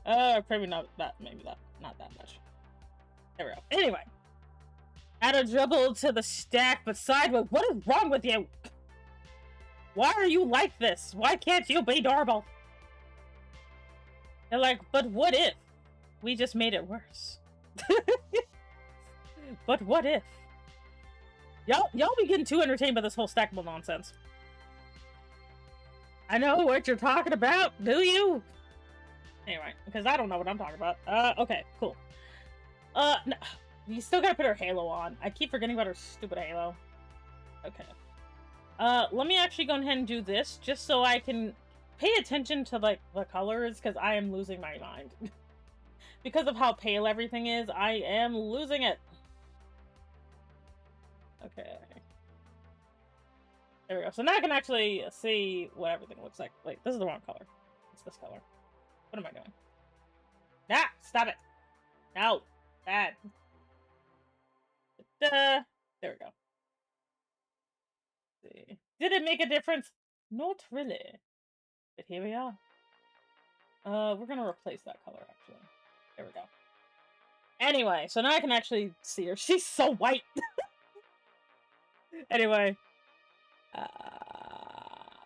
go. Probably not that, maybe that, not that much. There we go. Anyway. Add a dribble to the stack, but sideways. What is wrong with you? Why are you like this? Why can't you be normal? They're like, but what if we just made it worse? But what if? Y'all be getting too entertained by this whole stackable nonsense. I know what you're talking about, do you? Anyway, because I don't know what I'm talking about. Okay, cool. No, you still gotta put her halo on. I keep forgetting about her stupid halo. Okay. Let me actually go ahead and do this, just so I can pay attention to, like, the colors, because I am losing my mind. Because of how pale everything is, I am losing it. Okay. There we go. So now I can actually see what everything looks like. Wait, this is the wrong color. It's this color. What am I doing? Ah! Stop it! No! Bad. There we go. Let's see. Did it make a difference? Not really. But here we are. We're gonna replace that color, actually. There we go. Anyway, so now I can actually see her. She's so white! Anyway.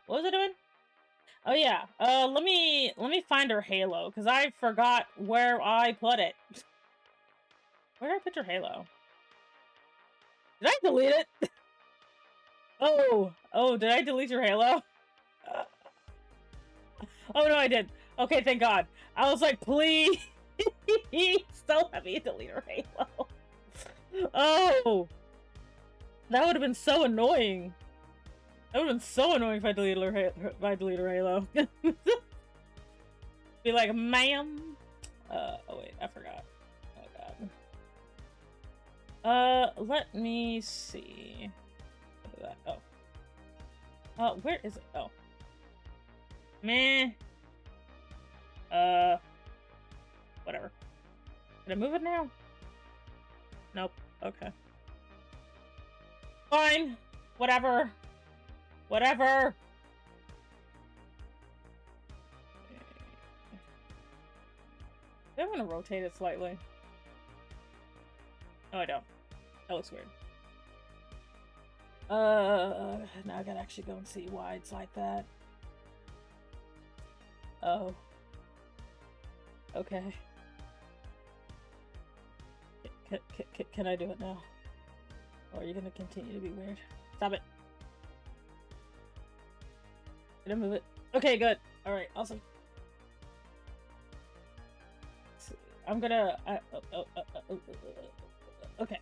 What was I doing? Oh yeah. Let me find her halo, because I forgot where I put it. Where did I put your halo? Did I delete it? Oh, did I delete your halo? Oh no, I did. Okay, thank God. I was like, please, don't have me delete her halo. Oh, that would have been so annoying. That would have been so annoying if I deleted her halo. Be like, ma'am. Oh wait, I forgot. Oh god. Let me see. What is that? Oh. Where is it? Oh. Meh. Whatever. Did I move it now? Nope. Okay. Fine. Whatever. Whatever. I want to rotate it slightly. No, I don't. That looks weird. Now I gotta actually go and see why it's like that. Oh. Okay. Can I do it now? Or are you gonna continue to be weird? Stop it. Did I move it? Okay, good. Alright, awesome. I'm gonna... okay.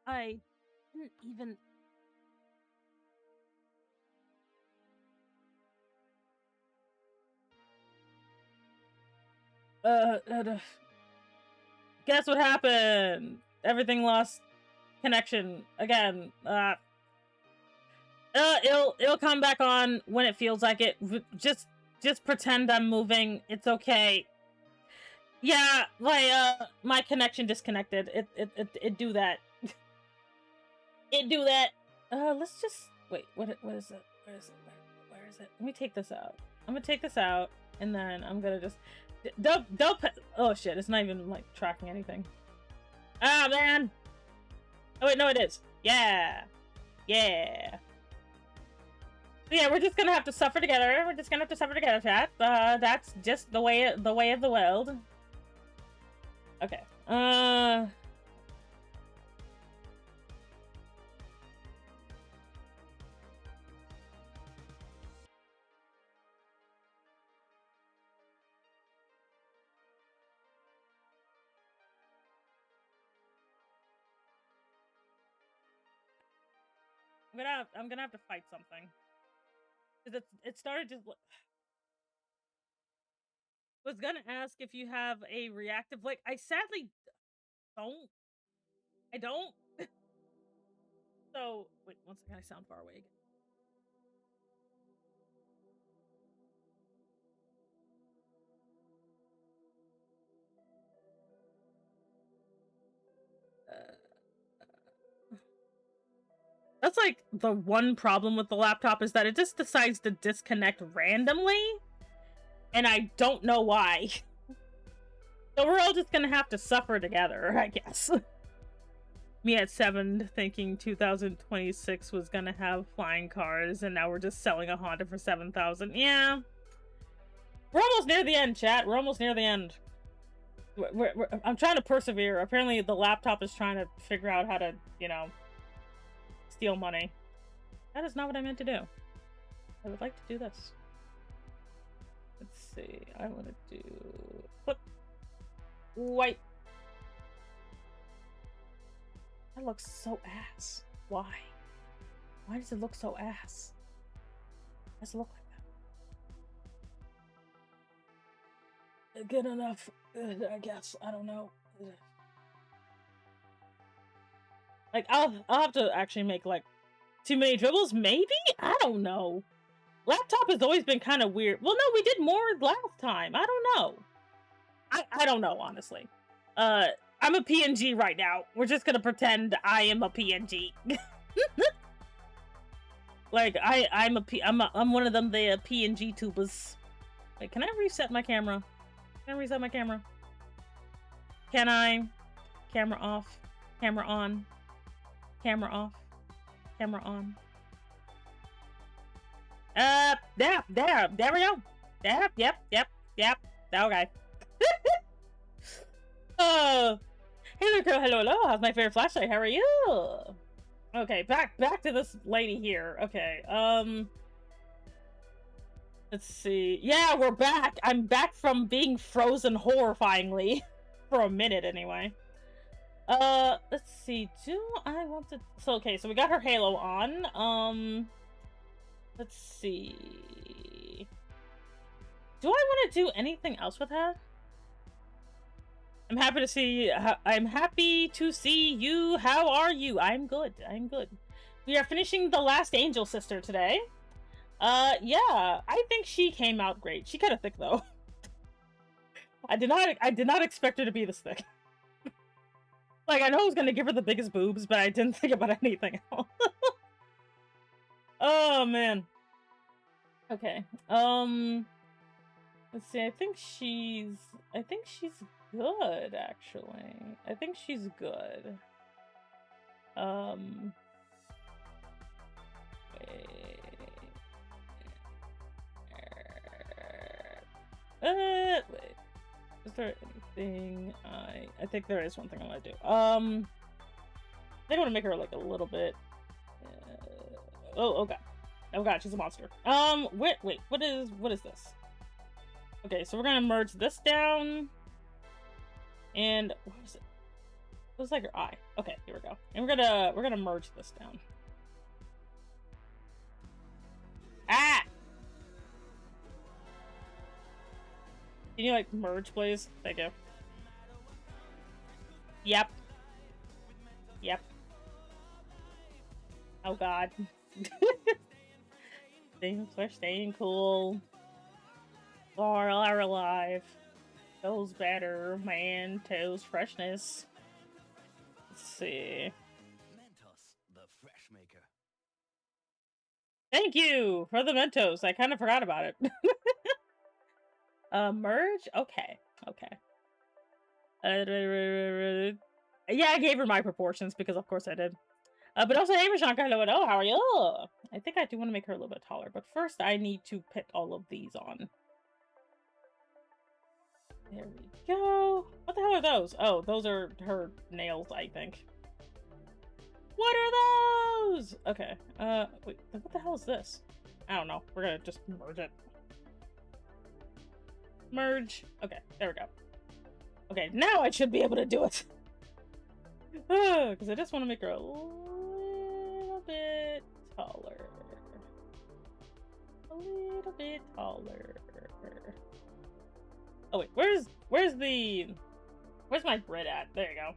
I didn't even... Guess what happened? Everything lost connection again. It'll come back on when it feels like it. Just pretend I'm moving. It's okay. Yeah, my connection disconnected. It do that. It do that. Let's just wait. What is it? Where is it? Where is it? Let me take this out. I'm gonna take this out, and then I'm gonna just don't. Oh shit! It's not even like tracking anything. Ah man. Oh wait, no, it is. Yeah, yeah. Yeah, we're just gonna have to suffer together. We're just gonna have to suffer together, chat. That's just the way of the world. Okay. I'm gonna have to fight something. Cause it started just. Was gonna ask if you have a reactive. Like, I sadly don't. I don't. So wait, one second. I sound far away again. That's like the one problem with the laptop is that it just decides to disconnect randomly, and I don't know why. So we're all just gonna have to suffer together, I guess. Me at 7 thinking 2026 was gonna have flying cars, and now we're just selling a Honda for 7,000. Yeah. We're almost near the end, chat. We're almost near the end. I'm trying to persevere. Apparently the laptop is trying to figure out how to, you know, steal money. That is not what I meant to do. I would like to do this. Let's see. I want to do... Flip. White. That looks so ass. Why? Why does it look so ass? Why does it look like that? Good enough, I guess. I don't know. Like, I'll have to actually make, like, too many dribbles? Maybe? I don't know. Laptop has always been kind of weird. Well, no, we did more last time. I don't know. I don't know, honestly. I'm a PNG right now. We're just gonna pretend I am a PNG. Like, I'm one of them, the PNG tubers. Wait, can I reset my camera? Can I reset my camera? Can I? Camera off. Camera on. Camera off. Camera on. There we go. Yep. Okay. Hey there, hello. How's my favorite flashlight? How are you? Okay, back to this lady here. Okay, let's see. Yeah, we're back. I'm back from being frozen horrifyingly. For a minute, anyway. Let's see. Do I want to... So, okay, so we got her halo on. Let's see. Do I want to do anything else with her? I'm happy to see you. How are you? I'm good. We are finishing The Last Angel Sister today. Yeah, I think she came out great. She kind of thick though. I did not expect her to be this thick. Like, I know I was gonna give her the biggest boobs, but I didn't think about anything else. Oh man. Okay. Let's see. I think she's good, actually. I think she's good. Wait. Is there anything I think there is one thing I want to do. I think I want to make her like a little bit. Oh god, she's a monster. Wait, what is this? Okay, so we're gonna merge this down. And what was it? It was like her eye. Okay, here we go. And we're gonna merge this down. Ah! Can you like merge, please? Thank you. Yep. Oh god. Things are staying cool. Or are alive. Toes better, man. Toes freshness. Let's see. Mentos, the fresh maker. Thank you for the Mentos. I kind of forgot about it. Merge? Okay. Okay. Yeah, I gave her my proportions because of course I did. But also, hey, Rashanka, hello, how are you? I think I do want to make her a little bit taller, but first I need to put all of these on. There we go. What the hell are those? Oh, those are her nails, I think. What are those? Okay. Wait, what the hell is this? I don't know. We're gonna just merge it. Merge. Okay, there we go. Okay, now I should be able to do it. Because I just want to make her a little bit taller. A little bit taller. Oh wait, where's my grid at? There you go.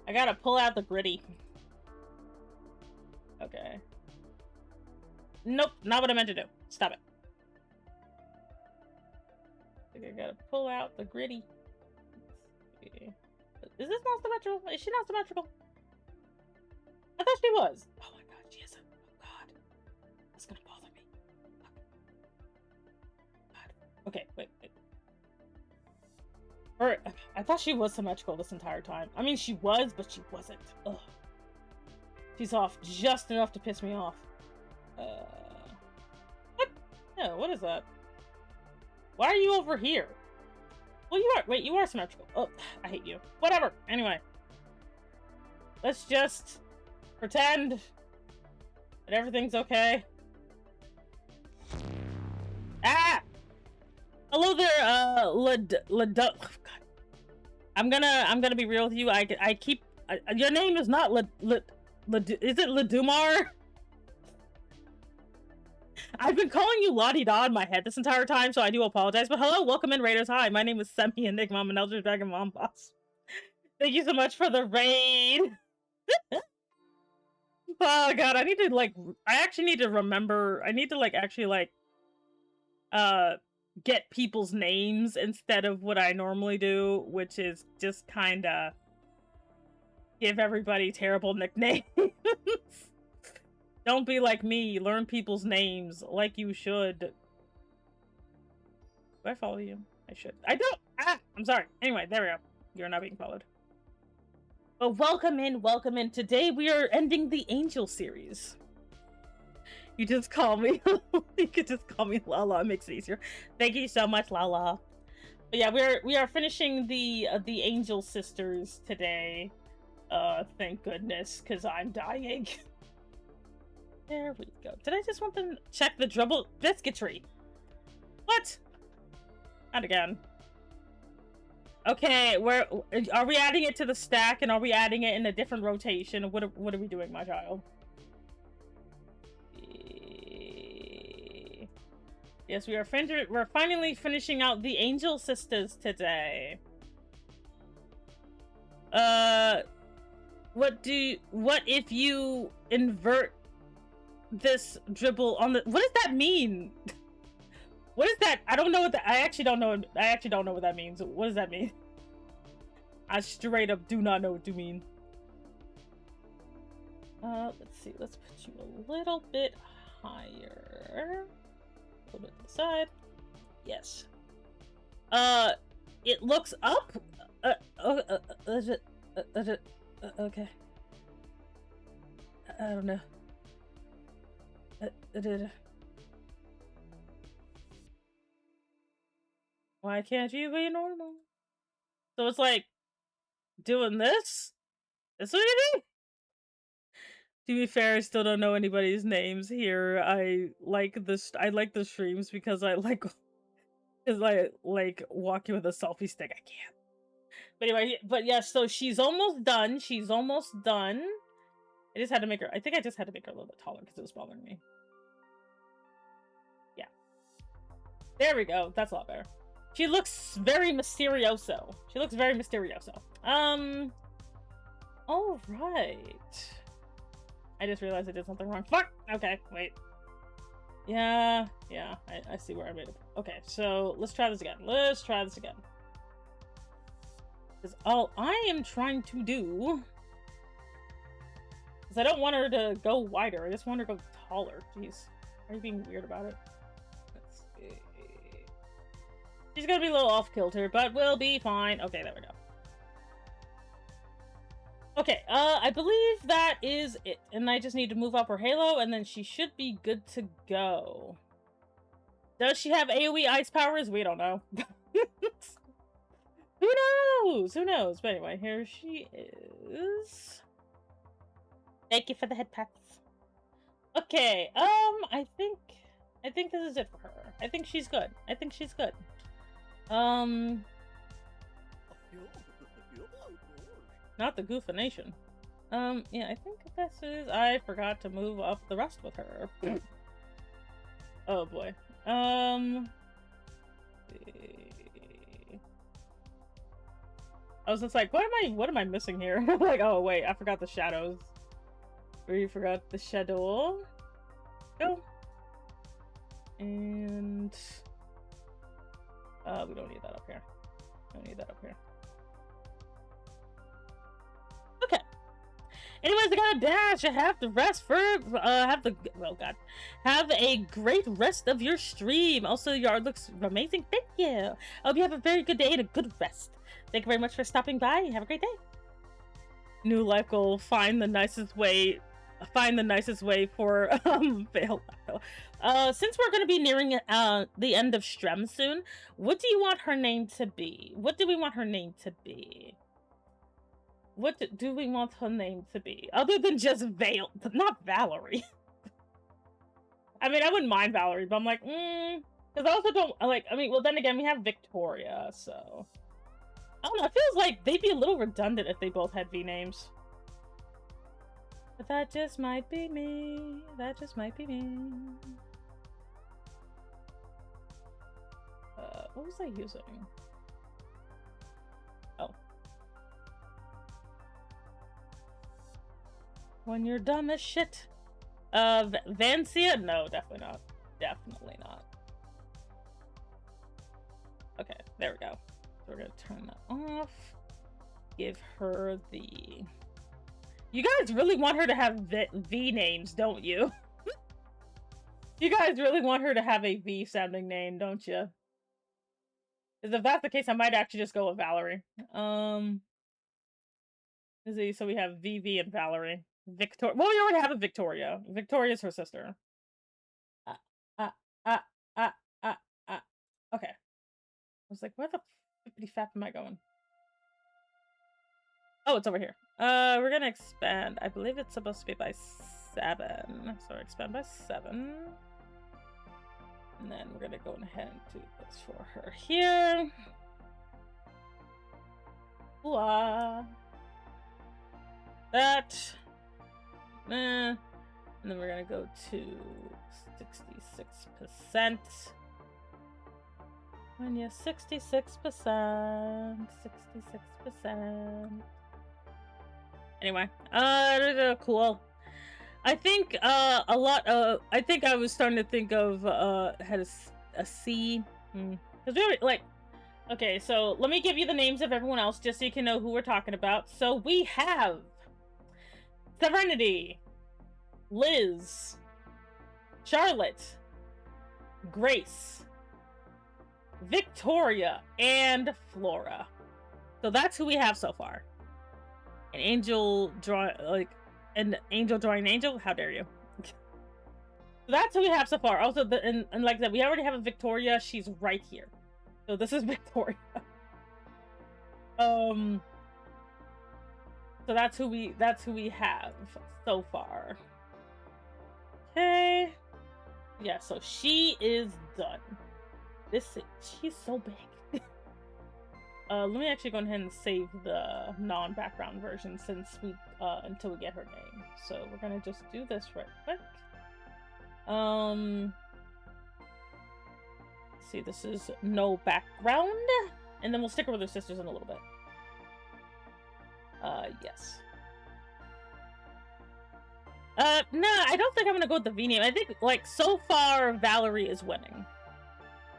I gotta pull out the gritty. Okay. Nope, not what I meant to do. Stop it. I think I gotta pull out the gritty. Is this not symmetrical? Is she not symmetrical? I thought she was. Oh my god, she isn't. Oh god. That's gonna bother me. God. Okay, wait. I thought she was symmetrical this entire time. I mean, she was, but she wasn't. Ugh. She's off just enough to piss me off. What? No, what is that? Why are you over here? Well, you are. Wait, you are symmetrical. Oh, I hate you. Whatever. Anyway. Let's just pretend that everything's okay. Ah! Hello there, oh, God. I'm gonna be real with you. I keep your name is not is it Ladumar? I've been calling you La-di-da in my head this entire time, so I do apologize. But hello, welcome in, Raiders. Hi, my name is Semi Enigma. I'm an Elder Dragon Mom Boss. Thank you so much for the raid. Oh god, I actually need to remember. I need to actually get people's names instead of what I normally do, which is just kinda give everybody terrible nicknames. Don't be like me. Learn people's names like you should. Do I follow you? I should. I don't! Ah! I'm sorry. Anyway, there we go. You're not being followed. But welcome in, welcome in. Today we are ending the Angel series. You just call me. You could just call me Lala. It makes it easier. Thank you so much, Lala. But yeah, we are finishing the Angel sisters today. Thank goodness, because I'm dying. There we go. Did I just want to check the dribble biscuitry? What? Not again. Okay, are we adding it to the stack, and are we adding it in a different rotation? What are we doing, my child? Yes, we're finally finishing out the Angel Sisters today. What if you invert this dribble on the... What does that mean? What is that? I don't know what that... I actually don't know what that means. What does that mean? I straight up do not know what to mean. Let's see. Let's put you a little bit higher. A little bit to the side. Yes. It looks up. Okay. I don't know. Why can't you be normal? So it's like doing this? That's what you do? To be fair, I still don't know anybody's names here. I like the streams because I like walking with a selfie stick. I can't. But anyway, but yeah, so she's almost done. She's almost done. I just had to make her, I think I just had to make her a little bit taller because it was bothering me. Yeah. There we go. That's a lot better. She looks very mysterioso. All right. I just realized I did something wrong. Fuck! Okay, wait. Yeah, I see where I made it. Okay, so let's try this again. Because all I am trying to do... Because I don't want her to go wider. I just want her to go taller. Jeez. Why are you being weird about it? Let's see. She's gonna be a little off-kilter, but we'll be fine. Okay, there we go. Okay, I believe that is it. And I just need to move up her halo, and then she should be good to go. Does she have AoE ice powers? We don't know. Who knows? Who knows? But anyway, here she is. Thank you for the head pats. Okay, I think this is it for her. I think she's good. I think she's good. Not the Goofination. Yeah, I think this is... I forgot to move up the rest with her. Oh boy. I was just like, what am I missing here? Like, oh wait, I forgot the shadows. We forgot the shadow. Go. And we don't need that up here. Don't need that up here. Okay. Anyways, I gotta dash. I have to rest for have a great rest of your stream. Also, your art looks amazing. Thank you. I hope you have a very good day and a good rest. Thank you very much for stopping by. Have a great day. New life goal: find the nicest way for fail. Since we're going to be nearing the end of Strem soon, what do you want her name to be? What do we want her name to be? What do we want her name to be? Other than just not Valerie. I mean, I wouldn't mind Valerie, but I'm like, because I also don't, like, I mean, well, then again, we have Victoria, so. I don't know, it feels like they'd be a little redundant if they both had V names. But that just might be me. That just might be me. What was I using? Oh. When you're dumb as shit. Vancia? No, definitely not. Definitely not. Okay, there we go. So we're gonna turn that off. Give her the... You guys really want her to have V names, don't you? You guys really want her to have a V sounding name, don't you? Because if that's the case, I might actually just go with Valerie. So we have VV and Valerie. Victoria. Well, we already have a Victoria. Victoria's her sister. Okay. I was like, where the flippity fap am I going? Oh, it's over here. We're gonna expand. I believe it's supposed to be by 7. So expand by 7. And then we're gonna go ahead and do this for her here. Voila. That. And then we're gonna go to 66%. When you're 66%. Anyway, cool. I think I was starting to think of had a C. Because we already, like, okay, so let me give you the names of everyone else just so you can know who we're talking about. So we have Serenity, Liz, Charlotte, Grace, Victoria, and Flora. So that's who we have so far. An angel drawing, like, an angel drawing an angel? How dare you? So that's who we have so far. Also, and like that, we already have a Victoria. She's right here. So this is Victoria. So that's who we have so far. Okay. Yeah, so she is done. She's so big. Let me actually go ahead and save the non-background version since we until we get her name. So we're gonna just do this right quick. See, this is no background, and then we'll stick her with her sisters in a little bit. Yes. No, I don't think I'm gonna go with the V name. I think, like, so far Valerie is winning.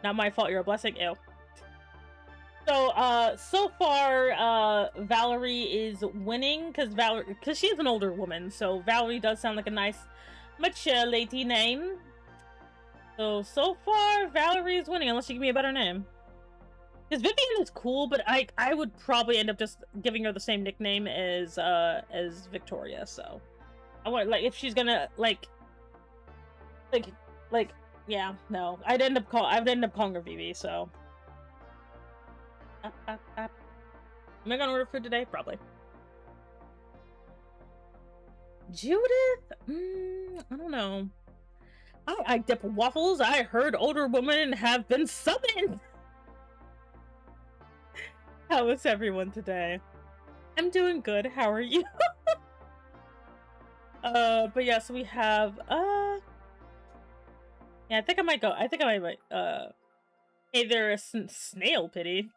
Not my fault. You're a blessing. Ew. So far, Valerie is winning because she's an older woman. So Valerie does sound like a nice, mature lady name. So far, Valerie is winning unless you give me a better name. Because Vivian is cool, but I would probably end up just giving her the same nickname as Victoria. So I want, like, if she's gonna like yeah, no, I'd end up calling her Vivi. So. Am I gonna order food today? Probably. Judith? I don't know. I dip waffles. I heard older women have been summoned. How is everyone today? I'm doing good. How are you? But yeah, so we have yeah, I think I might go. I think I might hey there, Snail Pity.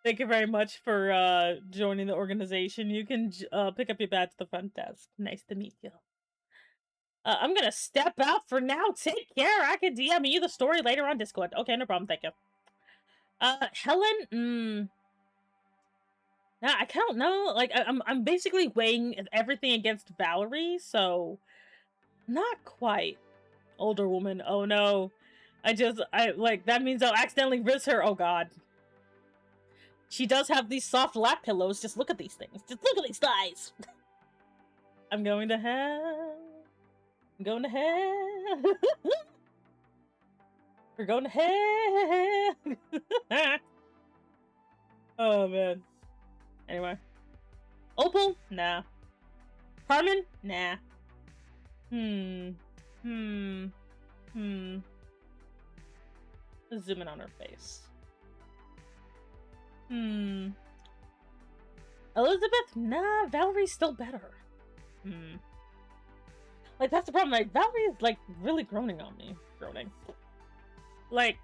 Thank you very much for joining the organization. You can pick up your badge at the front desk. Nice to meet you. I'm gonna step out for now. Take care. I can DM you the story later on Discord. Okay, no problem. Thank you. Helen. Nah, I don't know. Like, I'm basically weighing everything against Valerie, so not quite. Older woman. Oh no. That means I'll accidentally risk her. Oh god. She does have these soft lap pillows. Just look at these things. Just look at these thighs. I'm going to hell. I'm going to hell. We're going to hell. Oh, man. Anyway. Opal? Nah. Carmen? Nah. Let's zoom in on her face. Elizabeth? Nah, Valerie's still better. Like, that's the problem. Like, Valerie is, like, really groaning on me. Like,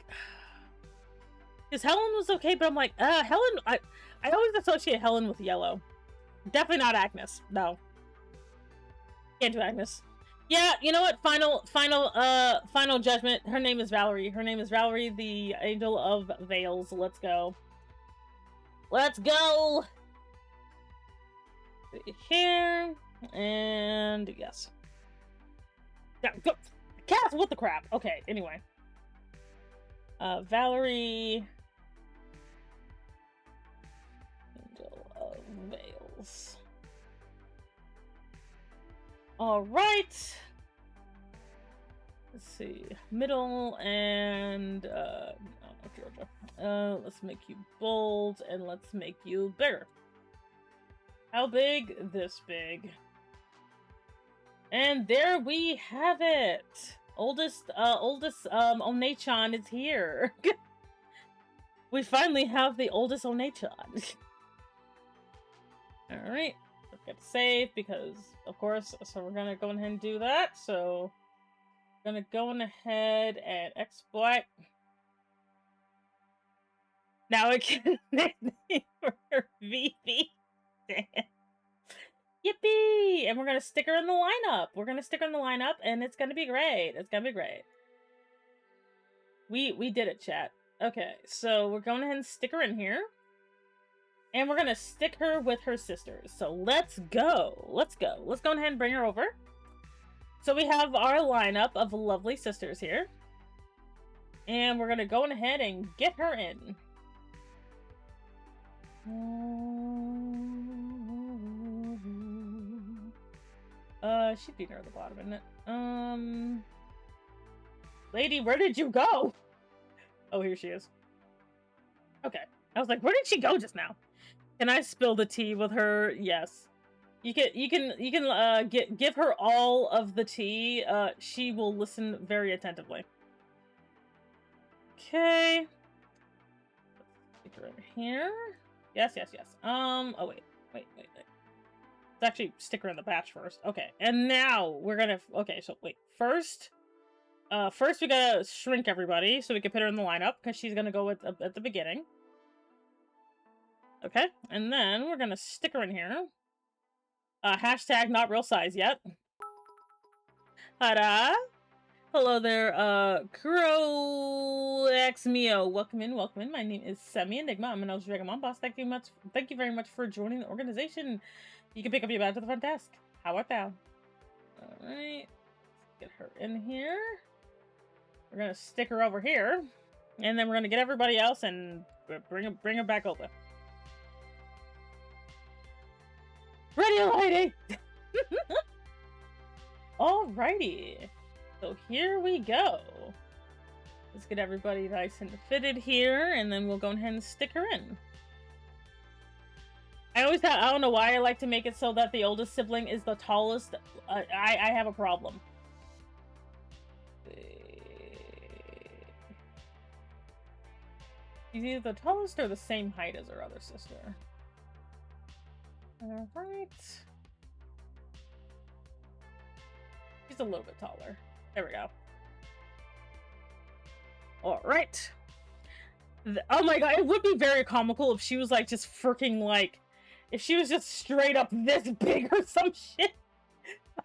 because Helen was okay, but I'm like, Helen, I always associate Helen with yellow. Definitely not Agnes. No. Can't do Agnes. Yeah, you know what? Final judgment. Her name is Valerie. Her name is Valerie, the Angel of Veils. Let's go. Let's go! Here. And yes. Yeah, go. Cass, what the crap? Okay, anyway. Valerie. Angel of Veils. Alright. Let's see. Middle and Georgia. Let's make you bold and let's make you bigger. How big? This big. And there we have it. Oldest Onechan is here. We finally have the oldest Onechan. Alright. Let's get save because, of course, so we're gonna go ahead and do that. So, we're gonna go ahead and exploit. Now it can name her VV. Yippee! And we're gonna stick her in the lineup. And it's gonna be great. We did it, chat. Okay, so we're going ahead and stick her in here. And we're gonna stick her with her sisters. So let's go. Let's go ahead and bring her over. So we have our lineup of lovely sisters here. And we're gonna go ahead and get her in. She'd be near the bottom, isn't it? Lady, where did you go? Oh, here she is. Okay. I was like, where did she go just now? Can I spill the tea with her? Yes. You can give her all of the tea. She will listen very attentively. Okay. Stick her in here. Yes. Oh, wait. Let's actually stick her in the batch first. Okay, and now we're gonna... Okay, so wait. First we gotta shrink everybody so we can put her in the lineup, because she's gonna go at the beginning. Okay, and then we're gonna stick her in here. Hashtag not real size yet. Ta-da! Hello there, Kuro X Mio. Welcome in, welcome in. My name is Semi Enigma. I'm an Elder Dragon Mom Boss. Thank you very much for joining the organization. You can pick up your badge at the front desk. How art thou? Alright. Get her in here. We're gonna stick her over here. And then we're gonna get everybody else and bring her back over. Ready, lady! Alrighty. So here we go. Let's get everybody nice and fitted here, and then we'll go ahead and stick her in. I don't know why I like to make it so that the oldest sibling is the tallest. I have a problem. She's either the tallest or the same height as her other sister. Alright. She's a little bit taller. There we go. Alright. Oh my god, it would be very comical if she was like just freaking like, if she was just straight up this big or some shit.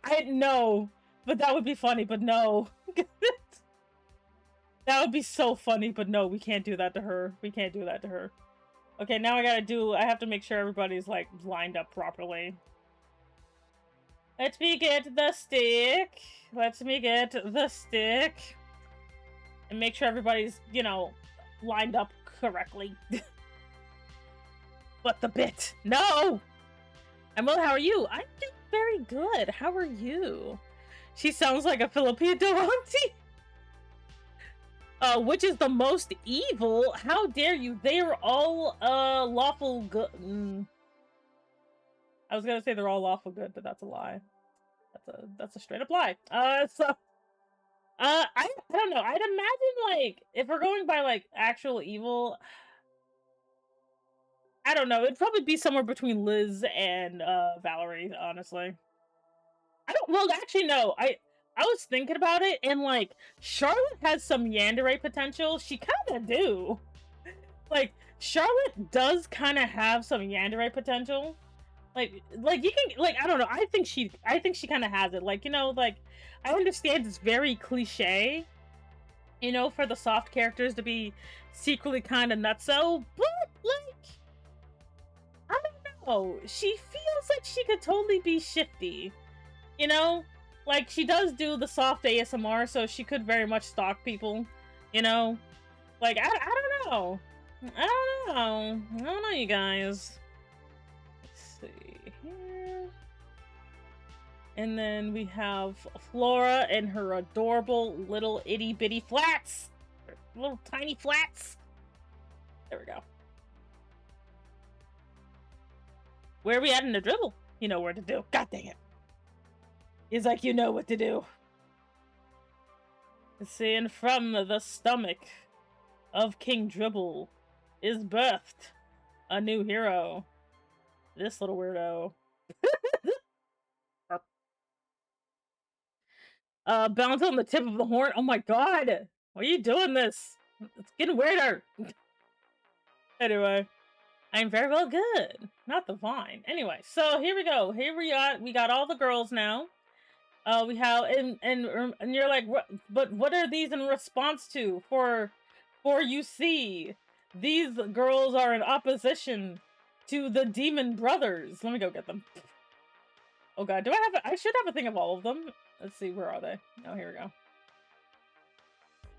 I know, but that would be funny, but no. That would be so funny, but no, we can't do that to her. We can't do that to her. Okay, now I have to make sure everybody's like lined up properly. Let me get the stick. Let me get the stick. And make sure everybody's, you know, lined up correctly. But the bit. No! Emma, how are you? I'm doing very good. How are you? She sounds like a Filipino auntie. Which is the most evil? How dare you? They are all, lawful good. I was gonna say they're all lawful good, but that's a lie. That's a straight up lie. I don't know. I'd imagine, like, if we're going by, like, actual evil, I don't know. It'd probably be somewhere between Liz and, Valerie, honestly. Well, actually, no. I was thinking about it, and, like, Charlotte has some yandere potential. She kind of do. Like, Charlotte does kind of have some yandere potential. Like you can, like, I don't know. I think she kind of has it. Like, you know, like, I understand it's very cliche, you know, for the soft characters to be secretly kind of nutso, but, like, I don't know. She feels like she could totally be shifty, you know? Like, she does do the soft ASMR, so she could very much stalk people, you know? Like, I don't know. I don't know, you guys. Let's see here. And then we have Flora and her adorable little itty bitty flats. Little tiny flats. There we go. Where are we at in the dribble? You know where to do. God dang it. It's like you know what to do. Seeing from the stomach of King Dribble is birthed a new hero. This little weirdo. Bounce on the tip of the horn. Oh my god! Why are you doing this? It's getting weirder. Anyway, I'm very well good. Not the vine. Anyway, so here we go. Here we are. We got all the girls now. We have and you're like, what? But what are these in response to? For you see, these girls are in opposition to the demon brothers. Let me go get them. Oh god, do I have? I should have a thing of all of them. Let's see, where are they? Oh, here we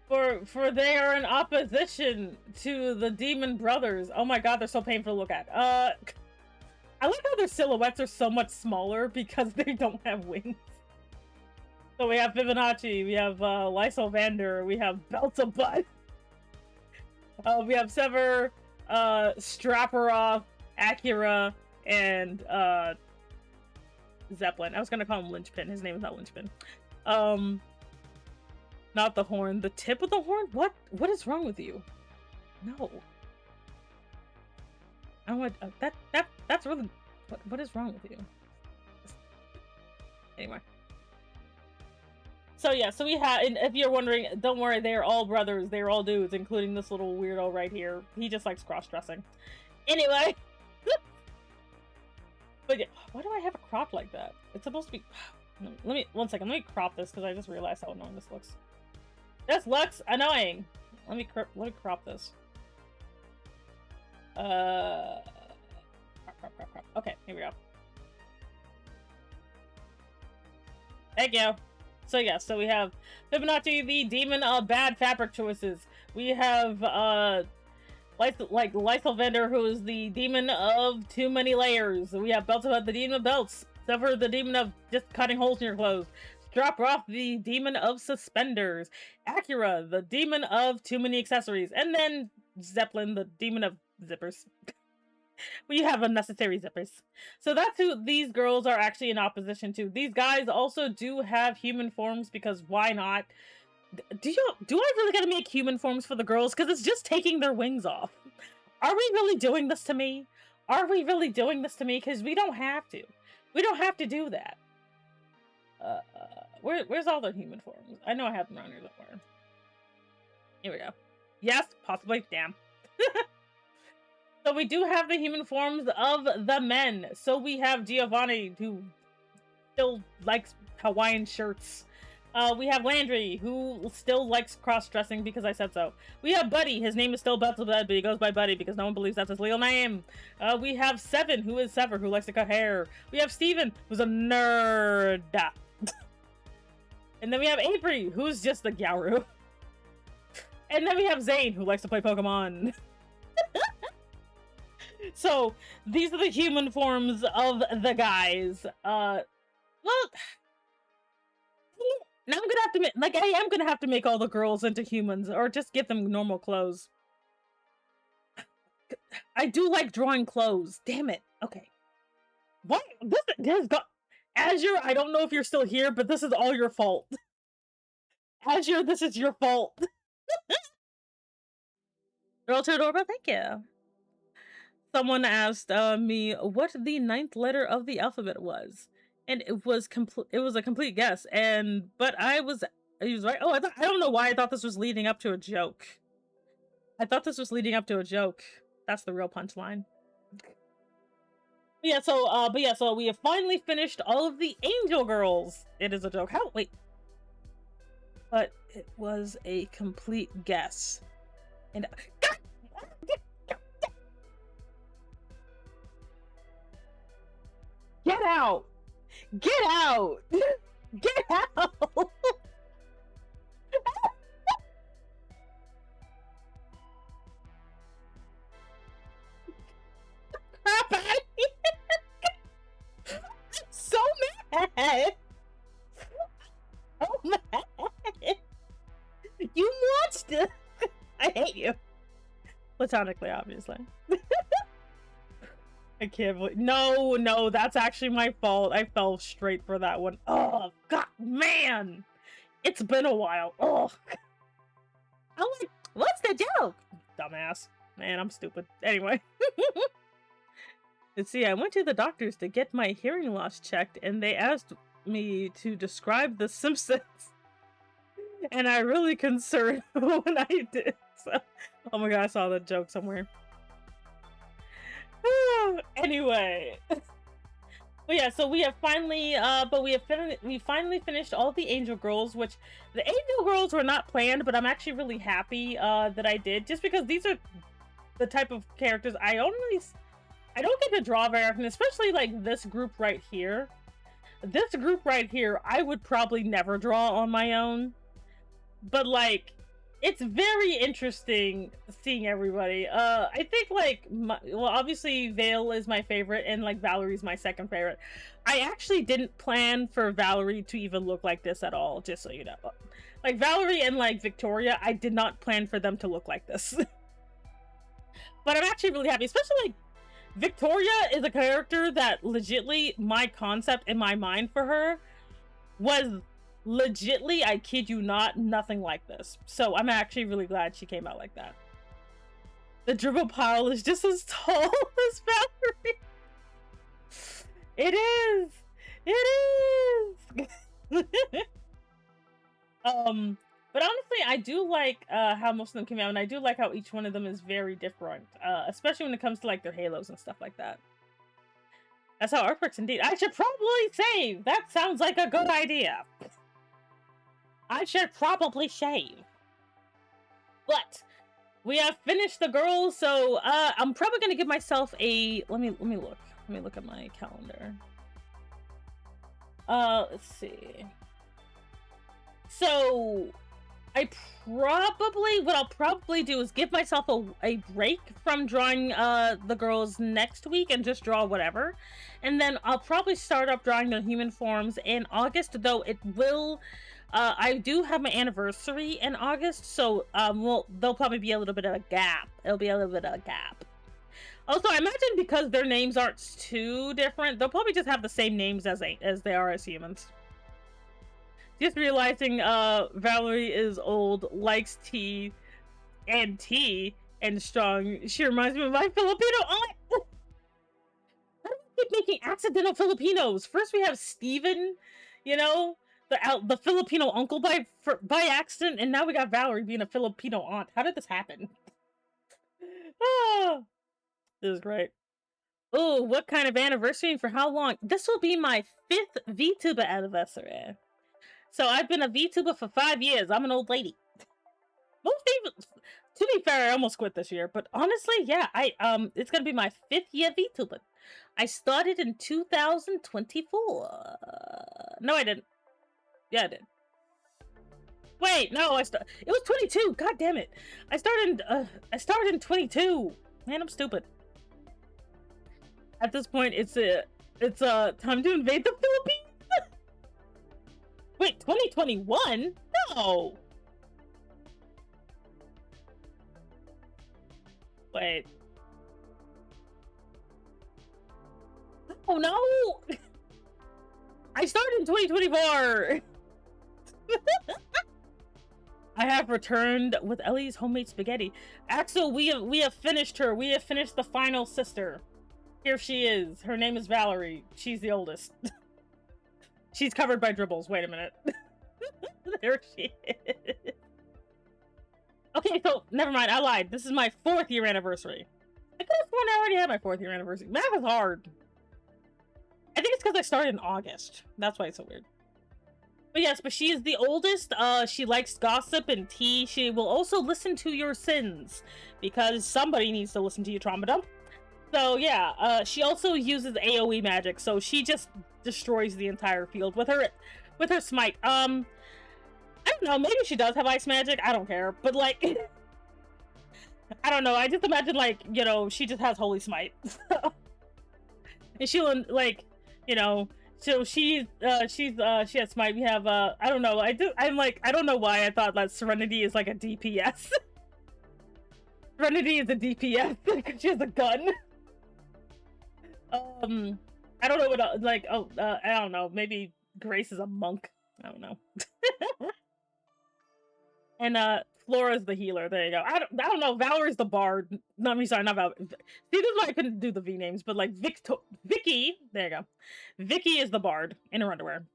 go. For they are in opposition to the demon brothers. Oh my god, they're so painful to look at. I like how their silhouettes are so much smaller because they don't have wings. So we have Fibonacci, we have Lysylvander, we have Belzebub, we have Sever, Strapperoff, Acura, and Zeppelin. I was gonna call him Lynchpin. His name is not Lynchpin. Not the horn. The tip of the horn? What is wrong with you? No. I want that's really what is wrong with you? Anyway. So yeah, so we have, and if you're wondering, don't worry, they're all brothers, they're all dudes, including this little weirdo right here. He just likes cross-dressing. Anyway. But yeah, why do I have it cropped like that? It's supposed to be, let me, one second, let me crop this, because I just realized how annoying this looks. This looks annoying. Let me crop this. Crop. Okay, here we go. Thank you. So yeah, so we have Fibonacci, the demon of bad fabric choices. We have Lysolvander, who is the demon of too many layers. We have Beltebed, the demon of belts. Sever, the demon of just cutting holes in your clothes. Droproth, the demon of suspenders. Acura, the demon of too many accessories. And then Zeppelin, the demon of zippers. We have unnecessary zippers. So that's who these girls are actually in opposition to. These guys also do have human forms, because why not? Do I really gotta make human forms for the girls? Because it's just taking their wings off. Are we really doing this to me? Are we really doing this to me? Because we don't have to. We don't have to do that. Where's all the human forms? I know I have them around here somewhere. Here we go. Yes, possibly. Damn. So we do have the human forms of the men. So we have Giovanni, who still likes Hawaiian shirts. We have Landry, who still likes cross-dressing because I said so. We have Buddy. His name is still Beltebed, but he goes by Buddy because no one believes that's his legal name. We have Seven, who is Sever, who likes to cut hair. We have Steven, who's a nerd. And then we have Avery, who's just the Gyaru. And then we have Zane, who likes to play Pokemon. So, these are the human forms of the guys. Well, now I'm gonna have to make, like, I am gonna have to make all the girls into humans, or just give them normal clothes. I do like drawing clothes. Damn it. Okay. What? This has got... Azure, I don't know if you're still here, but this is all your fault. Azure, this is your fault. Girl to adorable, thank you. Someone asked me what the 9th letter of the alphabet was, and it was a complete guess. But he was right. Oh, I don't know why I thought this was leading up to a joke. I thought this was leading up to a joke. That's the real punchline. Yeah, so we have finally finished all of the Angel Girls. It is a joke. How? Wait. But it was a complete guess. And get out! Get out! Get out! Crap out of here! I'm so mad! Oh mad! You monster! I hate you. Platonically, obviously. I can't believe... No, that's actually my fault. I fell straight for that one. Oh, God, man! It's been a while. Oh. I'm like, what's the joke? Dumbass. Man, I'm stupid. Anyway. Let's see, I went to the doctors to get my hearing loss checked, and they asked me to describe The Simpsons. And I really concerned when I did. So, oh my god, I saw that joke somewhere. Anyway. But yeah, so we have finally we finally finished all the Angel Girls, which the Angel Girls were not planned, but I'm actually really happy that I did, just because these are the type of characters I don't get to draw very often, especially like this group right here. This group right here, I would probably never draw on my own. But like, it's very interesting seeing everybody. I think like, well, obviously Vale is my favorite, and like Valerie's my second favorite. I actually didn't plan for Valerie to even look like this at all, just so you know. Like Valerie and like Victoria, I did not plan for them to look like this. But I'm actually really happy, especially like Victoria is a character that legitly, my concept in my mind for her was legitly, I kid you not, nothing like this. So I'm actually really glad she came out like that. The dribble pile is just as tall as Valerie. It is! It is! But honestly, I do like how most of them came out, and I do like how each one of them is very different, especially when it comes to like their halos and stuff like that. That's how art works indeed. I should probably save! That sounds like a good idea. I should probably shave. But we have finished the girls, so I'm probably gonna give myself a let me look. Let me look at my calendar. Let's see. So what I'll probably do is give myself a break from drawing the girls next week and just draw whatever. And then I'll probably start up drawing the human forms in August, though it will I do have my anniversary in August, so there'll probably be a little bit of a gap. It'll be a little bit of a gap. Also, I imagine because their names aren't too different, they'll probably just have the same names as they are as humans. Just realizing Valerie is old, likes tea and strong. She reminds me of my Filipino aunt. How do we keep making accidental Filipinos? First we have Steven, you know, the Filipino uncle by accident, and now we got Valerie being a Filipino aunt. How did this happen? Oh, this is great. Oh, what kind of anniversary and for how long? This will be my 5th VTuber anniversary. So I've been a VTuber for 5 years. I'm an old lady. Most people, to be fair, I almost quit this year, but honestly, yeah, it's gonna be my 5th year VTuber. I started in 2024. No, I didn't. Yeah, I did. Wait, no, it was 22. God damn it! I started in 22. Man, I'm stupid. At this point, it's time to invade the Philippines. Wait, 2021? No! Wait. Oh no! I started in 2024! I have returned with Ellie's homemade spaghetti. Axel, we have finished her. We have finished the final sister. Here she is. Her name is Valerie. She's the oldest. She's covered by dribbles. Wait a minute. There she is. Okay, so never mind. I lied. This is my 4th year anniversary. I could have sworn I already had my 4th year anniversary. Math is hard. I think it's because I started in August. That's why it's so weird. But yes, but she is the oldest. She likes gossip and tea. She will also listen to your sins because somebody needs to listen to your trauma dump. So yeah, she also uses AoE magic, so she just destroys the entire field with her smite. I don't know, maybe she does have ice magic, I don't care, but like I don't know, I just imagine like, you know, she just has holy smite. And she'll like, you know, so she has smite. We have I don't know, I don't know why I thought that Serenity is like a DPS. Serenity is a DPS because she has a gun. I don't know what I don't know. Maybe Grace is a monk. I don't know. And Flora's the healer. There you go. I don't know. Valerie's the bard. No, I mean, sorry, not Val. See, this is why I couldn't do the V names, but like Vicky. There you go. Vicky is the bard in her underwear.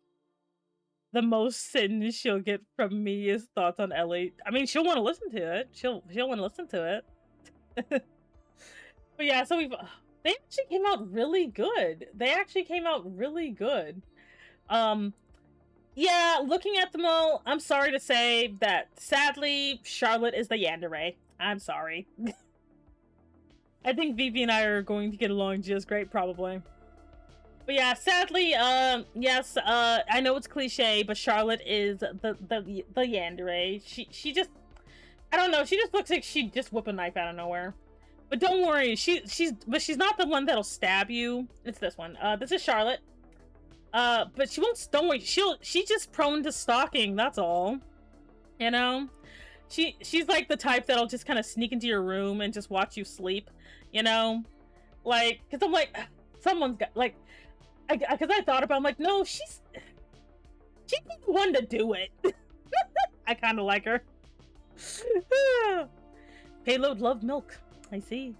The most sin she'll get from me is thoughts on Ellie. I mean, she'll want to listen to it. She'll want to listen to it. But yeah, so they actually came out really good. Yeah, looking at them all, I'm sorry to say that sadly, Charlotte is the yandere. I'm sorry. I think Vivi and I are going to get along just great, probably. But yeah, sadly, yes, I know it's cliche, but Charlotte is the yandere. She just, I don't know, she just looks like she'd just whip a knife out of nowhere. But don't worry, she's not the one that'll stab you. It's this one. This is Charlotte. But she won't, don't worry, she's just prone to stalking, that's all. You know? She's like the type that'll just kind of sneak into your room and just watch you sleep, you know? Like, cause I'm like, someone's got, like, cause I thought about, I'm like, no, she's the one to do it. I kind of like her. Payload love milk. I see.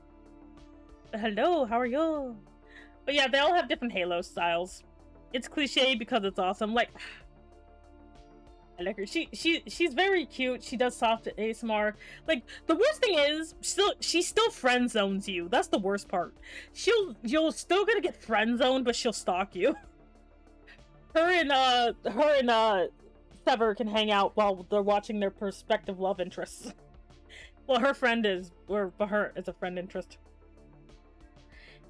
Hello, how are you? But yeah, they all have different Halo styles. It's cliche because it's awesome. Like, I like her. She's very cute. She does soft ASMR. Like, the worst thing is, she still friend zones you. That's the worst part. You're still gonna get friend zoned, but she'll stalk you. Her and Sever can hang out while they're watching their prospective love interests. Well, her friend is, but her is a friend interest.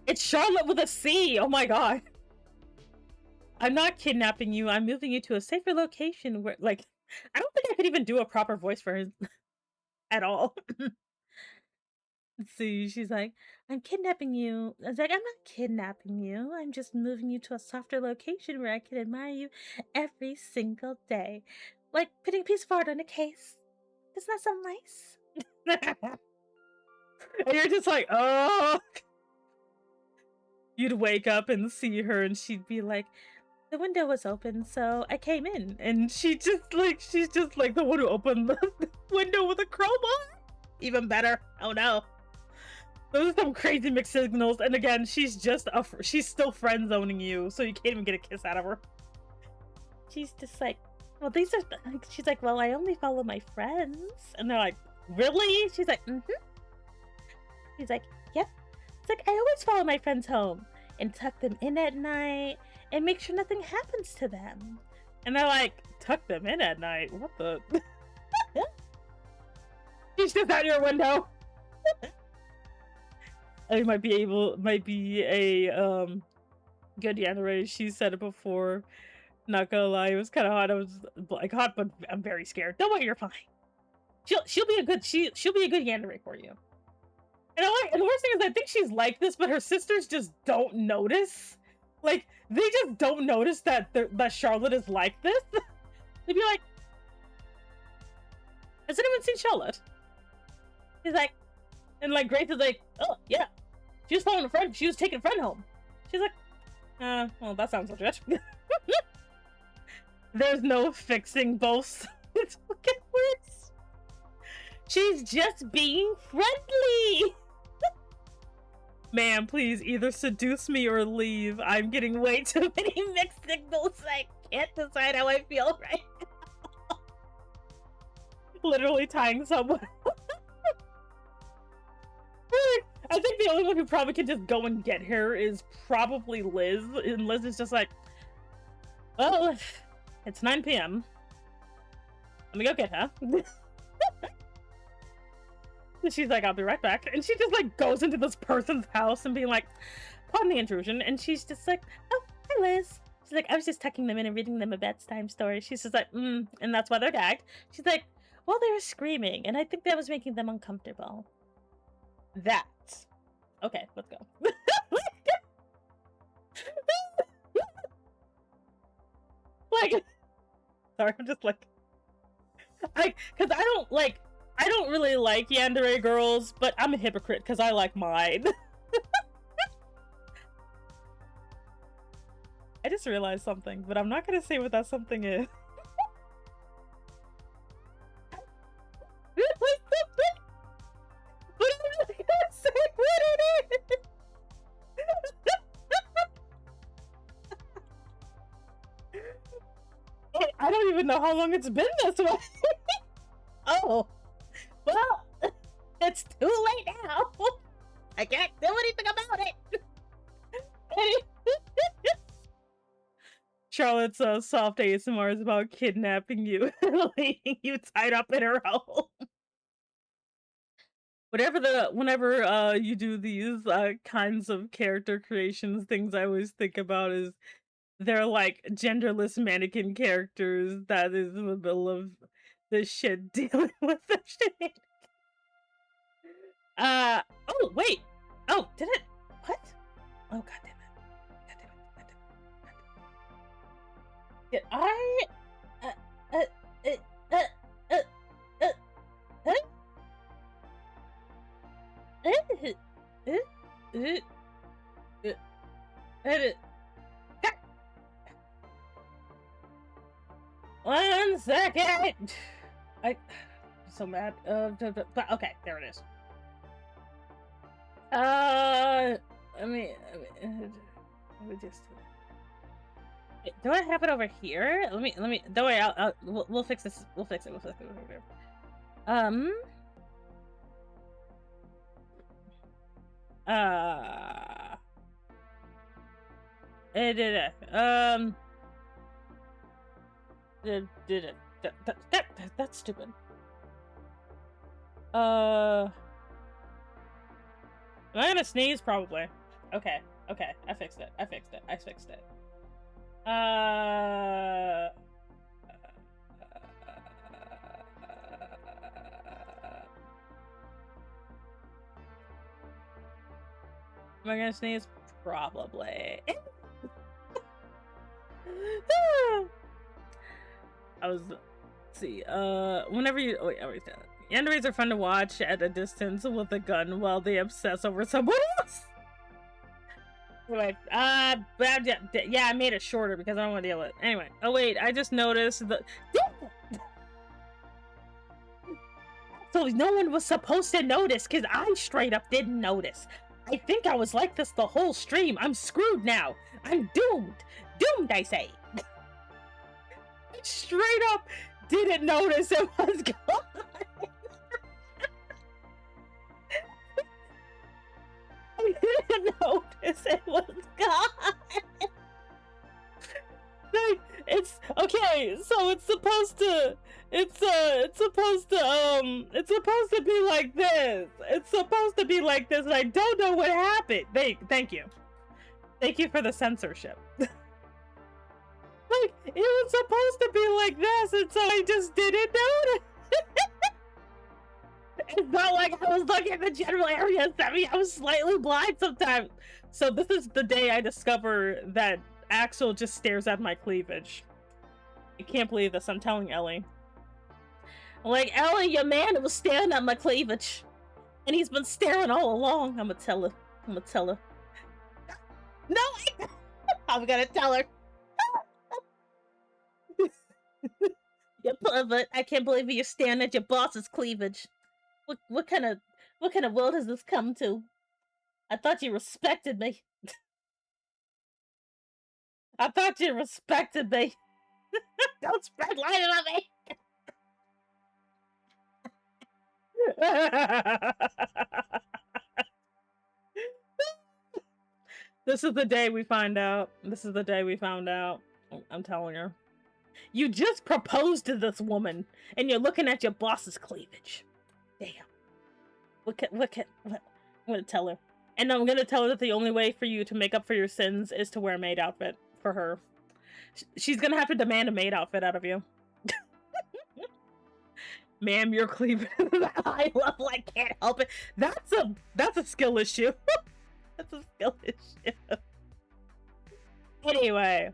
It's Charlotte with a C. Oh my god. I'm not kidnapping you. I'm moving you to a safer location where, like, I don't think I could even do a proper voice for her at all. See, she's like, I'm kidnapping you. I was like, I'm not kidnapping you. I'm just moving you to a softer location where I can admire you every single day. Like putting a piece of art on a case. Doesn't that sound nice? And you're just like, oh. You'd wake up and see her and she'd be like, the window was open, so I came in. And she's just like the one who opened the window with a crowbar. Even better. Oh no. Those are some crazy mixed signals. And again, she's still friend zoning you, so you can't even get a kiss out of her. She's just like, well, she's like, well, I only follow my friends. And they're like, really? She's like, mm-hmm. He's like, yep. It's like, I always follow my friends home and tuck them in at night and make sure nothing happens to them. And they're like, tuck them in at night? What the? She's just out your window. I might be a good Yanere. She said it before. Not gonna lie, it was kind of hot. I was like hot, but I'm very scared. Don't worry, you're fine. She'll be a good Yanere for you. And the worst thing is, I think she's like this, but her sisters just don't notice. Like, they just don't notice that Charlotte is like this. They'd be like, has anyone seen Charlotte? He's like, and like Grace is like, oh yeah, she was following a friend. She was taking a friend home. She's like, well, that sounds legit. There's no fixing both. It's fucking worse. She's just being friendly. Man, please either seduce me or leave. I'm getting way too many mixed signals. I can't decide how I feel right now. Literally tying someone. I think the only one who probably can just go and get her is probably Liz. And Liz is just like, well, it's 9 p.m. Let me go get her. She's like, I'll be right back. And she just like goes into this person's house and being like, pardon the intrusion. And she's just like, oh, hi Liz. She's like, I was just tucking them in and reading them a bedtime story. She's just like, and that's why they're gagged. She's like, well, they were screaming and I think that was making them uncomfortable. That. Okay, let's go. Like, sorry, I'm just like, because I don't really like yandere girls, but I'm a hypocrite because I like mine. I just realized something, but I'm not gonna say what that something is. But I'm really gonna say what it is. I don't even know how long it's been this way. Oh, well, it's too late now. I can't do anything about it. Charlotte's soft ASMR is about kidnapping you and leaving you tied up in her home. Whenever you do these kinds of character creations, things I always think about is they're like genderless mannequin characters that is in the middle of this shit dealing with the shit. Oh wait. Oh, did it? What? Oh god damn it. God damn it. God damn it. God damn it. Did I One second. I'm so mad. But okay, there it is. Let me just. Do I have it over here? Let me. Don't worry. We'll fix this. We'll fix it. We'll fix it over here. Did it. That's stupid. Am I gonna sneeze? Probably. Okay. Okay. I fixed it. I fixed it. I fixed it. Am I gonna sneeze? Probably. I was. Let's see. Whenever you. Oh, wait, animes are fun to watch at a distance with a gun while they obsess over someone else. Anyway, but yeah, I made it shorter because I don't want to deal with it. Anyway, oh wait, I just noticed that. So no one was supposed to notice because I straight up didn't notice. I think I was like this the whole stream. I'm screwed now. I'm doomed. Doomed, I say. I straight up didn't notice it was gone. I didn't notice it was gone. Like, it's okay, so it's supposed to be like this. It's supposed to be like this, and I don't know what happened. Thank you. Thank you for the censorship. Like, it was supposed to be like this, and so I just didn't notice. It's not like I was looking at the general area. I mean, I was slightly blind sometimes. So this is the day I discover that Axel just stares at my cleavage. I can't believe this. I'm telling Ellie. Like, Ellie, your man was staring at my cleavage. And he's been staring all along. I'm gonna tell her. I'm gonna tell her. No! I'm gonna tell her. You pervert. I can't believe you're staring at your boss's cleavage. What kind of world has this come to? I thought you respected me. I thought you respected me. Don't spread light on me. This is the day we find out. This is the day we found out. I'm telling her. You just proposed to this woman, and you're looking at your boss's cleavage. Damn. I'm gonna tell her. And I'm gonna tell her that the only way for you to make up for your sins is to wear a maid outfit for her. She's gonna have to demand a maid outfit out of you. Ma'am, your cleavage is at a high level. I can't help it. That's a skill issue. That's a skill issue. Anyway.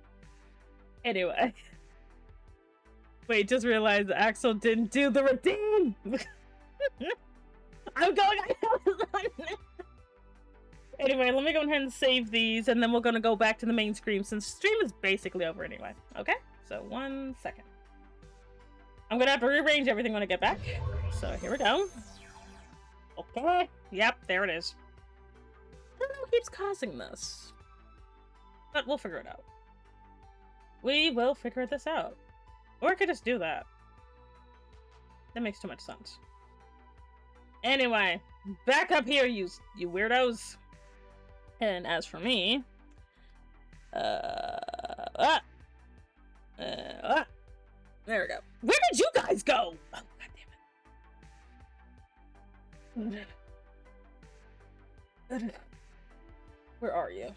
Wait, just realized Axel didn't do the redeem. I'm going. Anyway, let me go ahead and save these, and then we're gonna go back to the main screen since stream is basically over anyway. Okay, so 1 second. I'm gonna have to rearrange everything when I get back. So here we go. Okay. Yep, there it is. I don't know what keeps causing this, but we'll figure it out. We will figure this out. Or I could just do that. That makes too much sense. Anyway, back up here, you weirdos. And as for me, there we go. Where did you guys go? Oh, God damn it. Where are you?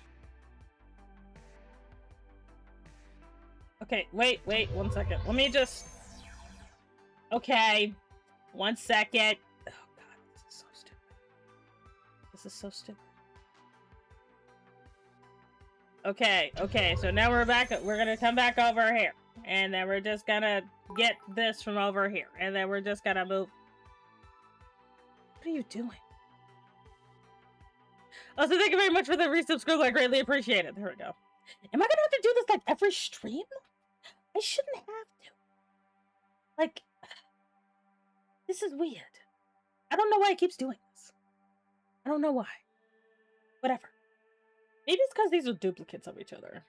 Okay, wait, 1 second. Let me just... Okay. 1 second. Oh, God, this is so stupid. This is so stupid. Okay, so now we're back. We're gonna come back over here. And then we're just gonna get this from over here. And then we're just gonna move. What are you doing? Also, thank you very much for the resubscribe. I greatly appreciate it. There we go. Am I gonna have to do this like every stream? I shouldn't have to. Like, this is weird. I don't know why it keeps doing this. I don't know why. Whatever. Maybe it's because these are duplicates of each other.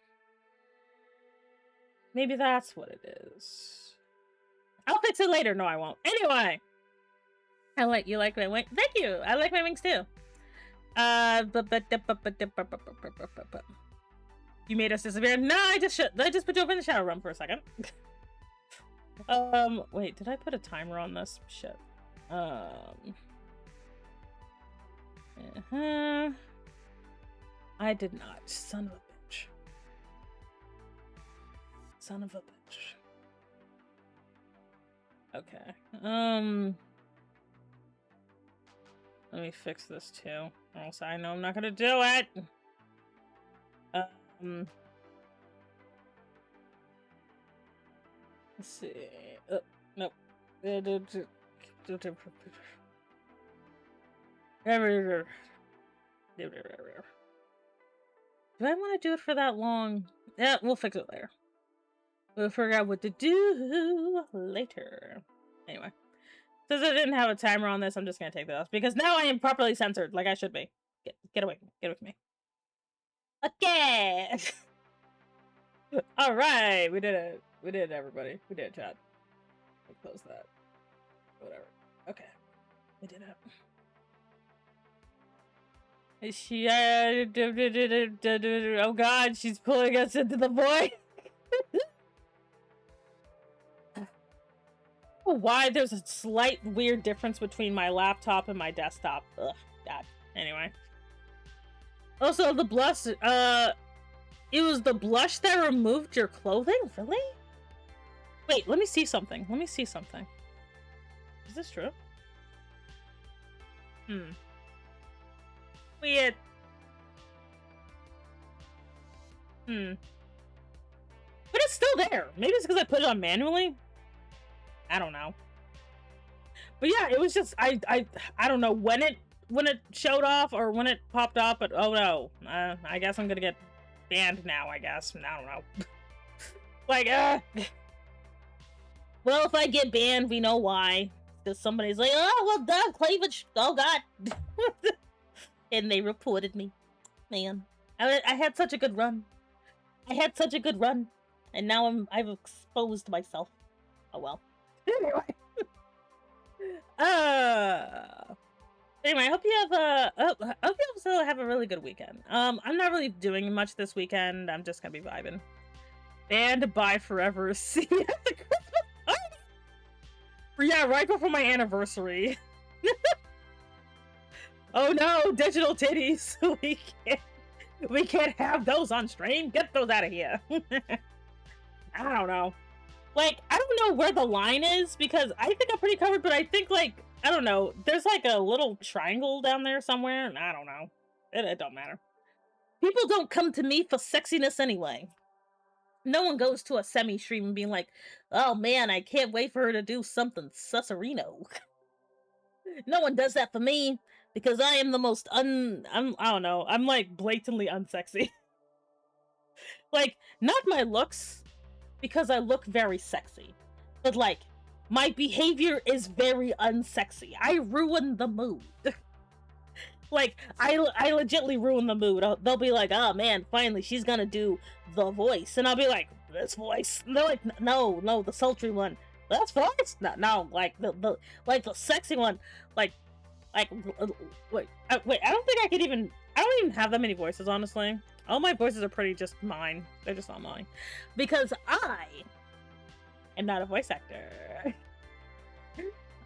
Maybe that's what it is. I'll fix it later. No, I won't. Anyway. You like my wings? Thank you. I like my wings too. You made us disappear. No, I just put you over in the shower room for a second. Wait, did I put a timer on this? Shit. I did not. Son of a bitch. Son of a bitch. Okay. Let me fix this too, or else I know I'm not gonna do it. Let's see. Nope. Do I want to do it for that long? Yeah, we'll fix it later. We'll figure out what to do later. Anyway. Since I didn't have a timer on this, I'm just gonna take that off. Because now I am properly censored, like I should be. Get away. Get with me. Okay! Alright! We did it. We did it, everybody. We did it, chat. Close that. Whatever. Okay. We did it. Oh god, she's pulling us into the void! Why there's a slight weird difference between my laptop and my desktop. Ugh, god. Anyway. Also, the blush, it was the blush that removed your clothing? Really? Wait, let me see something. Let me see something. Is this true? Weird. But it's still there. Maybe it's because I put it on manually? I don't know. But yeah, it was just I don't know when it showed off or when it popped up, but oh no. I guess I'm gonna get banned now, I guess. I don't know. Like, well, if I get banned, we know why. Because somebody's like, oh, well done, cleavage. Oh god. And they reported me. Man. I had such a good run. I had such a good run. And now I've exposed myself. Oh well. Anyway. Anyway, I hope you have hope you also have a really good weekend. I'm not really doing much this weekend. I'm just gonna be vibing. And bye forever. See you at the Christmas party. Yeah, right before my anniversary. Oh no, digital titties. We can't have those on stream. Get those out of here. I don't know. Like, I don't know where the line is, because I think I'm pretty covered, but I think, like, I don't know, there's like a little triangle down there somewhere, and I don't know. It don't matter. People don't come to me for sexiness anyway. No one goes to a semi-stream and being like, oh man, I can't wait for her to do something susserino. No one does that for me, because I am the most I don't know, I'm like blatantly unsexy. Like, not my looks, because I look very sexy, but like, my behavior is very unsexy. I ruin the mood. Like, I legitly ruin the mood. They'll be like, oh man, finally she's gonna do the voice, and I'll be like, this voice? And they're like, no, the sultry one. That's voice? No, like the sexy one. Wait, I don't think I don't even have that many voices, honestly. All my voices are pretty just mine. They're just all mine. Because I am not a voice actor.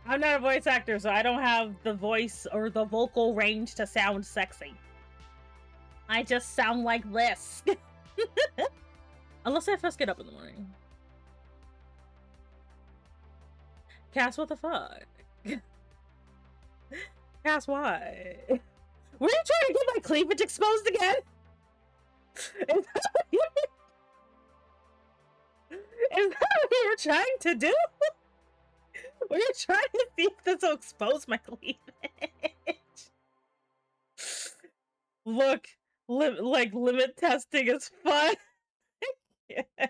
I'm not a voice actor, so I don't have the voice or the vocal range to sound sexy. I just sound like this. Unless I first get up in the morning. Cass, what the fuck? Cass, why? Were you trying to get my cleavage exposed again? Is that what you were trying to do? Were you trying to see if this will expose my cleavage? Look, limit testing is fun. Yeah.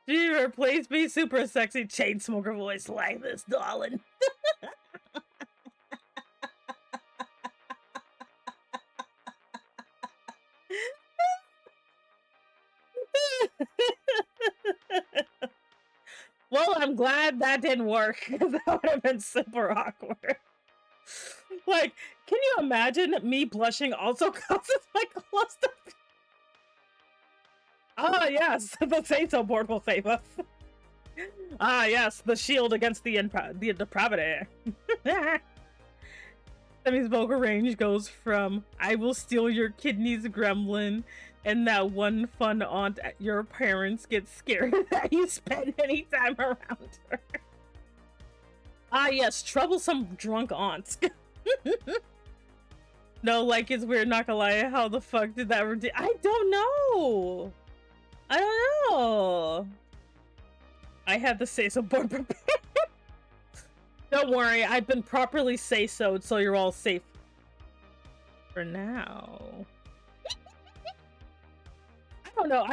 Jeever, please be super sexy chain smoker voice like this, darling. Well, I'm glad that didn't work, because that would have been super awkward. Like, can you imagine me blushing also causes my cluster? Ah, yes, the say-so board will save us. Ah, yes, the shield against the depravity. Semi's vocal range goes from "I will steal your kidneys, gremlin," and that one fun aunt at your parents get scared that you spend any time around her. Ah, yes, troublesome drunk aunts. No, like, it's weird, not gonna lie. How the fuck did that I don't know. I don't know. I had the say-so board prepared. Don't worry, I've been properly say-so'd, so you're all safe. For now. I don't know,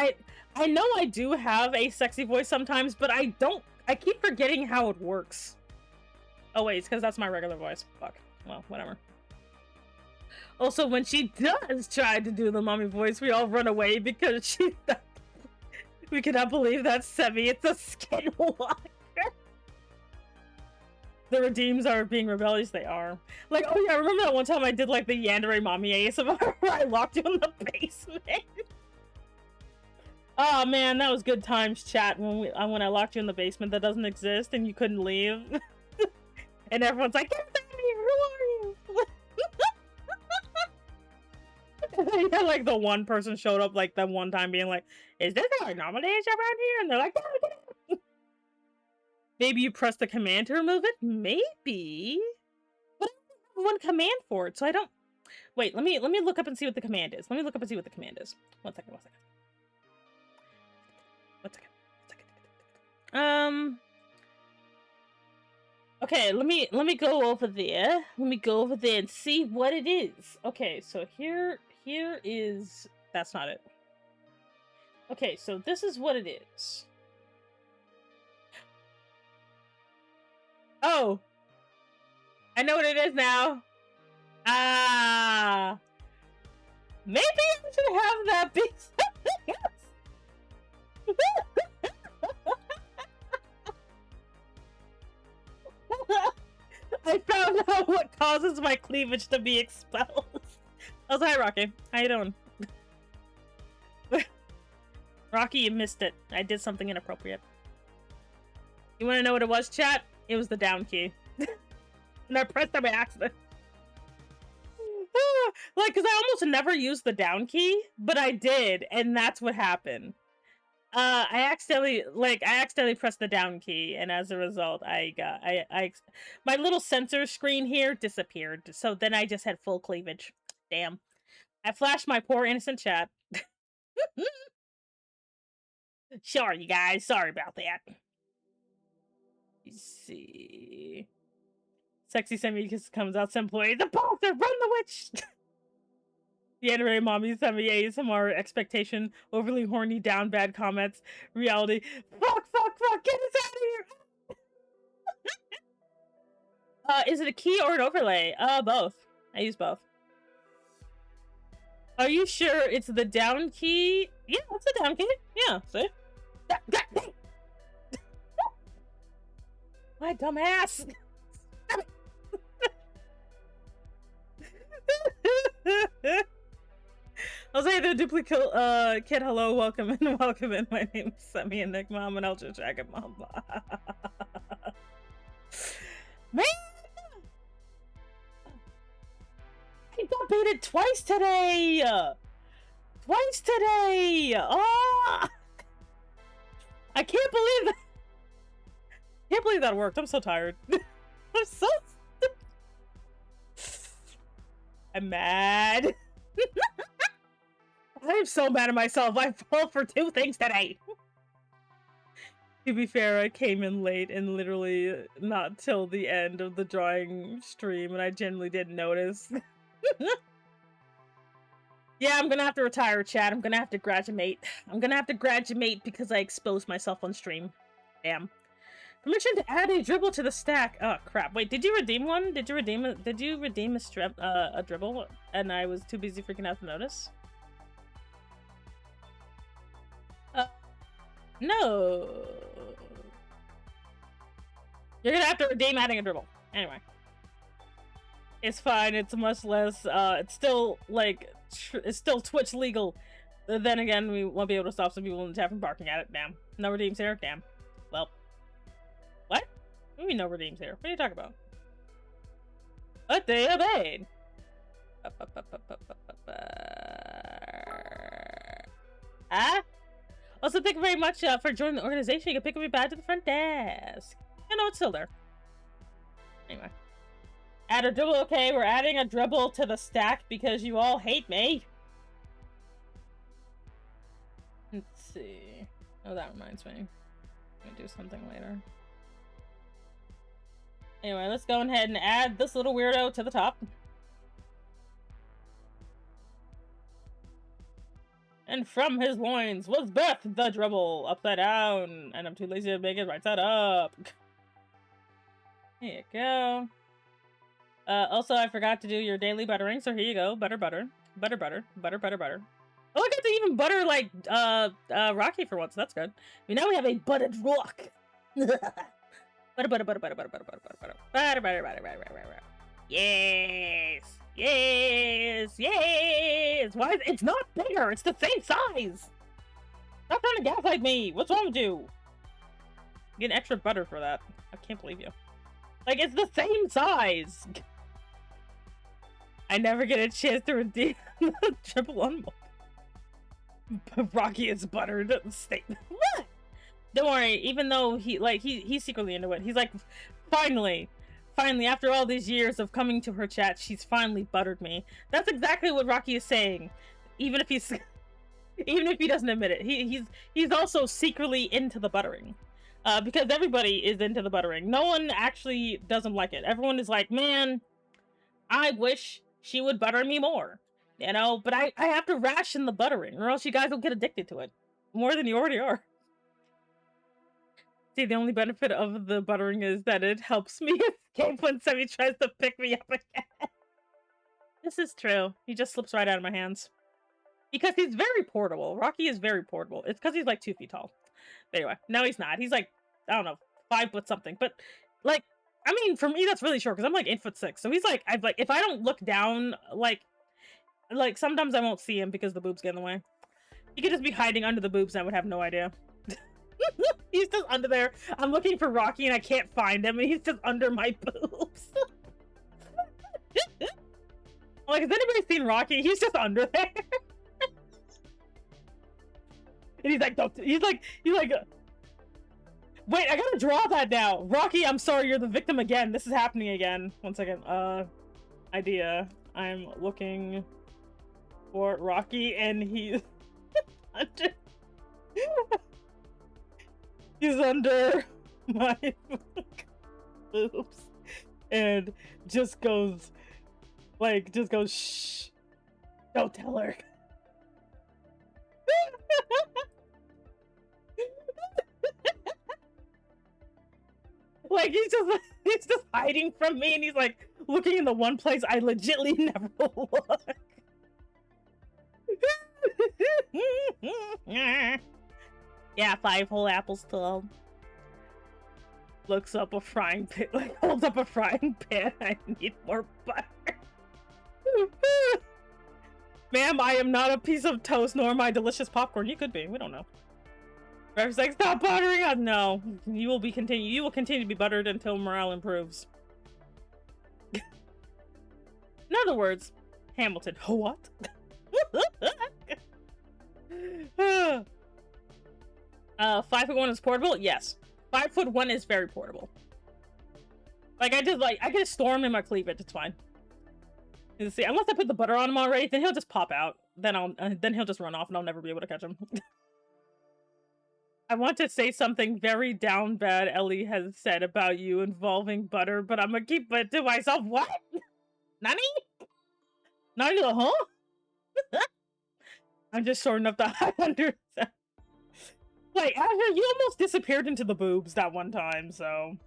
I know I do have a sexy voice sometimes, but I keep forgetting how it works. Oh wait, it's because that's my regular voice. Fuck. Well, whatever. Also, when she does try to do the mommy voice, we all run away because she... We cannot believe that's Semi. It's a skinwalker. The redeems are being rebellious. They are. Like, oh yeah, I remember that one time I did like the Yandere mommy ASMR where I locked you in the basement. Oh man, that was good times, chat. When I locked you in the basement that doesn't exist and you couldn't leave. And everyone's like, get out of here, who are you? Yeah, like the one person showed up like that one time being like, is this our nomination around here? And they're like, get out. Maybe you press the command to remove it? Maybe. But I don't have one command for it, so I don't... Wait, let me look up and see what the command is. Let me look up and see what the command is. One second. Okay, let me go over there. Let me go over there and see what it is. Okay, so here is... That's not it. Okay, so this is what it is. Oh! I know what it is now. Ah! Maybe I should have that be something else. I found out what causes my cleavage to be exposed. Oh, hi, Rocky. How you doing? Rocky, you missed it. I did something inappropriate. You want to know what it was, chat? It was the down key. And I pressed it by accident. Like, because I almost never used the down key, but I did, and that's what happened. I accidentally pressed the down key, and as a result, my little sensor screen here disappeared. So then I just had full cleavage. Damn. I flashed my poor innocent chat. Sorry, you guys. Sorry about that. Let's see. Sexy Semi comes out simply. The poster! Run the witch! The anime mommy Semi ASMR expectation, overly horny, down bad comments, reality. Fuck, get us out of here! Is it a key or an overlay? Both. I use both. Are you sure it's the down key? Yeah, it's the down key. Yeah, see? My dumb ass! I'll say the duplicate kid, hello, welcome in. My name is Semi and Nick Mom, and I'll just check it, Mom. Man! I got baited twice today! Oh! I can't believe that! Can't believe that worked. I'm so tired. I'm so... I'm mad. I'm so mad at myself. I fell for 2 things today. To be fair, I came in late and literally not till the end of the drawing stream, and I generally didn't notice. Yeah, I'm gonna have to retire, chat. I'm gonna have to graduate. Because I exposed myself on stream. Damn. Permission to add a dribble to the stack. Oh crap! Wait, did you redeem one? Did you redeem a dribble? And I was too busy freaking out to notice. No. You're gonna have to redeem adding a dribble. Anyway, it's fine. It's much less. It's still like it's still Twitch legal. Then again, we won't be able to stop some people in the chat from barking at it. Damn. No redeems here. Damn. Well. What? What do you mean no redeems here? What are you talking about? What do you mean? Also, thank you very much for joining the organization. You can pick up your badge at the front desk. You know, it's still there. Anyway. Add a dribble, okay? We're adding a dribble to the stack because you all hate me. Let's see. Oh, that reminds me. I'm gonna do something later. Anyway, let's go ahead and add this little weirdo to the top. And from his loins was birthed the dribble upside down. And I'm too lazy to make it right side up. There you go. Also, I forgot to do your daily buttering, so here you go. Butter, butter. Butter, butter. Butter, butter, butter. Oh, I got to even butter, like, Rocky for once. That's good. I mean, now we have a buttered rock. Butter, butter, butter, butter, butter, butter, butter, butter, butter, butter, butter, butter, butter, butter. Yes! Yes! Yes! Why is it's not bigger? It's the same size! Stop trying to gaslight me! What's wrong with you? Get extra butter for that. I can't believe you. Like, it's the same size! I never get a chance to redeem the triple unmold. Rocky is buttered statement. What? Don't worry, even though he's secretly into it. He's like, finally, after all these years of coming to her chat, she's finally buttered me. That's exactly what Rocky is saying. Even if he doesn't admit it. He's also secretly into the buttering. Because everybody is into the buttering. No one actually doesn't like it. Everyone is like, man, I wish she would butter me more. You know, but I have to ration the buttering, or else you guys will get addicted to it. More than you already are. See, the only benefit of the buttering is that it helps me escape when Semi tries to pick me up again. This is true. He just slips right out of my hands. Because he's very portable. Rocky is very portable. It's because he's like 2 feet tall. But anyway, no, he's not. He's like, I don't know, 5 foot something. But, like, I mean, for me, that's really short, because I'm like 8'6". So he's like, if I don't look down, like, sometimes I won't see him because the boobs get in the way. He could just be hiding under the boobs and I would have no idea. He's just under there. I'm looking for Rocky and I can't find him and he's just under my boobs. Like, has anybody seen Rocky? He's just under there. And he's like, don't, he's like, wait, I gotta draw that now. Rocky, I'm sorry, you're the victim again. This is happening again. 1 second. Idea. I'm looking for Rocky and he's under... he's under my boobs and just goes shh, don't tell her. Like he's just hiding from me and he's like looking in the one place I legitly never look. Yeah, 5 whole apples tall. Looks up a frying pan, like holds up a frying pan. I need more butter. Ma'am, I am not a piece of toast, nor am I delicious popcorn. You could be. We don't know. Rever's like, stop buttering us. No, you will continue to be buttered until morale improves. In other words, Hamilton. What? 5'1" is portable? Yes. 5'1" is very portable. Like, I can store him in my cleavage, it's fine. You see, unless I put the butter on him already, then he'll just pop out. Then he'll just run off and I'll never be able to catch him. I want to say something very down bad Ellie has said about you involving butter, but I'm gonna keep it to myself. What? Nani? Nani, huh? I'm just short enough that I understand. Like, Azure, you almost disappeared into the boobs that one time, so...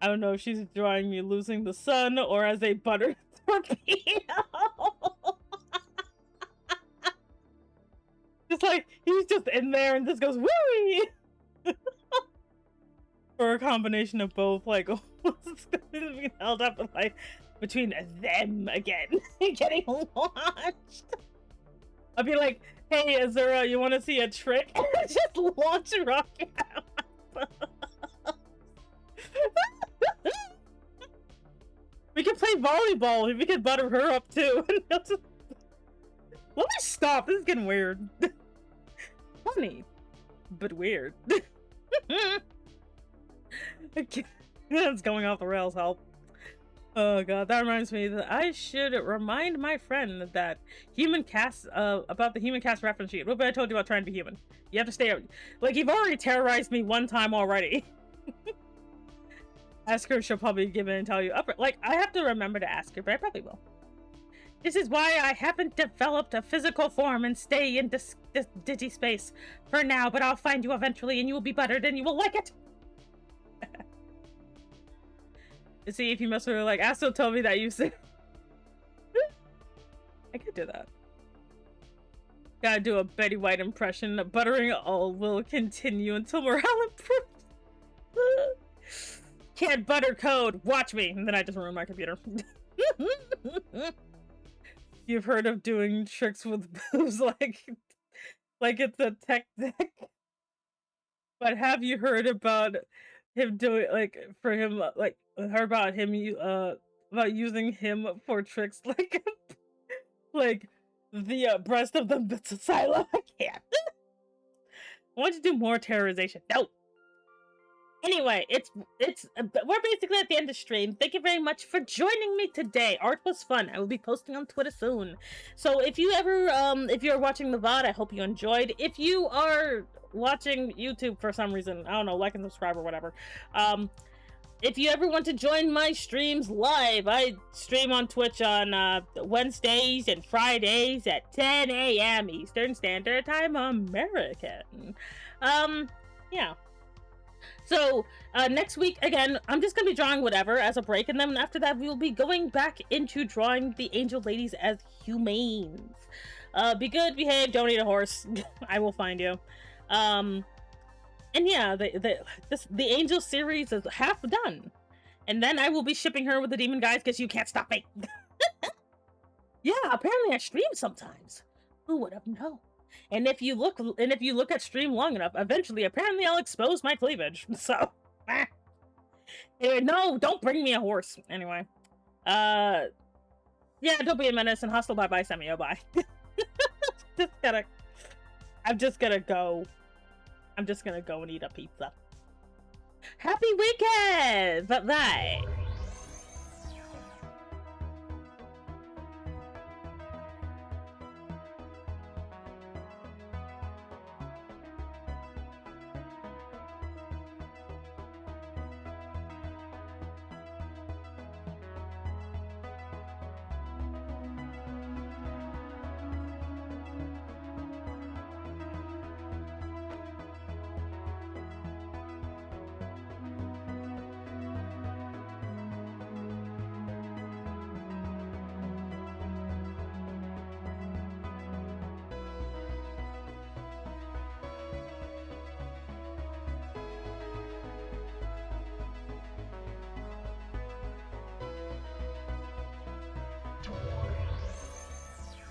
I don't know if she's drawing me losing the sun or as a buttered torpedo. Just like, he's just in there and just goes, woo! Or a combination of both, like, being held up, like, between them again, getting launched. I'd be like, hey, Azura, you want to see a trick? Just launch a rocket out. We can play volleyball. We can butter her up too. Let me stop. This is getting weird. Funny, but weird. It's going off the rails. Help. Oh god, that reminds me that I should remind my friend that human cast about the human cast reference sheet. What I told you about trying to be human. You have to stay out. Like, you've already terrorized me one time already. Ask her, she'll probably give in and tell you. Like, I have to remember to ask her, but I probably will. This is why I haven't developed a physical form and stay in this digi space for now, but I'll find you eventually and you will be buttered and you will like it. See, if you mess with her, like, Astro told me that you said. I could do that. Gotta do a Betty White impression. Buttering all will continue until morale improves. Can't butter code. Watch me. And then I just ruined my computer. You've heard of doing tricks with boobs like it's a tech deck. But have you heard about him doing, like, for him, like, heard about him, about using him for tricks like the breast of the Silo? I can't. I want to do more terrorization. No. Anyway, we're basically at the end of stream. Thank you very much for joining me today. Art was fun. I will be posting on Twitter soon. So if you ever, if you're watching the VOD, I hope you enjoyed. If you are watching YouTube for some reason, I don't know, like and subscribe or whatever. If you ever want to join my streams live, I stream on Twitch on Wednesdays and Fridays at 10 a.m. Eastern Standard Time, American. Yeah. So, next week, again, I'm just going to be drawing whatever as a break, and then after that, we'll be going back into drawing the angel ladies as humanes. Be good, behave, don't eat a horse. I will find you. And yeah, the angel series is half done. And then I will be shipping her with the demon guys because you can't stop me. Yeah, apparently I stream sometimes. Who would have known? And if you look at stream long enough, eventually, apparently I'll expose my cleavage. So, anyway, no, don't bring me a horse. Anyway, yeah, don't be a menace and hustle. Bye, Samio, bye. I'm just gonna go and eat a pizza. Happy weekend! Bye-bye!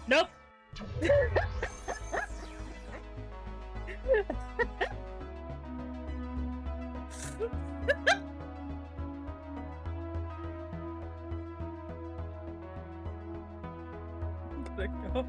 Nope. Let go.